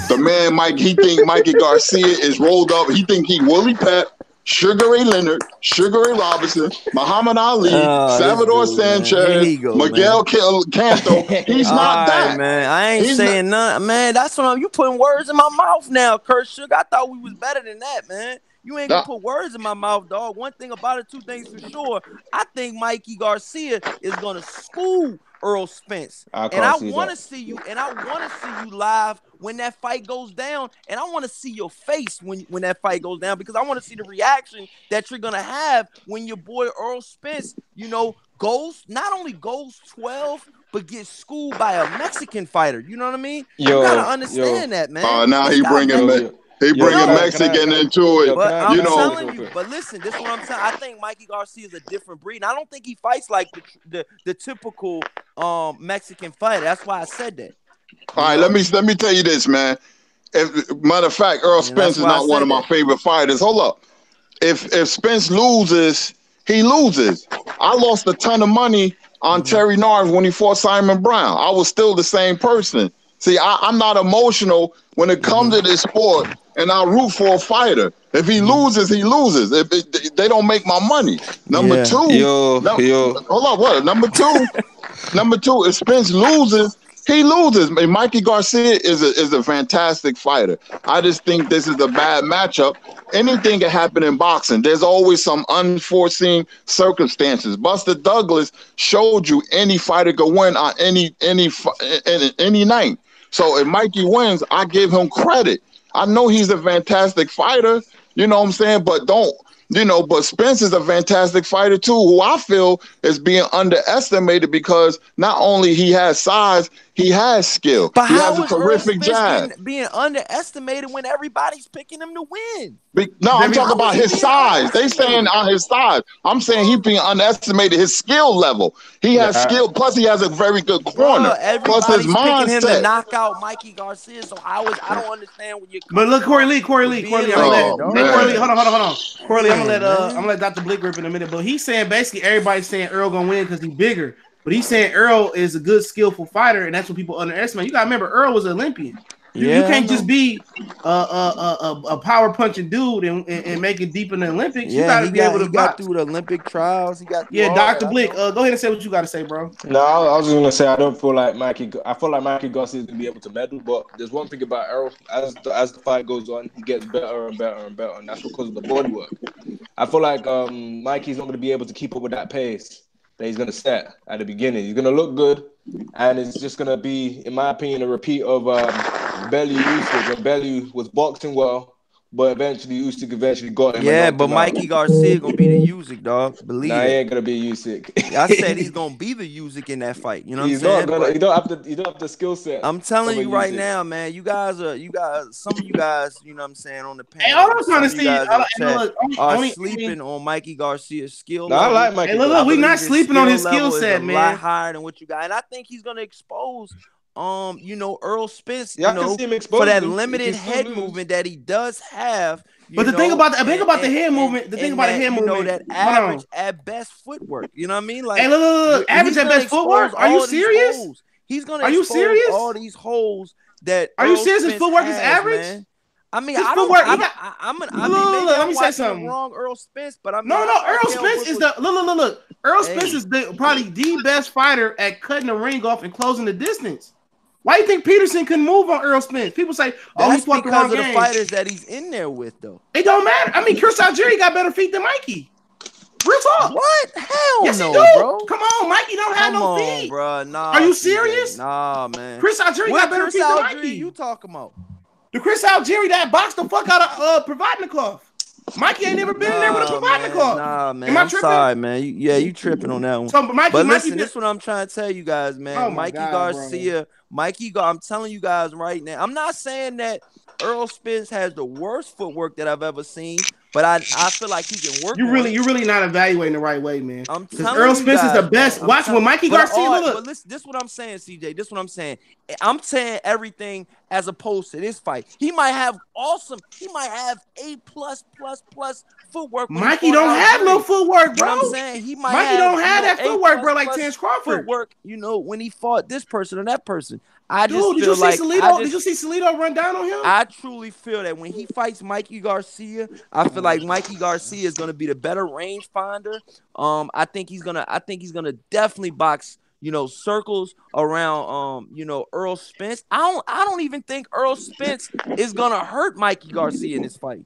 the man he think Mikey Garcia is rolled up. He think he Willie Pep, Sugar Ray Leonard, Sugar Ray Robinson, Muhammad Ali, Salvador Sanchez, Miguel Canto. He's not that, man. I ain't saying nothing, man. That's what you putting words in my mouth now, Kurt Sugar. I thought we was better than that, man. You ain't gonna put words in my mouth, dog. One thing about it, 2 things for sure. I think Mikey Garcia is gonna school Earl Spence, and I want to see you, live when that fight goes down, and I want to see your face when that fight goes down because I want to see the reaction that you're gonna have when your boy Earl Spence, not only goes 12 but gets schooled by a Mexican fighter. You know what I mean? You gotta understand that, man. Now he bringing Mexican into it. But I'm telling you. But listen, this is what I'm saying. I think Mikey Garcia is a different breed. And I don't think he fights like the typical Mexican fighter. That's why I said that. All right, let me tell you this, man. Matter of fact, Earl Spence is not one of my favorite fighters. Hold up. If Spence loses, he loses. I lost a ton of money on Terry Narves when he fought Simon Brown. I was still the same person. See, I'm not emotional when it comes to this sport, and I root for a fighter. If he loses, he loses. They don't make my money. Number two, hold on, what? Number two, if Spence loses, he loses. And Mikey Garcia is a fantastic fighter. I just think this is a bad matchup. Anything can happen in boxing. There's always some unforeseen circumstances. Buster Douglas showed you any fighter could win on any night. So if Mikey wins, I give him credit. I know he's a fantastic fighter, you know what I'm saying? But but Spence is a fantastic fighter too, who I feel is being underestimated because not only he has size, he has skill. But he how has a is terrific jab. being underestimated when everybody's picking him to win? I'm talking about his size. They saying on his size. I'm saying he's being underestimated. His skill level. He has skill. Plus, he has a very good corner. Plus, his mindset. Picking him to knock out Mikey Garcia. So I don't understand what you're. But look, Corey Lee. Hold on. Corey Lee, I'm gonna let Dr. Blick rip in a minute. But he's saying basically everybody's saying Earl gonna win because he's bigger. But he's saying Earl is a good, skillful fighter, and that's what people underestimate. You gotta remember, Earl was an Olympian. You can't just be a power punching dude and make it deep in the Olympics. You gotta be able to got through the Olympic trials. Dr. Blick, go ahead and say what you gotta say, bro. No, I was just gonna say I feel like Mikey Garcia is gonna be able to medal, but there's one thing about Earl. As the fight goes on, he gets better and better and better, and that's because of the body work. I feel like Mikey's not gonna be able to keep up with that pace that he's gonna set at the beginning. He's gonna look good, and it's just gonna be, in my opinion, a repeat of Bellew Usyk. When Bellew was boxing well, but eventually Usyk got him. Yeah, but Mikey Garcia gonna be the Usyk, dog. Believe it. He ain't gonna be Usyk. I said he's gonna be the Usyk in that fight. You know what I'm saying? You don't have the skill set. I'm telling you right now, man. Some of you guys, you know what I'm saying, on the panel. Hey, all I'm trying to see are sleeping on Mikey Garcia's skill. I like Mikey. Hey, look, we're not sleeping on his skill set, man. A lot higher than what you got, and I think he's gonna expose. Earl Spence, for that limited head movement that he does have. But the thing about the head movement, that average at best footwork. You know what I mean? Like, hey, look, average at best footwork. Are you serious? He's gonna. Are you serious? All these holes that. Are you serious? His footwork is average. Man. I mean, I don't. Let me say something. Wrong, Earl Spence, but I'm no. Earl Spence is the look. Earl Spence is probably the best fighter at cutting the ring off and closing the distance. Why do you think Peterson couldn't move on Earl Spence? People say, that's because of the fighters that he's in there with, though. It don't matter. I mean, Chris Algieri got better feet than Mikey. Real talk. What? Hell yes, no, he do. Bro. Come on, Mikey don't have no feet. Bro. Nah. Are you serious? Nah, man. Chris Algieri got better feet than Mikey. You talking about? The Chris Algieri that boxed the fuck out of Provodnikov. Mikey ain't never been in there with a Provodnikov. Nah, man. Am I tripping? Sorry, man. You tripping on that one. So, Mikey, listen, this is what I'm trying to tell you guys, man. Oh Mikey Garcia, I'm telling you guys right now. I'm not saying that Earl Spence has the worst footwork that I've ever seen, but I feel like he can work. You're really not evaluating the right way, man. I'm telling Earl Spence is the best. Watch when Mikey Garcia look. But listen, this is what I'm saying, CJ. This is what I'm saying. I'm saying everything as opposed to this fight. He might have A+++ footwork. Mikey don't have no footwork, bro. You know what I'm saying? He might Mikey don't have that footwork, bro, like Terence Crawford. Footwork, when he fought this person or that person. Did you see Salido run down on him? I truly feel that when he fights Mikey Garcia, I feel like Mikey Garcia is going to be the better rangefinder. I think he's gonna definitely box, circles around, Earl Spence. I don't even think Earl Spence is gonna hurt Mikey Garcia in this fight.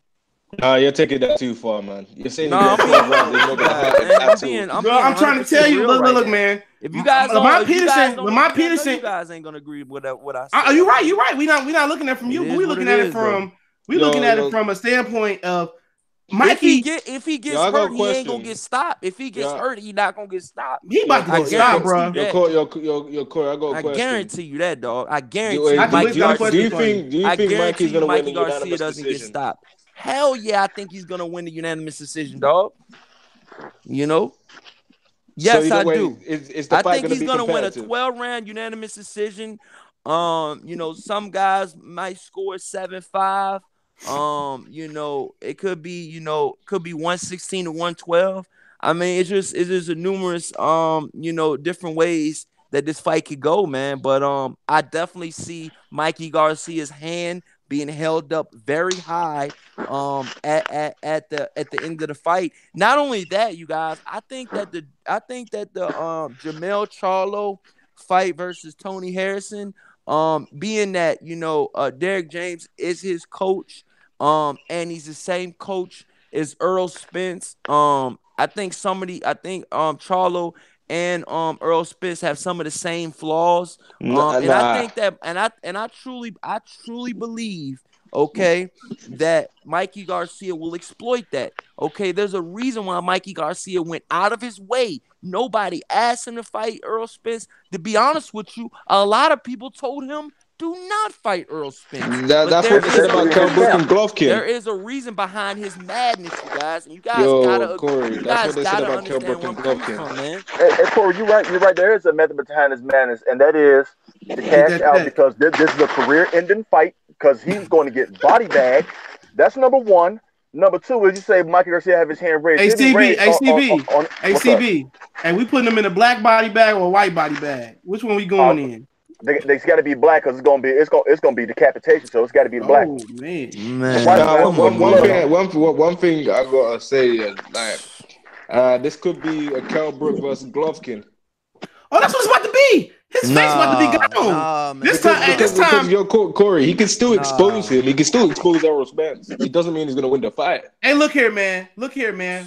You're taking that too far, man. You're saying I'm trying to tell you. Look, man. If you guys Lamont Peterson, you guys ain't gonna agree with what I said. You're right. We're not looking at it from you. We're looking at it from a standpoint of Mikey. If he gets hurt, he ain't gonna get stopped. If he gets hurt, he not gonna get stopped. He about to get stopped, bro. Your Corey, I got a question. I guarantee you that, dog. I guarantee you. Do you think Mikey's gonna win the Garcia doesn't get stopped? Hell yeah, I think he's gonna win the unanimous decision, dog. Yes, I do. I think he's gonna win a 12-round unanimous decision. Some guys might score 7-5. It could be 116 to 112. I mean, it's just a numerous different ways that this fight could go, man. But I definitely see Mikey Garcia's hand being held up very high at the end of the fight. Not only that, you guys, I think that the Jamel Charlo fight versus Tony Harrison, being that, Derek James is his coach, and he's the same coach as Earl Spence. I think Charlo and Earl Spence have some of the same flaws. I think that, and I truly believe, that Mikey Garcia will exploit that. There's a reason why Mikey Garcia went out of his way. Nobody asked him to fight Earl Spence. To be honest with you, a lot of people told him, do not fight Earl Spence. That's what they said about Kell Brook and Golovkin. There is a reason behind his madness, you guys. And you guys gotta, Corey, that's what they said about Kell Brook and Golovkin. Hey, Corey, you're right. There is a method behind his madness, and that is to cash out because this is a career-ending fight because he's going to get body bagged. That's number one. Number two is you say Mikey Garcia have his hand raised. ACB. And we putting him in a black body bag or a white body bag. Which one we going in? They got to be black because it's gonna be decapitation, so it's got to be black. Oh man. One thing I gotta say is this could be a Kell Brook versus Golovkin. Oh, that's what it's about to be. His face about to be gone. This time, Corey, he can still expose him. He can still expose Errol Spence. It doesn't mean he's gonna win the fight. Hey, look here, man.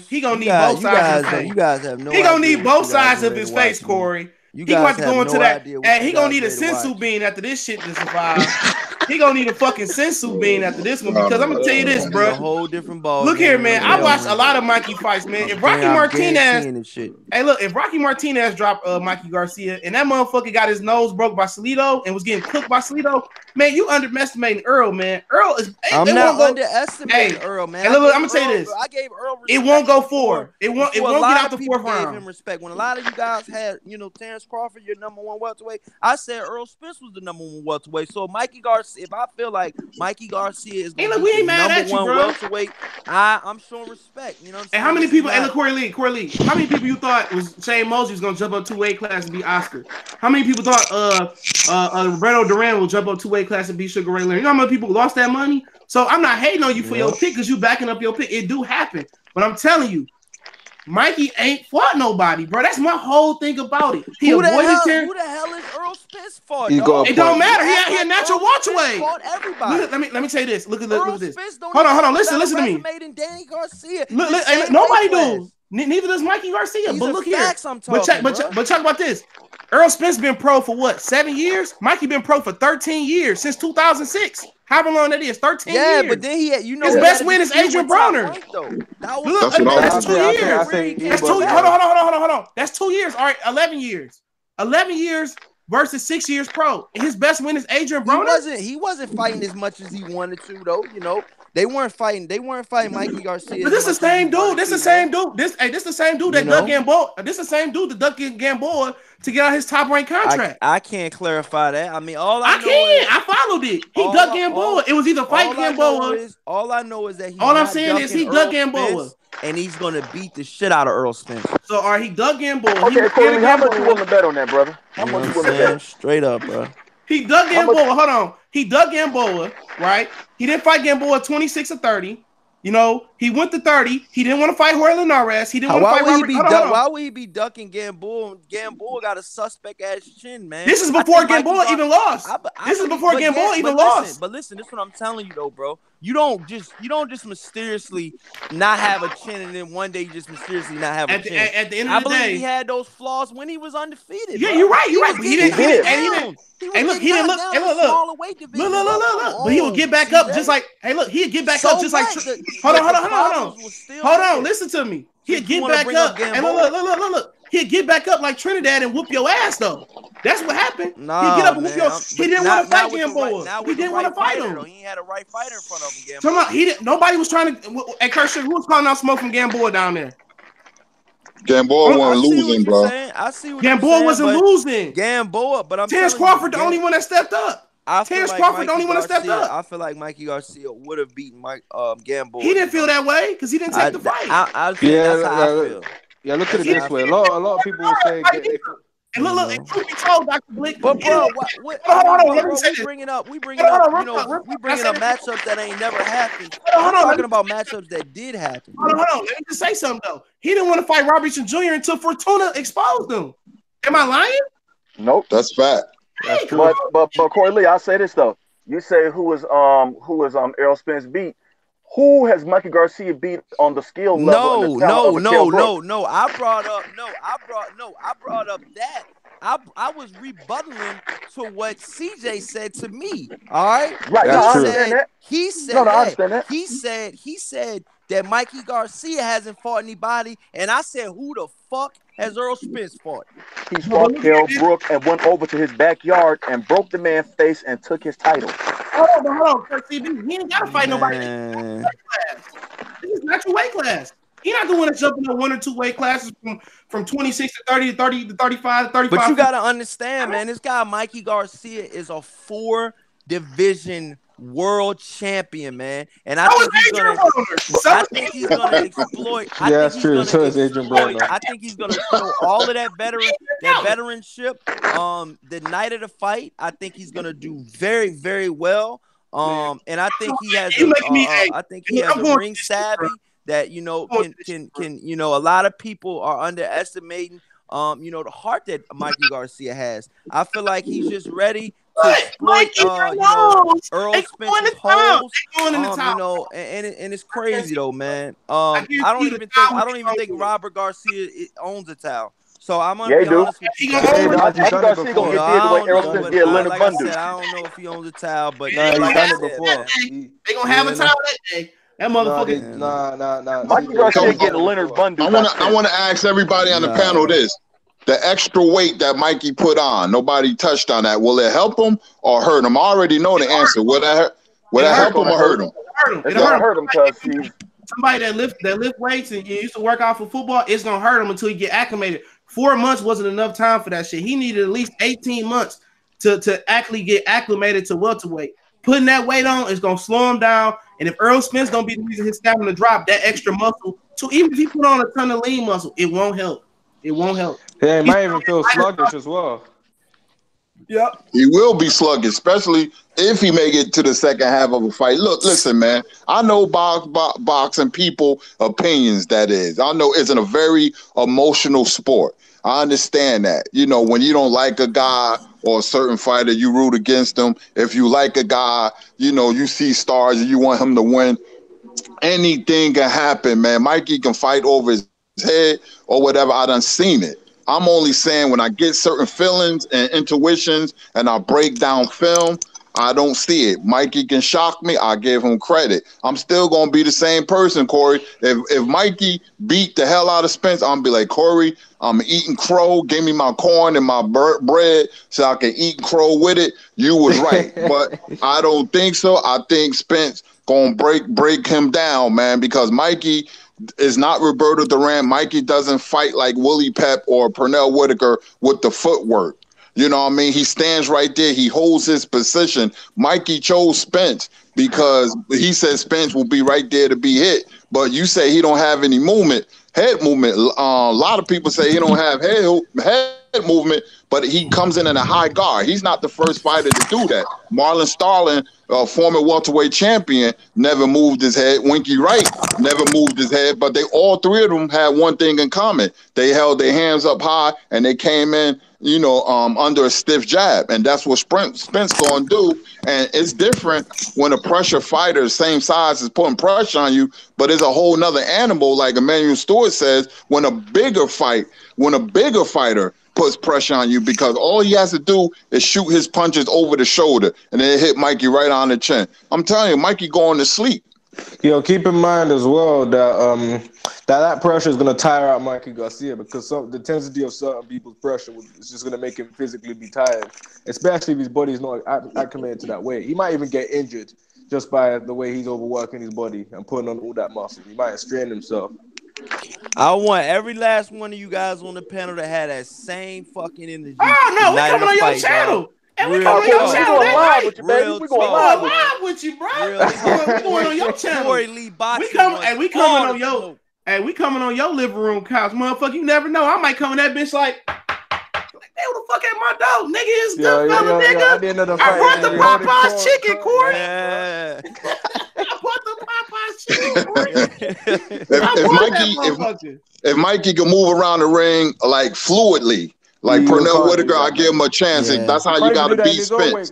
He gonna need both sides of his face. You guys have no idea. He gonna need both sides of his face, Corey. He going to go into that. Hey, he gonna need a sensu bean after this shit to survive. He gonna need a fucking sensu bean after this one because I'm gonna tell you this, bro. A whole different ball. Look here, man. I watched a lot of Mikey fights, man. If Rocky Martinez dropped Mikey Garcia and that motherfucker got his nose broke by Salido and was getting cooked by Salido, man, you underestimating Earl, man. Earl is. I'm not underestimating Earl, man. Hey, look, I'm gonna tell you this. I gave Earl respect. It won't go forward. It won't get out the fourth round. Gave him respect when a lot of you guys had, Terrence Crawford, your number one welterweight. I said Earl Spence was the number one welterweight. So Mikey Garcia, if I feel like Mikey Garcia is going to be the number one welterweight, I'm showing respect. You know what I'm saying? And how many people? Look, Corey Lee. How many people you thought was Shane Mosley was going to jump up 2 weight class and beat Oscar? How many people thought Roberto Duran will jump up 2 weight class and beat Sugar Ray Leonard? You know how many people lost that money? So I'm not hating on you for your pick because you backing up your pick. It do happen, but I'm telling you, Mikey ain't fought nobody, bro. That's my whole thing about it. Who the hell is Earl Spence fought? It don't matter. He a natural welterweight. Fought everybody. Let me say this. Look at this. Hold on. Listen to me. Danny Garcia. Look, nobody do. Neither does Mikey Garcia. These but look here. But talk about this. Earl Spence been pro for what? 7 years? Mikey been pro for 13 years since 200006. However long that is, 13 years. Yeah, but then his best win is Adrian Browner. That's 2 years. Hold on. That's 2 years. All right, 11 years. 11 years versus 6 years pro. And his best win is Adrian Browner. He wasn't fighting as much as he wanted to, though. They weren't fighting Mikey Garcia. But this is the same dude. This the same dude that ducked Gamboa. This the same dude that ducked Gamboa to get out his top rank contract. I can't clarify that. I mean, I followed it. He ducked Gamboa. It was either fight Gamboa. All I know is that all I'm saying is he ducked Gamboa. And he's gonna beat the shit out of Earl Spence. So he ducked Gamboa. Okay, Corey, how much you willing to bet on that, brother? How much you willing to bet? Straight up, bro. He dug Gamboa. Hold on. He dug Gamboa, right? He didn't fight Gamboa 26 or 30. He went to 30. He didn't want to fight Jorge Linares. He didn't want to fight Robert. Why would he be ducking Gamboa? Gamboa got a suspect ass chin, man. This is before Gamboa even lost. This is before Gamboa even lost. But listen, this is what I'm telling you though, bro. You don't just mysteriously not have a chin, and then one day you just mysteriously not have a chin. At the end of the day, I believe he had those flaws when he was undefeated. Yeah, bro. You're right. But he didn't. Look. But he would get back up just like. Hey, look. He'd get back up just like. Hold on. Listen to me. He'd get back up. And look. He'd get back up like Trinidad and whoop your ass though. That's what happened. He'd get up and whoop your. He didn't want to fight Gamboa. He didn't want to fight him. He had a right fighter in front of him. Gamboa. Nobody was trying to. Hey, Kershaw, who was calling out smoke from Gamboa down there? Gamboa wasn't losing, bro. I see what Gamboa wasn't losing. But I'm Terrence Crawford, the only one that stepped up. Terrence Crawford, the only one that stepped up. I feel like Mikey Garcia would have beaten Gamboa. He didn't feel that way because he didn't take the fight. That's how I feel. Yeah, look at it this way. A lot of people will say. And look, and truth be told, Dr. Blick. But bro, we bringing up matchups that ain't never happened. I'm talking about matchups that did happen. Hold on. Let me just say something though. He didn't want to fight Robertson Jr. until Fortuna exposed him. Am I lying? Nope. That's fact. That's true. But Corey Lee, I'll say this though. You say who was Errol Spence beat? Who has Mikey Garcia beat on the skill level? No. I brought up that. I was rebuttaling to what CJ said to me. All right. Right. That's I true. understand that. He said I that. understand that. He said that Mikey Garcia hasn't fought anybody, and I said, who the fuck has Errol Spence fought? He fought Kell Brook and went over to his backyard and broke the man's face and took his title. Hold on. He ain't got to fight nobody. This is not your weight class. He's not the one that's jumping in 1 or 2 weight classes from 26 to 30 to 30 to 35 to 35. But you got to understand, man, this guy Mikey Garcia is a 4-division world champion, man, and I think he's gonna exploit. Yeah, that's true. So is Adrian Broner. I think he's gonna show all of that veteranship. The night of the fight, I think he's gonna do very, very well. And I think he has. I think he has a ring savvy that can a lot of people are underestimating. The heart that Mikey Garcia has. I feel like he's just ready to exploit, Errol Spence's holes. And it's crazy though, man. I don't even think Robert Garcia owns a towel. So I'm gonna be honest with you. Mikey Garcia gonna get the way Errol Spence did Leonard Bundy. I don't know if he owns a towel, but he's done it before. They gonna have a towel that day. That motherfucker. Nah. Mikey Garcia getting Leonard Bundy. I want to ask everybody on the panel this. The extra weight that Mikey put on, nobody touched on that. Will it help him or hurt him? I already know the answer. Will it help him or hurt him? It's gonna hurt him because he's somebody that lift weights and used to work out for football. It's gonna hurt him until he get acclimated. 4 months wasn't enough time for that shit. He needed at least 18 months to actually get acclimated to welterweight. Putting that weight on is gonna slow him down. And if Errol Spence don't be the reason his stamina drop, that extra muscle. So even if he put on a ton of lean muscle, it won't help. It won't help. Yeah, he might even feel sluggish as well. Yep. He will be sluggish, especially if he make it to the second half of a fight. Look, listen, man. I know boxing people opinions, that is. I know it's a very emotional sport. I understand that. When you don't like a guy or a certain fighter, you root against him. If you like a guy, you see stars and you want him to win. Anything can happen, man. Mikey can fight over his head or whatever. I done seen it. I'm only saying when I get certain feelings and intuitions and I break down film, I don't see it. Mikey can shock me. I give him credit. I'm still going to be the same person, Corey. If Mikey beat the hell out of Spence, I'm going to be like, Corey, I'm eating crow. Give me my corn and my bread so I can eat crow with it. You was right. But I don't think so. I think Spence going to break him down, man, because Mikey is not Roberto Duran. Mikey doesn't fight like Willie Pep or Pernell Whitaker with the footwork. You know what I mean? He stands right there. He holds his position. Mikey chose Spence because he said Spence will be right there to be hit. But you say he don't have any head movement. A lot of people say he don't have head movement, but he comes in a high guard. He's not the first fighter to do that. Marlon Starling, former welterweight champion, never moved his head. Winky Wright never moved his head, but all three of them had one thing in common. They held their hands up high and they came in, under a stiff jab. And that's what Spence going to do. And it's different when a pressure fighter, same size, is putting pressure on you, but it's a whole nother animal, like Emmanuel Stewart says, when a bigger fighter puts pressure on you, because all he has to do is shoot his punches over the shoulder and then hit Mikey right on the chin. I'm telling you, Mikey going to sleep. Keep in mind as well that that pressure is going to tire out Mikey Garcia, because the intensity of certain people's pressure is just going to make him physically be tired, especially if his body's not acclimated to that weight. He might even get injured just by the way he's overworking his body and putting on all that muscle. He might strain himself. I want every last one of you guys on the panel to have that same fucking energy. Oh, no, we coming on your channel. And we coming on your channel. We going live with you, baby. We going live with you, bro. We going on your channel. We coming on your living room couch, motherfucker. You never know. I might come in that bitch like, hey, who the fuck at my dog? Nigga, it's good fella, nigga. I brought the Popeye's chicken, Corey. Yeah. I brought the Popeye's chicken, Corey. If Mikey can move around the ring like fluidly, Like Pernell Whitaker, I give him a chance. Yeah. That's how you got to beat Spence.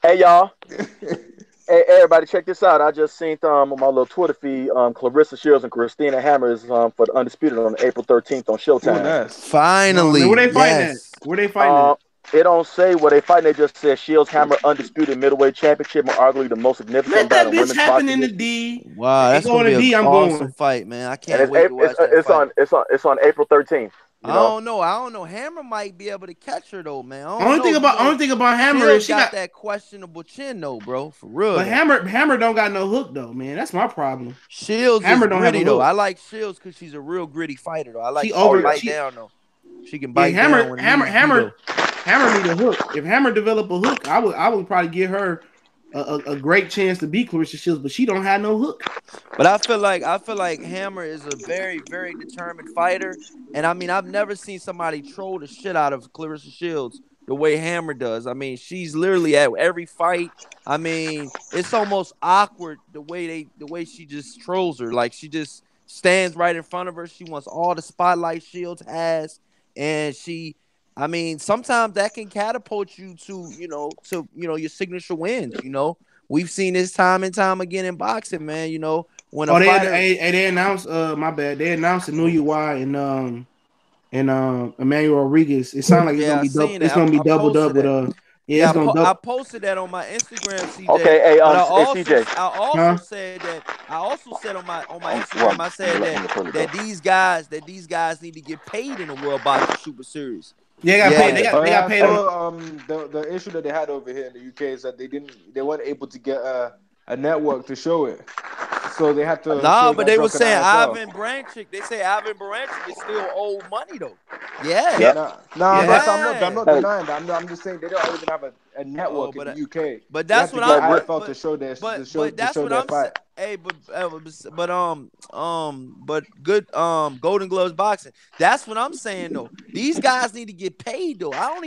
Hey, y'all. Hey, everybody, check this out. I just seen on my little Twitter feed, Clarissa Shields and Christina Hammer is for the Undisputed on April 13th on Showtime. Ooh, nice. Finally. Where they fighting at? Where they fighting at? It don't say where they fighting. They just said Shields Hammer Undisputed Middleweight Championship, arguably the most significant Let that battle. bitch happen in the D. Wow, that's going to be an awesome fight, man. I can't wait to watch that fight. It's on April 13th. I don't know. Hammer might be able to catch her though, man. Only thing about Hammer is she got that questionable chin though, bro. For real. But Hammer don't got no hook though, man. That's my problem. Shields Hammer is don't gritty have a though. hook. I like Shields because she's a real gritty fighter though. I like she can bite down though. She can bite down. Hammer need a hook. If Hammer develop a hook, I would probably give her a great chance to beat Clarissa Shields, but she don't have no hook. But I feel like Hammer is a very, very determined fighter. And I mean, I've never seen somebody troll the shit out of Clarissa Shields the way Hammer does. I mean, she's literally at every fight. I mean, it's almost awkward the way she just trolls her. Like she just stands right in front of her. She wants all the spotlight Shields has, and I mean, sometimes that can catapult you to your signature wins. You know, we've seen this time and time again in boxing, man. You know, when they announced they announced Dillian Whyte and Emmanuel Rodriguez. It sounds like it's gonna be doubled up with I posted that on my Instagram, CJ. Okay, hey, CJ. I also said on my Instagram, I said that these guys need to get paid in the World Boxing Super Series. Yeah, they got paid. The issue that they had over here in the UK is that they weren't able to get a network to show it, so they had to. No, but they were saying Ivan Branchik. They say Ivan Branchik is still owed money though. Yeah. I'm not denying that. I'm just saying they don't even have a network in the UK. But that's what I'm. To show their but that's what I'm saying. Hey, but good Golden Gloves boxing. That's what I'm saying though. These guys need to get paid though. I don't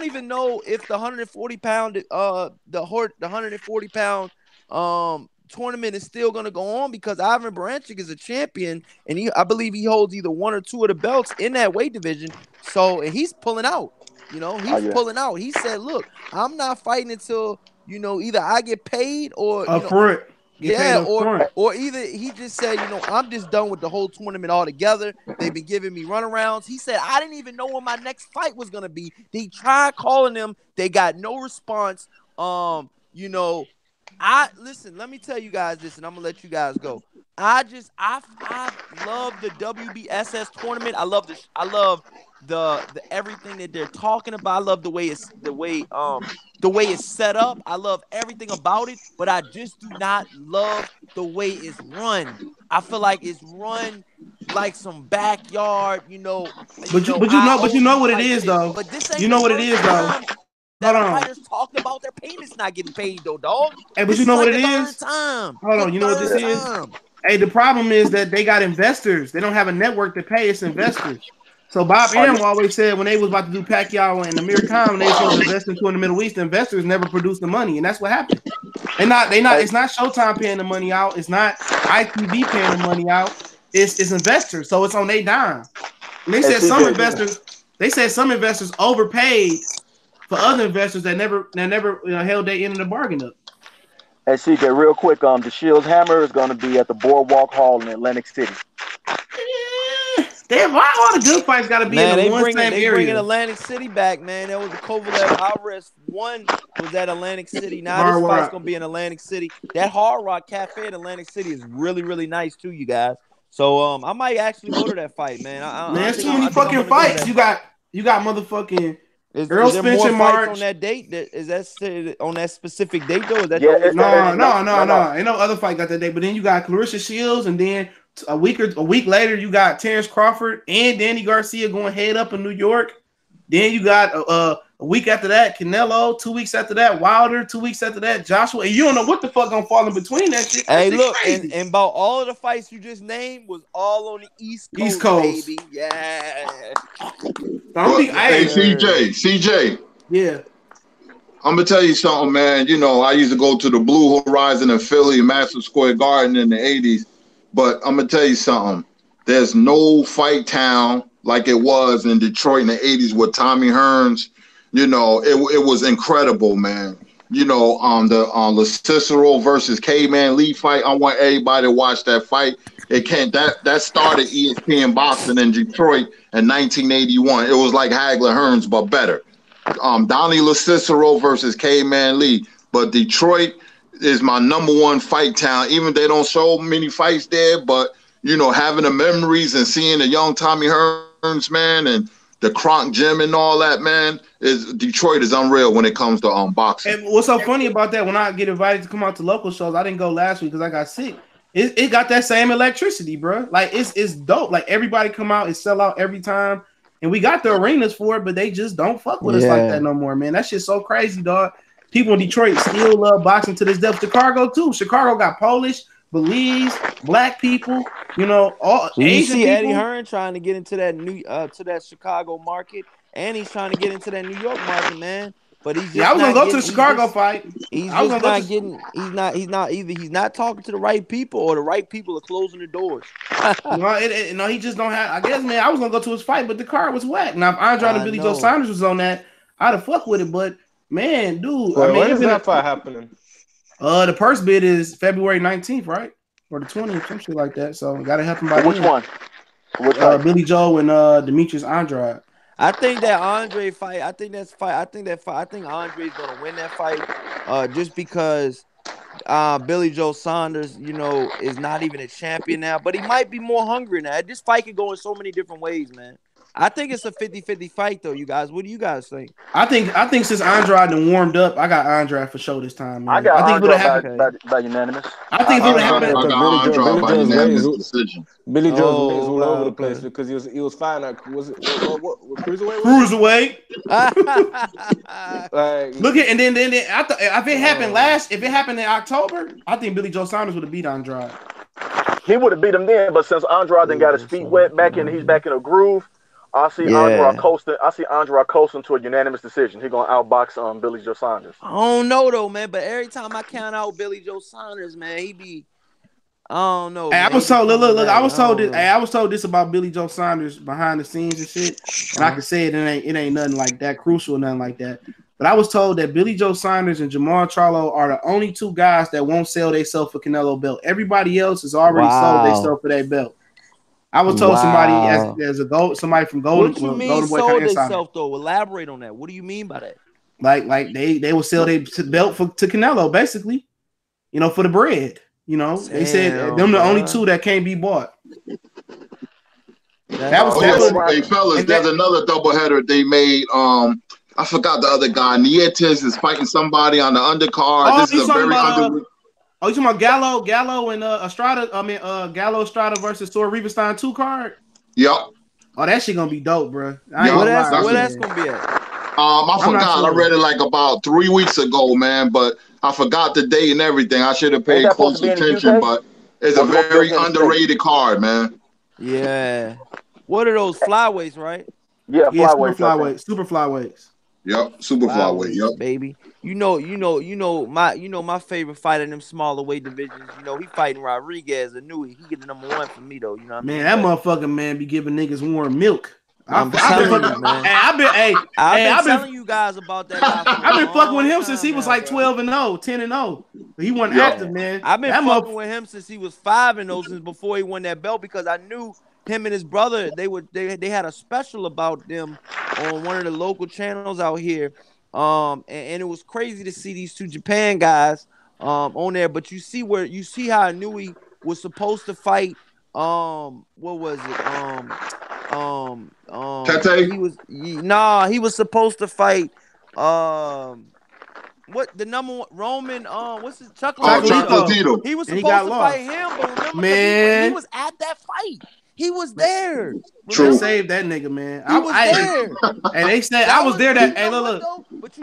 even know if the 140-pound the 140-pound tournament is still gonna go on because Ivan Branchik is a champion and I believe he holds either one or two of the belts in that weight division. So and he's pulling out. Pulling out. He said, "Look, I'm not fighting until either I get paid or or either he just said, I'm just done with the whole tournament altogether. They've been giving me runarounds." He said, "I didn't even know when my next fight was gonna be. They tried calling them, they got no response. Listen, let me tell you guys this, and I'm gonna let you guys go. I love the WBSS tournament. I love the everything that they're talking about. I love the way it's set up. I love everything about it, but I just do not love the way it's run. I feel like it's run like some backyard, But you know what it is though. But this ain't you know what it is though. That fighters talking about their payments not getting paid though, dog. Hey, but you know what it is? Hold on, you know what this is? Hey, the problem is that they got investors. They don't have a network to pay. It's investors. So Bob Arum always said when they was about to do Pacquiao and Amir Khan, when they was investing in the Middle East, the investors never produced the money, and that's what happened. It's not Showtime paying the money out. It's not ITV paying the money out. It's investors. So it's on their dime. And they said some investors overpaid for other investors that never held their end of the bargain up. Hey CJ, real quick, the Shields Hammer is going to be at the Boardwalk Hall in Atlantic City. Damn, why all the good fights got to be in the one same area? They bringing Atlantic City back, man. That was the Kovalev Alvarez one was at Atlantic City. Now this fight's going to be in Atlantic City. That Hard Rock Cafe in Atlantic City is really, really nice too, you guys. So I might actually go to that fight, man. There's too many fucking fights. You got motherfucking Earl is there Spence more and fights March on that date? Is that on that specific date though? Is that no. Ain't no other fight got that date. But then you got Clarissa Shields, and then a week later you got Terrence Crawford and Danny Garcia going head up in New York. Then you got a week after that Canelo. 2 weeks after that Wilder. 2 weeks after that Joshua. And you don't know what the fuck gonna fall in between that shit. Hey, look, and about all of the fights you just named was all on the East Coast, baby. Yeah. Hey, CJ. Yeah. I'm gonna tell you something, man. I used to go to the Blue Horizon in Philly, Madison Square Garden in the 80s. But I'm gonna tell you something. There's no fight town like it was in Detroit in the 80s with Tommy Hearns. You know, it was incredible, man. You know, the Cicero versus K-Man Lee fight. I want everybody to watch that fight. That started ESPN boxing in Detroit in 1981. It was like Hagler Hearns, but better. Donnie LaCicero versus K-Man Lee. But Detroit is my number one fight town. Even they don't show many fights there, but you know, having the memories and seeing the young Tommy Hearns, man, and the Kronk Gym and all that, man, Detroit is unreal when it comes to boxing. And what's so funny about that? When I get invited to come out to local shows, I didn't go last week because I got sick. It got that same electricity, bro. Like it's dope. Like everybody come out and sell out every time, and we got the arenas for it, but they just don't fuck with us like that no more, man. That shit's so crazy, dog. People in Detroit still love boxing to this depth. Chicago too. Chicago got Polish, Belize, black people, you know, all so Asian see people. Eddie Hearn trying to get into that to that Chicago market, and he's trying to get into that New York market, man. But he's just I was gonna go to the Chicago fight. He's just not getting. He's not talking to the right people, or the right people are closing the doors. No, he just don't have. I guess, man, I was gonna go to his fight, but the card was whack. Now, if Andre and Billy Joe Saunders was on that, I'd have fucked with it. But man, dude, I mean, when is that fight happening? The purse bid is February 19th, right? Or the 20th, some shit like that. So gotta help him by which then. one? Which fight? Billy Joe and Demetrius Andrade. I think that Andre fight. I think Andre's gonna win that fight, just because Billy Joe Saunders, you know, is not even a champion now, but he might be more hungry now. This fight could go in so many different ways, man. I think it's a 50-50 fight, though, you guys. What do you guys think? I think since Andrade done warmed up, I got Andrade for show this time, man. I think Andrade by unanimous. I think it would happen. Billy Joe was all over the place because he was fine at what cruiserweight? Cruiserweight. Look at and then if it happened in October, I think Billy Joe Saunders would have beat Andrade. He would have beat him then, but since Andrade then got his feet wet he's back in a groove. I see Andrade coasting to a unanimous decision. He's gonna outbox Billy Joe Saunders. I don't know though, man. But every time I count out Billy Joe Saunders, man, he be. I don't know. Hey, I was told. Look. I was told this. Hey, I was told this about Billy Joe Saunders behind the scenes and shit. And I can say it ain't nothing like that crucial, nothing like that. But I was told that Billy Joe Saunders and Jamal Charlo are the only two guys that won't sell themselves for Canelo belt. Everybody else has already sold themselves for that belt. I was told somebody somebody from Golden. What you mean sold themselves though? Elaborate on that. What do you mean by that? Like they will sell their belt to Canelo, basically. You know, for the bread. You know, they said them the only two that can't be bought. Hey fellas, there's another doubleheader they made. I forgot the other guy. Nietes is fighting somebody on the undercard. This is a very underrated. Oh, you talking about Gallo and Estrada? I mean, Gallo Estrada versus Tor Rivenstein 2 card. Yep. Oh, that shit gonna be dope, bro. Where that's gonna be at? I forgot. Sure. I read it like about 3 weeks ago, man. But I forgot the date and everything. I should have paid close attention. But it's a very underrated card, man. Yeah. What are those flyweights, right? Yeah, flyweights. Super flyweights. Yep, super flyweight. Yep, baby. You know my favorite fight in them smaller weight divisions. You know, he fighting Rodriguez and Nui. He get the number one for me though. You know what I mean? Man, that motherfucking man be giving niggas warm milk. I'm telling you, man. I've been telling you guys about that. I've been fucking with him since he was like 12-0, 10-0. He wasn't active, man. I've been fucking with him since he was 5-0, since before he won that belt, because I knew him and his brother, they had a special about them on one of the local channels out here. And it was crazy to see these two Japan guys on there. But you see how Nui was supposed to fight. What was it? Tete? He was supposed to fight what the number one Roman what's his Chocolatito. He was supposed to fight him, but remember, man, he was at that fight. He was there. True. Save that nigga, man. He was there. And they said I was there that. Hey, look.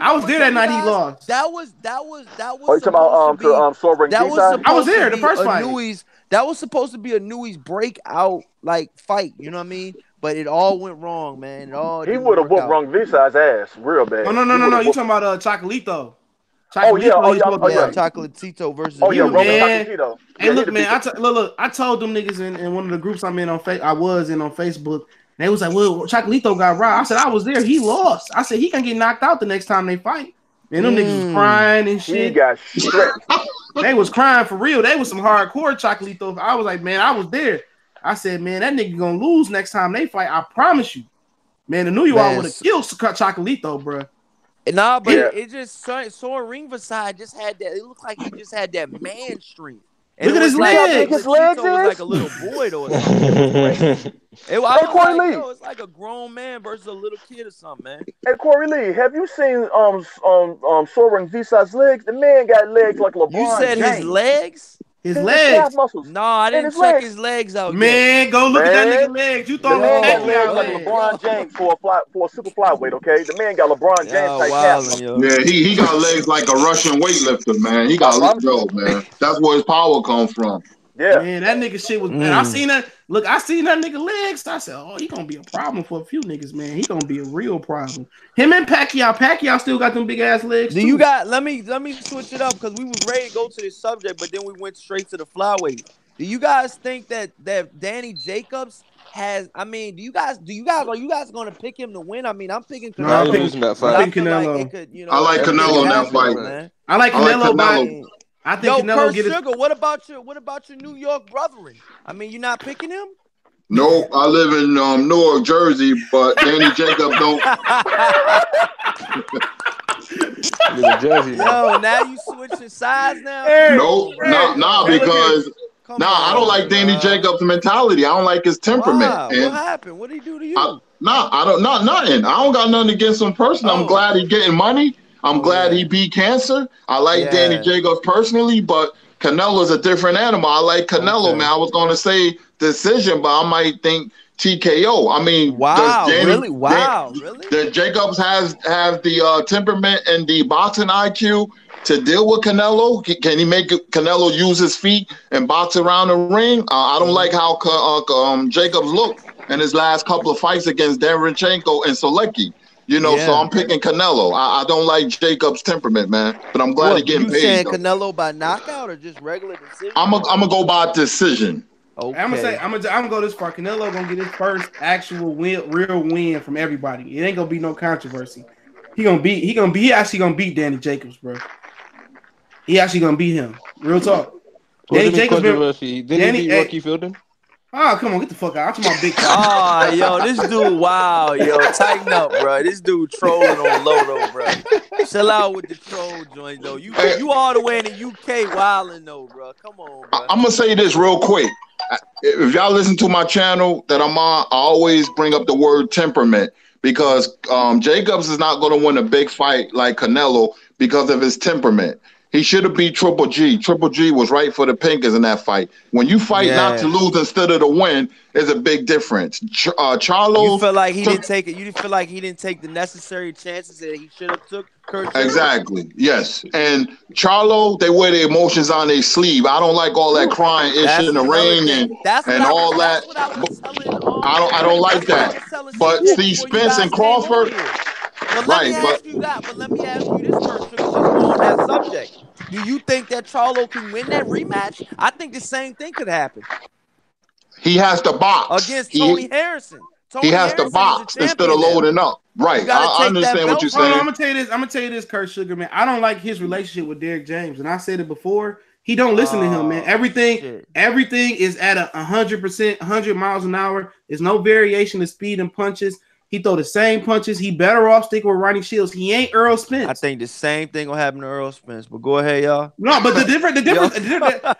I was there that night he lost. That was. Oh, you talking about Sorbet? I was there the first fight. That was supposed to be a Nui's breakout like fight. You know what I mean? But it all went wrong, man. He would have whooped Wrong Visay's ass real bad. Oh no. You talking about Chocolatito? Chocolatito versus. Oh yeah, Roman Chocolatito. Hey, look, man. I told them niggas in one of the groups I'm in on I was in on Facebook. And they was like, well, Chocolito got robbed. I said, I was there. He lost. I said, he can get knocked out the next time they fight. And them niggas was crying and shit. He got stripped. They was crying for real. They was some hardcore Chocolito. I was like, man, I was there. I said, man, that nigga gonna lose next time they fight. I promise you. Man, the New York would have killed Chocolito, bro. Nah, but it just Soren Ringverside just had that. It looked like he just had that man strength. Look at his legs. His legs was like a little boy or something. It's like a grown man versus a little kid or something, man. Hey, Corey Lee, have you seen Soren Ringverside's legs? The man got legs like LeBron. You said James. his legs? His legs. No, I didn't check his legs out. Man, go look at that nigga legs. You thought got legs like LeBron James for a super flyweight, okay? The man got LeBron James like calves. Yeah, he got legs like a Russian weightlifter, man. He got legs, man. That's where his power comes from. Yeah, man, that nigga shit was. Man, I seen that. Look, I seen that nigga legs. I said, oh, he gonna be a problem for a few niggas, man. He gonna be a real problem. Him and Pacquiao still got them big ass legs. Do you got? Let me switch it up because we was ready to go to this subject, but then we went straight to the flyweight. Do you guys think that Danny Jacobs has? I mean, are you guys gonna pick him to win? I mean, I'm picking Canelo. No, I'm picking that fight. I think Canelo. I like Canelo in that fight, man. I like Canelo. I think Canelo get Sugar, what about your New York brethren? I mean, you're not picking him? No, I live in Newark, Jersey, but Danny Jacobs don't. Jersey, yo, now you switching sides now? No, because I don't like Danny Jacobs' mentality. I don't like his temperament. Wow. What happened? What did he do to you? Nothing. I don't got nothing against him personally. I'm glad he's getting money. I'm glad he beat cancer. I like Danny Jacobs personally, but Canelo's a different animal. I like Canelo, man. I was going to say decision, but I might think TKO. I mean, really? Does Jacobs have the temperament and the boxing IQ to deal with Canelo? Can he make Canelo use his feet and box around the ring? I don't like how Jacobs looked in his last couple of fights against Derevyanchenko and Solecki. So I'm picking Canelo. I don't like Jacobs' temperament, man. But I'm glad he's getting paid. You saying Canelo by knockout or just regular decision? I'm gonna go by decision. Okay. I'm gonna go this far. Canelo gonna get his first actual real win from everybody. It ain't gonna be no controversy. He actually gonna beat Danny Jacobs, bro. He actually gonna beat him. Real talk. Danny Jacobs didn't he beat Rocky Fielding? Oh, come on, get the fuck out. I'm talking about big time. Oh, yo, this dude, wow, yo, tighten up, bro. This dude trolling on Lodo, bro. Chill out with the troll joint, though. You all the way in the UK wilding, though, bro. Come on, bro. I'm going to say this real quick. If y'all listen to my channel that I'm on, I always bring up the word temperament because Jacobs is not going to win a big fight like Canelo because of his temperament. He should have beat Triple G. Triple G was right for the pinkers in that fight. When you fight not to lose instead of to win, is a big difference. Charlo, you feel like he didn't take it. You feel like he didn't take the necessary chances that he should have took. Exactly. Yes. And Charlo, they wear their emotions on their sleeve. I don't like all that crying in the ring and all that. I don't like that. But see, Spence and Crawford. Let me ask you this first, just on that subject. Do you think that Charlo can win that rematch? I think the same thing could happen. He has to box against Tony Harrison. He has to box instead of loading up. Right. I understand what you're saying. I'm gonna tell you this, Kurt Sugar, man. I don't like his relationship with Derek James, and I said it before. He don't listen to him, man. Everything is at 100%, 100 miles an hour. There's no variation of speed and punches. He throw the same punches. He better off sticking with Ronnie Shields. He ain't Earl Spence. I think the same thing will happen to Earl Spence. But go ahead, y'all. No, but the difference.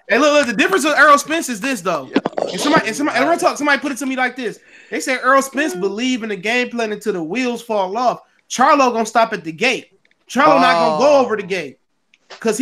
Hey, look, the difference with Earl Spence is this though. And somebody put it to me like this. They say Earl Spence believe in the game plan until the wheels fall off. Charlo gonna stop at the gate. Charlo not gonna go over the gate because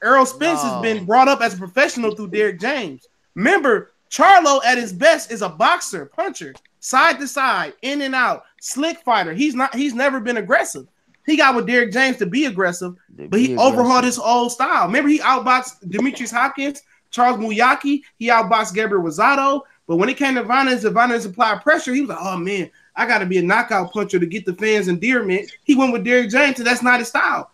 Earl Spence has been brought up as a professional through Derek James. Remember, Charlo at his best is a boxer, puncher. Side to side, in and out, slick fighter. He's never been aggressive. He got with Derek James to be aggressive, but he overhauled his old style. Remember, he outboxed Demetrius Hopkins, Charles Muyaki, he outboxed Gabriel Rosado. But when it came to Vanez applied pressure, he was like, oh man, I gotta be a knockout puncher to get the fans' endearment. He went with Derek James, and that's not his style.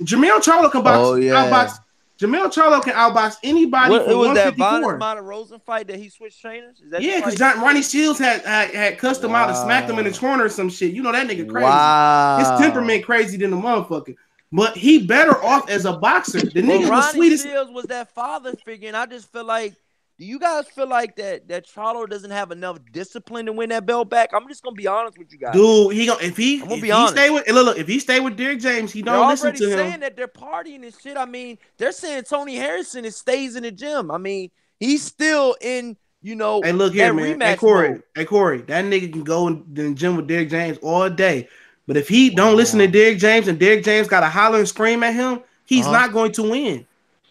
Jermell Charlo can box, outbox Jamel Charlo can outbox anybody from 154. It was that Von Rosen fight that he switched trainers? Is that because Ronnie Shields had cussed him out and smacked him in the corner or some shit. You know that nigga crazy. Wow. His temperament crazy than the motherfucker. But he better off as a boxer. The nigga was sweetest. Ronnie Shields was that father figure, and I just feel like, do you guys feel like that Charlo doesn't have enough discipline to win that belt back? I'm just gonna be honest with you guys. Dude, if he stay with Derrick James, he don't listen to him. They're already saying that they're partying and shit. I mean, they're saying Tony Harrison stays in the gym. I mean, he's still in, you know, hey, look here, man. Hey, Corey, that nigga can go in the gym with Derrick James all day. But if he don't listen to Derrick James and Derrick James got to holler and scream at him, he's not going to win.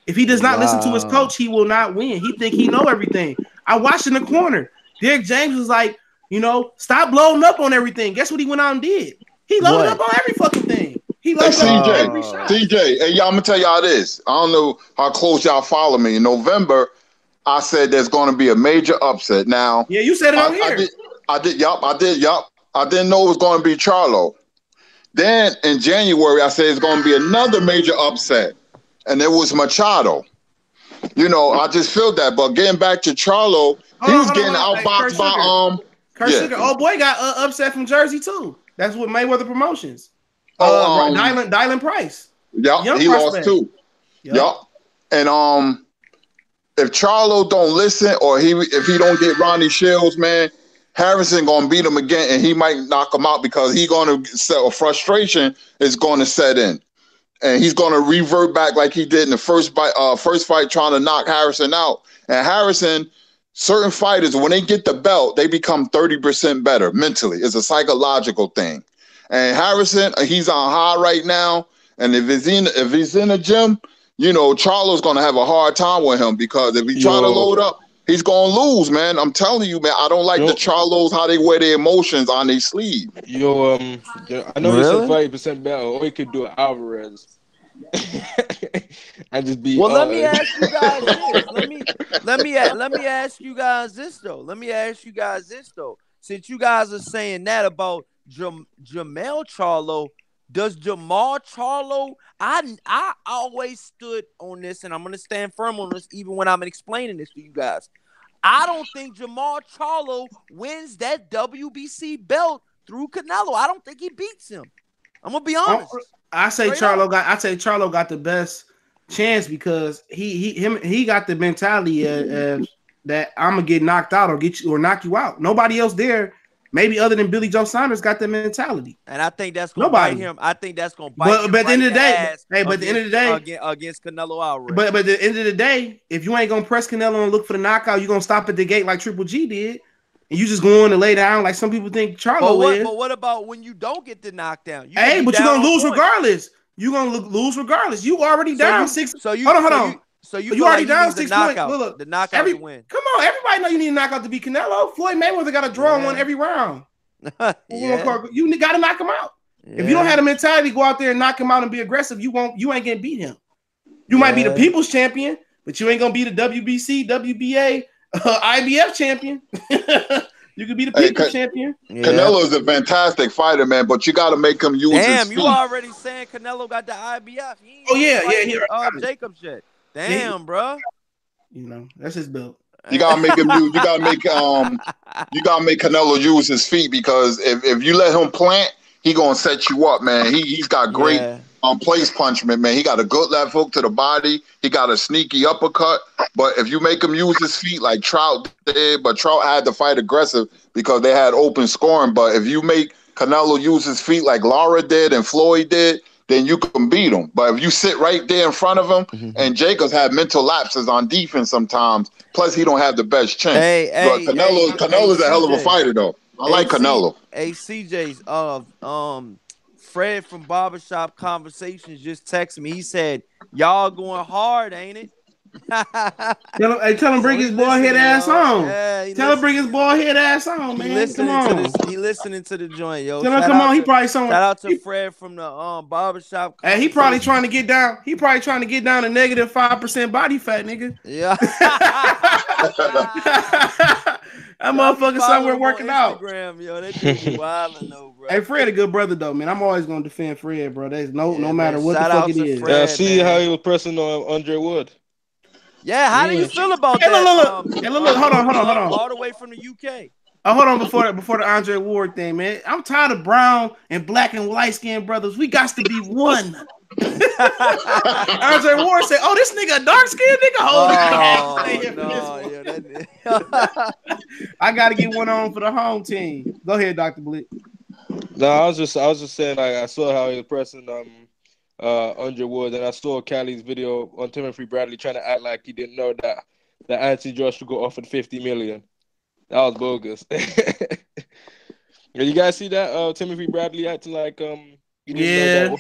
If he does not listen to his coach, he will not win. He think he know everything. I watched in the corner. Derrick James was like, you know, stop blowing up on everything. Guess what he went out and did? He loaded up on every fucking thing. He loaded up on every shot. CJ, hey, y'all, I'm going to tell y'all this. I don't know how close y'all follow me. In November, I said there's going to be a major upset. Now, yeah, you said it on here. I did. I didn't know it was going to be Charlo. Then in January, I said it's going to be another major upset. And it was Machado. You know, I just feel that. But getting back to Charlo, he was getting outboxed by Kurt Sugar. Oh boy, got upset from Jersey too. That's what Mayweather Promotions. Dylan Price. Yeah, he lost too. Yep. And if Charlo don't listen, or if he don't get Ronnie Shields, man, Harrison gonna beat him again, and he might knock him out because he gonna frustration is gonna set in. And he's going to revert back like he did in the first fight, trying to knock Harrison out. And Harrison, certain fighters, when they get the belt, they become 30% better mentally. It's a psychological thing. And Harrison, he's on high right now. And if he's in the gym, you know, Charlo's going to have a hard time with him because if he try to load up, he's going to lose, man. I'm telling you, man, I don't like the Charlos, how they wear their emotions on their sleeve. I know you said 30% better, or he could do it Alvarez. And just be. Well, let me ask you guys this. Let me ask you guys this though. Since you guys are saying that about Jamel Charlo, does Jamal Charlo? I always stood on this, and I'm gonna stand firm on this, even when I'm explaining this to you guys. I don't think Jamal Charlo wins that WBC belt through Canelo. I don't think he beats him. I'm gonna be honest. I say Charlo got the best chance because he got the mentality that I'm gonna get knocked out or knock you out. Nobody else there, maybe other than Billy Joe Saunders, got the mentality. And I think that's gonna bite him. I think that's gonna bite him. But at the end of the day, against Canelo Alvarez. But at the end of the day, if you ain't gonna press Canelo and look for the knockout, you're gonna stop at the gate like Triple G did. And you just go on and lay down like some people think Charlo is. But what about when you don't get the knockdown? But you're going to lose regardless. You're going to lose regardless. You already down 6. Hold on. So you already like down 6 points. Look, the knockout to win. Come on. Everybody know you need a knockout to beat Canelo. Floyd Mayweather got to draw one every round. You got to knock him out. Yeah. If you don't have the mentality, go out there and knock him out and be aggressive, you ain't going to beat him. You might be the people's champion, but you ain't going to be the WBC, WBA, IBF champion. You could be the people's champion. Canelo is a fantastic fighter, man, but you got to make him use his feet. You already saying Canelo got the IBF. Jacobs yet. Damn, bro. You know, that's his belt. You gotta make him use. You gotta make Canelo use his feet because if you let him plant, he gonna set you up, man. He's got great place punchment, man. He got a good left hook to the body. He got a sneaky uppercut. But if you make him use his feet like Trout did, but Trout had to fight aggressive because they had open scoring. But if you make Canelo use his feet like Lara did and Floyd did, then you can beat him. But if you sit right there in front of him, and Jacobs had mental lapses on defense sometimes, plus he don't have the best chin. But Canelo's a hell of a fighter, though. I like Canelo. Hey, CJ's Fred from Barbershop Conversations just texted me. He said, "Y'all going hard, ain't it?" Tell him bring his bald head ass on. Tell him bring his bald head ass on, man. Come on. He listening to the joint, yo. Tell him come on. He probably shout out to Fred from the Barbershop. Hey, he probably trying to get down. He probably trying to get down to -5% body fat, nigga. Yeah. motherfucker somewhere working out. Yo, that dude be wildin' though, bro. Hey, Fred a good brother though, man. I'm always gonna defend Fred, bro. There's no matter what the fuck it is. Yeah, see how he was pressing on Andre Wood. Yeah, how do you feel about that? Look, hold on. All the way from the UK. Hold on before the Andre Ward thing, man. I'm tired of brown and black and light skinned brothers. We got to be one. Andre Ward said, "Oh, this nigga a dark skinned nigga. I gotta get one on for the home team." Go ahead, Dr. Blick. No, I was just saying, like, I saw how he was pressing Andre Wood, and I saw Cali's video on Timothy Bradley trying to act like he didn't know that Anthony Joshua got offered $50 million. That was bogus. You guys see that? Timothy Bradley acting like he didn't know that.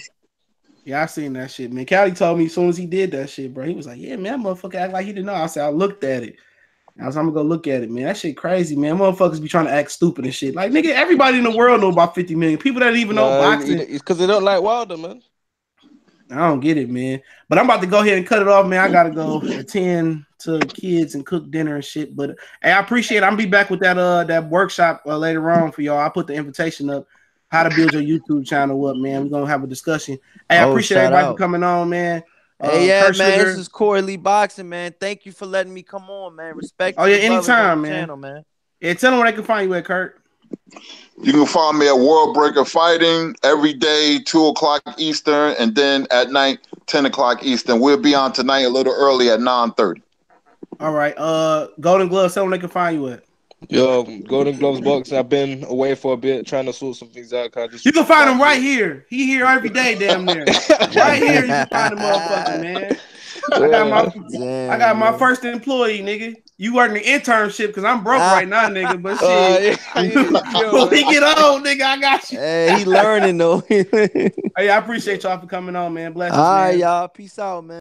Yeah, I seen that shit, man. Cali told me as soon as he did that shit, bro. He was like, "Yeah, man, that motherfucker act like he didn't know." I said, "I looked at it." I was, "I'm gonna go look at it, man. That shit crazy, man. Motherfuckers be trying to act stupid and shit. Like, nigga, everybody in the world know about 50 million. People that don't even know boxing. It's because they don't like Wilder, man. I don't get it, man. But I'm about to go ahead and cut it off, man. I gotta go attend to kids and cook dinner and shit. But hey, I appreciate it. I'm gonna be back with that workshop later on for y'all. I put the invitation up. How to build your YouTube channel up, man. We're gonna have a discussion. Hey, I appreciate everybody for coming on, man. Hey, man, this is Corey Lee Boxing, man. Thank you for letting me come on, man. Respect. Oh yeah, anytime, man. Channel, man. Yeah, tell them where they can find you at, Kurt. You can find me at World Breaker Fighting every day, 2:00 Eastern, and then at night, 10:00 Eastern. We'll be on tonight a little early at 9:30. All right. Golden Gloves, tell them they can find you at. Yo, Golden Gloves Boxing. I've been away for a bit trying to sort some things out. You can find him right here. He here every day, damn near. Right here, you can find the motherfucker, man. I got my first employee, nigga. You working the internship because I'm broke right now, nigga. But shit, when we get old, nigga, I got you. Hey, he learning though. Hey, I appreciate y'all for coming on, man. Bless you, all right, man. y'all. Peace out, man.